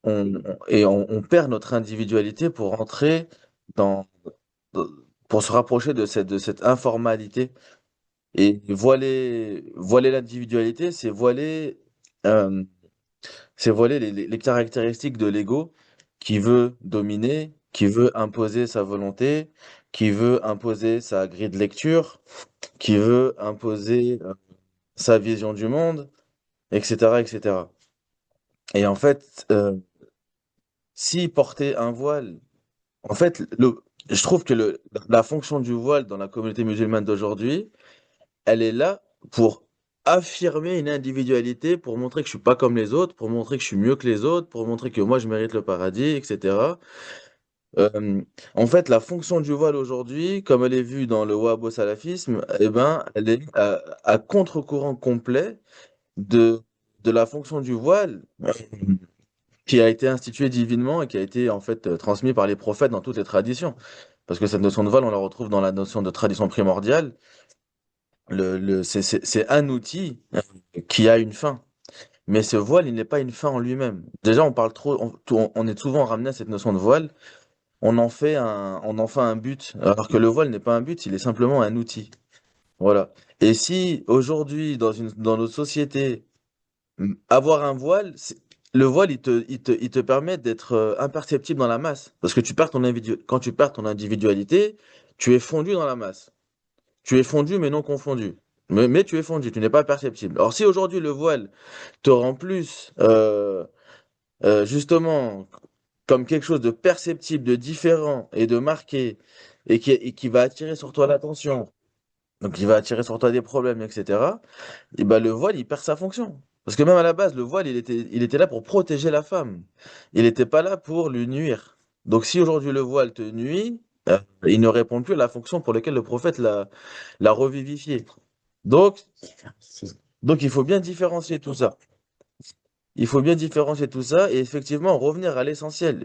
on perd notre individualité pour rentrer dans, pour se rapprocher de cette informalité. Et voiler l'individualité, euh, c'est voiler les caractéristiques de l'ego qui veut dominer, qui veut imposer sa volonté, qui veut imposer sa grille de lecture, qui veut imposer sa vision du monde, etc., etc. Et en fait, si porter un voile, en fait, je trouve que la fonction du voile dans la communauté musulmane d'aujourd'hui, elle est là pour affirmer une individualité, pour montrer que je suis pas comme les autres, pour montrer que je suis mieux que les autres, pour montrer que moi je mérite le paradis, etc. Euh, En fait, la fonction du voile aujourd'hui, comme elle est vue dans le wahhabo-salafisme, eh ben, elle est à contre-courant complet de, de la fonction du voile qui a été instituée divinement et qui a été en fait transmise par les prophètes dans toutes les traditions. Parce que cette notion de voile, on la retrouve dans la notion de tradition primordiale. C'est un outil qui a une fin. Mais ce voile, il n'est pas une fin en lui-même. Déjà, on parle trop, on est souvent ramené à cette notion de voile on en fait un but, alors que le voile n'est pas un but, il est simplement un outil. Voilà. Et si aujourd'hui, dans notre société, avoir un voile, le voile, il te permet d'être imperceptible dans la masse. Parce que quand tu perds ton individualité, tu es fondu dans la masse. Tu es fondu, mais non confondu. Mais tu es fondu, tu n'es pas perceptible. Alors, si aujourd'hui le voile te rend plus, justement, comme quelque chose de perceptible, de différent et de marqué, et qui va attirer sur toi l'attention, donc il va attirer sur toi des problèmes, etc., et ben le voile, il perd sa fonction. Parce que même à la base, le voile, il était là pour protéger la femme. Il n'était pas là pour lui nuire. Donc si aujourd'hui le voile te nuit, il ne répond plus à la fonction pour laquelle le prophète l'a revivifié. Donc, donc il faut bien différencier tout ça. Il faut bien différencier tout ça et effectivement revenir à l'essentiel.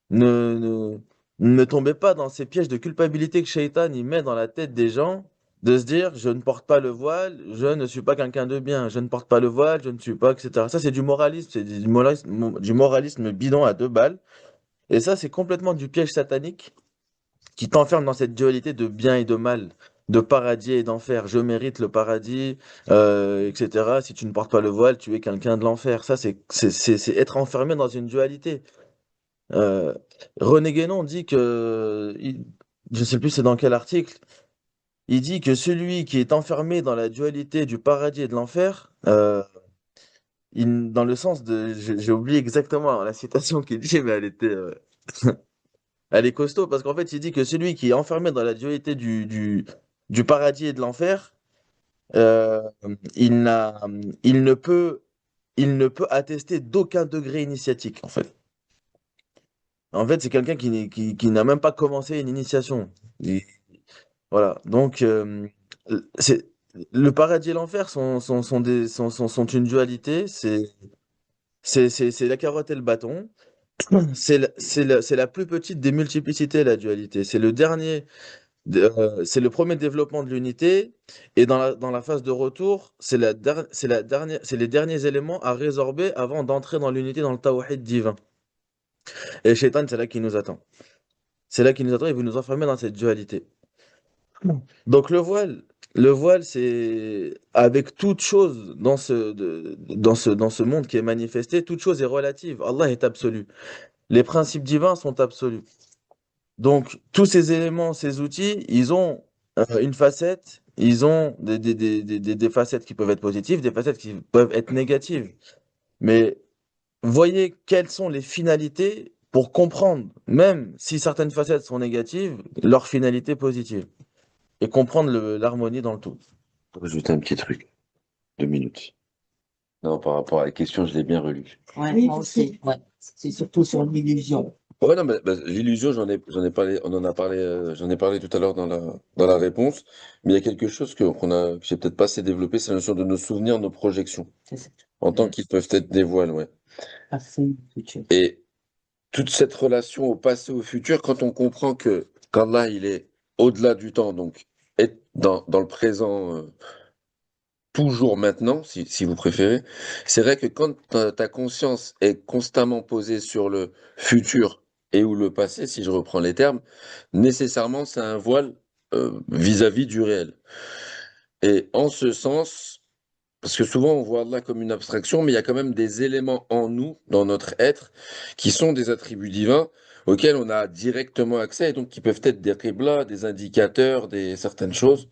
Ne, ne, ne tombez pas dans ces pièges de culpabilité que Shaitan y met dans la tête des gens, de se dire je ne porte pas le voile, je ne suis pas quelqu'un de bien, je ne porte pas le voile, je ne suis pas, etc. Ça, c'est du moralisme, du moralisme bidon à 2 balles. Et ça, c'est complètement du piège satanique qui t'enferme dans cette dualité de bien et de mal, de paradis et d'enfer. Je mérite le paradis, etc. Si tu ne portes pas le voile, tu es quelqu'un de l'enfer. Ça, c'est être enfermé dans une dualité. Euh, René Guénon dit je ne sais plus c'est dans quel article, il dit que celui qui est enfermé dans la dualité du paradis et de l'enfer, dans le sens de, j'ai oublié exactement la citation qu'il dit, mais elle est costaud, parce qu'en fait, il dit que celui qui est enfermé dans la dualité du paradis et de l'enfer, euh, il n'a, il ne peut attester d'aucun degré initiatique, en fait. En fait, c'est quelqu'un qui n'a même pas commencé une initiation. Voilà. Donc, c'est, le paradis et l'enfer sont une dualité. C'est la carotte et le bâton. C'est la plus petite des multiplicités, la dualité. C'est le premier développement de l'unité. Et dans la phase de retour, c'est les derniers éléments à résorber avant d'entrer dans l'unité, dans le tawhid divin. Et Shaitan, c'est là qu'il nous attend. C'est là qu'il nous attend, il veut nous enfermer dans cette dualité. Donc le voile, c'est avec toute chose dans ce monde qui est manifesté, toute chose est relative. Allah est absolu. Les principes divins sont absolus. Donc tous ces éléments, ces outils, ils ont une facette, ils ont des facettes qui peuvent être positives, des facettes qui peuvent être négatives. Mais voyez quelles sont les finalités pour comprendre, même si certaines facettes sont négatives, leur finalité positive et comprendre l'harmonie dans le tout. Rajouter un petit truc, 2 minutes. Non, par rapport à la question, je l'ai bien relu. Ouais, moi aussi. Ouais. C'est surtout sur l'illusion. Ouais, non, l'illusion, j'en ai parlé, on en a parlé, j'en ai parlé tout à l'heure dans la réponse, mais il y a quelque chose que j'ai peut-être pas assez développé, c'est la notion de nos souvenirs, nos projections, C'est ça. en tant qu'ils peuvent être des voiles, ouais. Passé, futur. Et toute cette relation au passé, au futur, quand on comprend qu'Allah, il est au-delà du temps, donc est dans le présent, toujours maintenant, si vous préférez, c'est vrai que quand ta conscience est constamment posée sur le futur et ou le passé, si je reprends les termes, nécessairement, c'est un voile vis-à-vis du réel. Et en ce sens, parce que souvent on voit Allah comme une abstraction, mais il y a quand même des éléments en nous, dans notre être, qui sont des attributs divins auxquels on a directement accès et donc qui peuvent être des qibla, des indicateurs, certaines choses.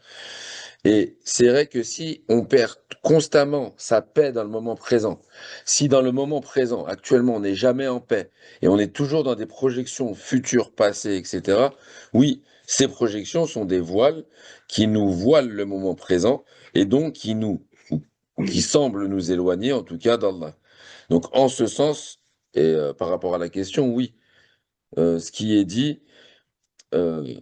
Et c'est vrai que si on perd constamment sa paix dans le moment présent, si dans le moment présent, actuellement, on n'est jamais en paix et on est toujours dans des projections futures, passées, etc., oui, ces projections sont des voiles qui nous voilent le moment présent et donc qui semblent nous éloigner, en tout cas, d'Allah. Donc, en ce sens, et par rapport à la question, oui, ce qui est dit, euh,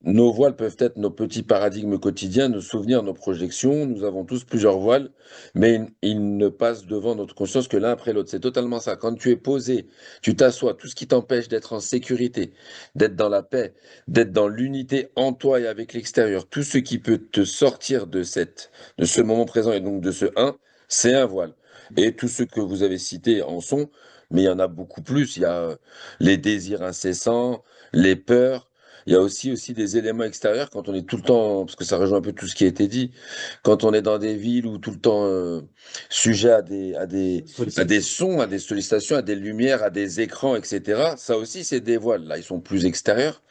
nos voiles peuvent être nos petits paradigmes quotidiens, nos souvenirs, nos projections. Nous avons tous plusieurs voiles, mais ils ne passent devant notre conscience que l'un après l'autre. C'est totalement ça. Quand tu es posé, tu t'assois, tout ce qui t'empêche d'être en sécurité, d'être dans la paix, d'être dans l'unité en toi et avec l'extérieur, tout ce qui peut te sortir de ce moment présent et donc de ce un, c'est un voile. Et tous ceux que vous avez cités en sont mais il y en a beaucoup plus. Il y a les désirs incessants, les peurs. Il y a aussi des éléments extérieurs quand on est tout le temps, parce que ça rejoint un peu tout ce qui a été dit, quand on est dans des villes où tout le temps sujet à des sons, à des sollicitations, à des lumières, à des écrans, etc. Ça aussi, c'est des voiles. Là, ils sont plus extérieurs.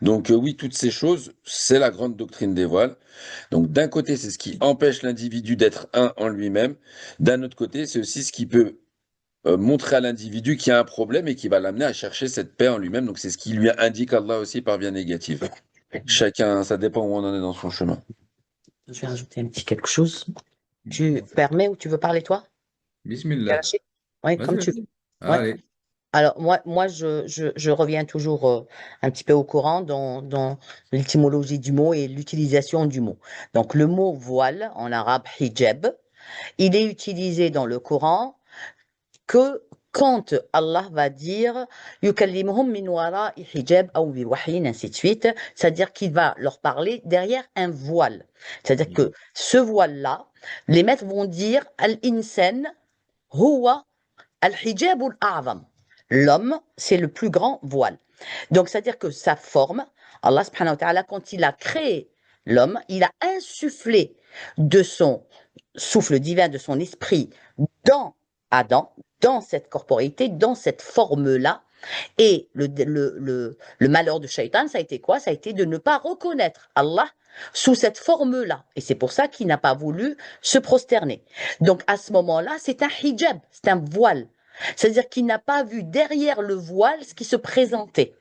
Donc oui, toutes ces choses, c'est la grande doctrine des voiles. Donc d'un côté, c'est ce qui empêche l'individu d'être un en lui-même. D'un autre côté, c'est aussi ce qui peut montrer à l'individu qu'il y a un problème et qui va l'amener à chercher cette paix en lui-même. Donc c'est ce qui lui indique Allah aussi par bien négatif. Chacun, ça dépend où on en est dans son chemin. Je vais rajouter un petit quelque chose. Tu permets ou tu veux parler toi? Bismillah. Oui, Vas-y, comme tu veux. vas-y. Ouais. Allez. Alors, moi je reviens toujours un petit peu au Coran dans l'étymologie du mot et l'utilisation du mot. Donc, le mot voile, en arabe hijab, il est utilisé dans le Coran que quand Allah va dire yukallimuhum min wara'i hijab ou bi wahyin, ainsi de suite, c'est-à-dire qu'il va leur parler derrière un voile. C'est-à-dire que ce voile-là, les maîtres vont dire al-insan huwa al-hijab al-a'zam. L'homme, c'est le plus grand voile. Donc, c'est-à-dire que sa forme, Allah subhanahu wa ta'ala, quand il a créé l'homme, il a insufflé de son souffle divin, de son esprit dans Adam, dans cette corporité, dans cette forme-là. Et le malheur de Shaitan, ça a été quoi? Ça a été de ne pas reconnaître Allah sous cette forme-là. Et c'est pour ça qu'il n'a pas voulu se prosterner. Donc, à ce moment-là, c'est un hijab, c'est un voile. C'est-à-dire qu'il n'a pas vu derrière le voile ce qui se présentait.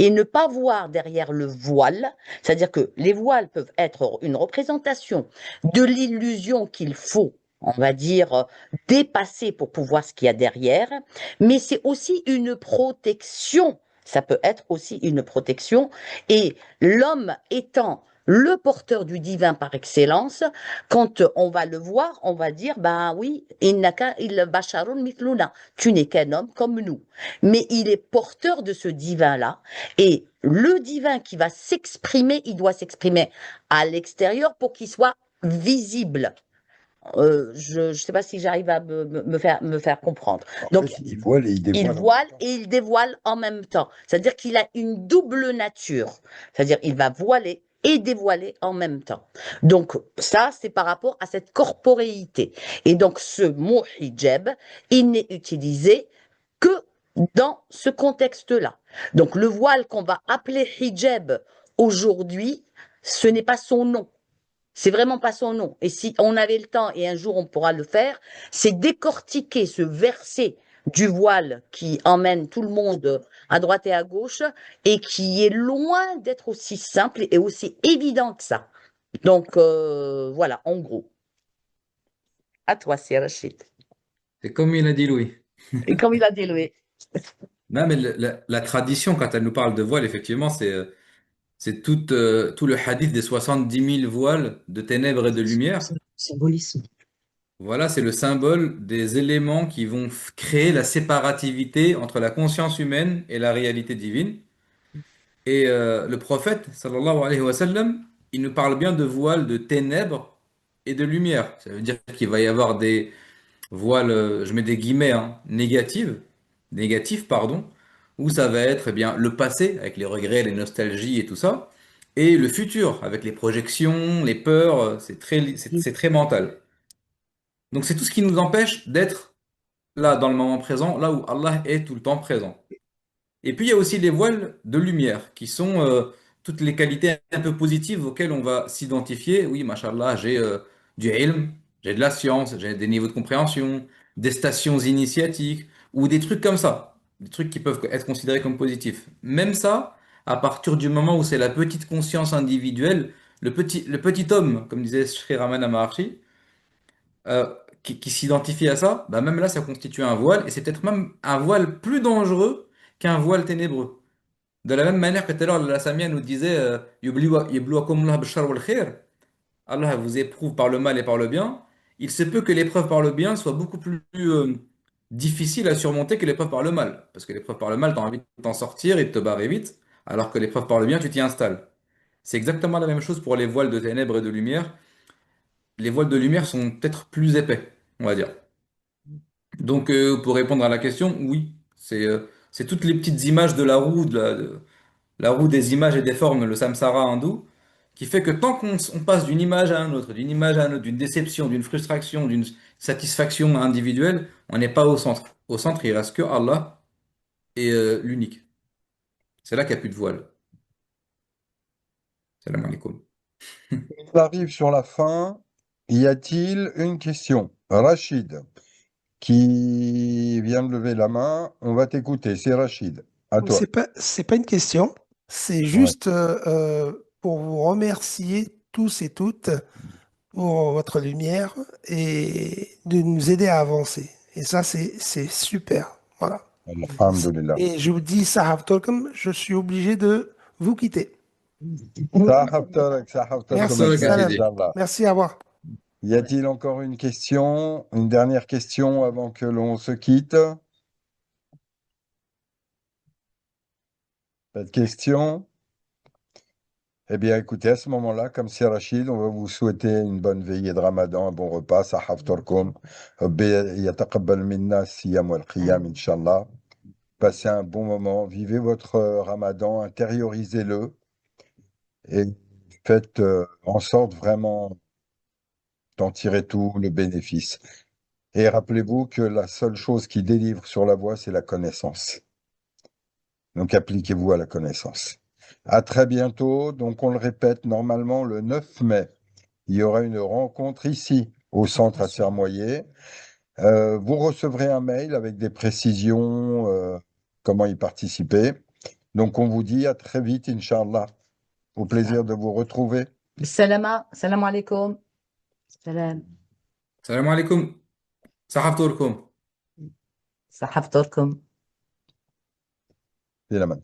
Et ne pas voir derrière le voile, c'est-à-dire que les voiles peuvent être une représentation de l'illusion qu'il faut, on va dire, dépasser pour pouvoir ce qu'il y a derrière, mais c'est aussi une protection. Ça peut être aussi une protection. Et l'homme étant le porteur du divin par excellence, quand on va le voir, on va dire, ben oui, innaka il basharun mithluna, tu n'es qu'un homme comme nous. Mais il est porteur de ce divin-là, et le divin qui va s'exprimer, il doit s'exprimer à l'extérieur pour qu'il soit visible. Je ne sais pas si j'arrive à me faire comprendre. En Donc, fait, il voile et il il dévoile. voile et il dévoile en même temps. C'est-à-dire qu'il a une double nature. C'est-à-dire il va voiler et dévoiler en même temps. Donc, ça, c'est par rapport à cette corporéité. Et donc, ce mot hijab, il n'est utilisé que dans ce contexte-là. Donc, le voile qu'on va appeler hijab aujourd'hui, ce n'est pas son nom. C'est vraiment pas son nom. Et si on avait le temps, et un jour on pourra le faire, c'est décortiquer ce verset du voile qui emmène tout le monde à droite et à gauche et qui est loin d'être aussi simple et aussi évident que ça. Donc voilà, en gros. À toi, c'est Rachid. C'est comme il a dit Louis. Et comme il a dit Louis. Non, mais la tradition, quand elle nous parle de voile, effectivement, c'est tout le hadith des 70 000 voiles de ténèbres et de lumière. Symbolisme. Voilà, c'est le symbole des éléments qui vont créer la séparativité entre la conscience humaine et la réalité divine. Et le prophète, sallallahu alayhi wa sallam, il nous parle bien de voiles de ténèbres et de lumière. Ça veut dire qu'il va y avoir des voiles, je mets des guillemets, hein, négatifs, pardon, où ça va être eh bien, le passé, avec les regrets, les nostalgies et tout ça, et le futur, avec les projections, les peurs, c'est très mental. Donc c'est tout ce qui nous empêche d'être là, dans le moment présent, là où Allah est tout le temps présent. Et puis il y a aussi les voiles de lumière, qui sont toutes les qualités un peu positives auxquelles on va s'identifier. Oui, machallah, j'ai du ilm, j'ai de la science, j'ai des niveaux de compréhension, des stations initiatiques, ou des trucs comme ça. Des trucs qui peuvent être considérés comme positifs. Même ça, à partir du moment où c'est la petite conscience individuelle, le petit homme, comme disait Sri Ramana Maharshi, qui s'identifie à ça, bah même là, ça constitue un voile, et c'est peut-être même un voile plus dangereux qu'un voile ténébreux. De la même manière que tout à l'heure, la Samia nous disait Yubluwakumullah bishar wal khair. Allah vous éprouve par le mal et par le bien. Il se peut que l'épreuve par le bien soit beaucoup plus difficile à surmonter que l'épreuve par le mal. Parce que l'épreuve par le mal, tu as envie de t'en sortir et de te barrer vite, alors que l'épreuve par le bien, tu t'y installes. C'est exactement la même chose pour les voiles de ténèbres et de lumière. Les voiles de lumière sont peut-être plus épais, on va dire. Donc, pour répondre à la question, oui, c'est toutes les petites images de la roue, la roue des images et des formes, le samsara hindou, qui fait que tant qu'on passe d'une image à une autre, d'une image à une autre, d'une déception, d'une frustration, d'une satisfaction individuelle, on n'est pas au centre. Au centre, il reste que Allah et l'unique. C'est là qu'il n'y a plus de voile. Salam alaikum. On arrive sur la fin. Y a-t-il une question? Rachid, qui vient de lever la main, on va t'écouter. C'est Rachid. À toi. C'est pas une question, c'est Ouais. juste pour vous remercier tous et toutes pour votre lumière et de nous aider à avancer. Et ça, c'est super. Voilà. Alhamdulillah. Et je vous dis, Sahaf Tolkom, je suis obligé de vous quitter. Sahabtalak Merci, Ahmed salam. Inch'Allah. Merci, à revoir. Y a-t-il encore une question? Une dernière question avant que l'on se quitte? Pas de question? Eh bien, écoutez, à ce moment-là, comme c'est Rachid, on va vous souhaiter une bonne veillée de Ramadan, un bon repas. Sahaftorkum. Rabbi yataqabbal minna siyam wal qiyam, Inch'Allah. Passez un bon moment, vivez votre Ramadan, intériorisez-le et faites en sorte vraiment d'en tirer tout le bénéfice. Et rappelez-vous que la seule chose qui délivre sur la voie, c'est la connaissance. Donc appliquez-vous à la connaissance. À très bientôt. Donc on le répète, normalement le 9 mai, il y aura une rencontre ici au centre à Sermoyer. Vous recevrez un mail avec des précisions, comment y participer. Donc on vous dit à très vite, Inch'Allah. Au plaisir de vous retrouver. Salam alaikum. Salam. Salam alaikum. Sahafturkum. Sahaf Torkum. C'est la main.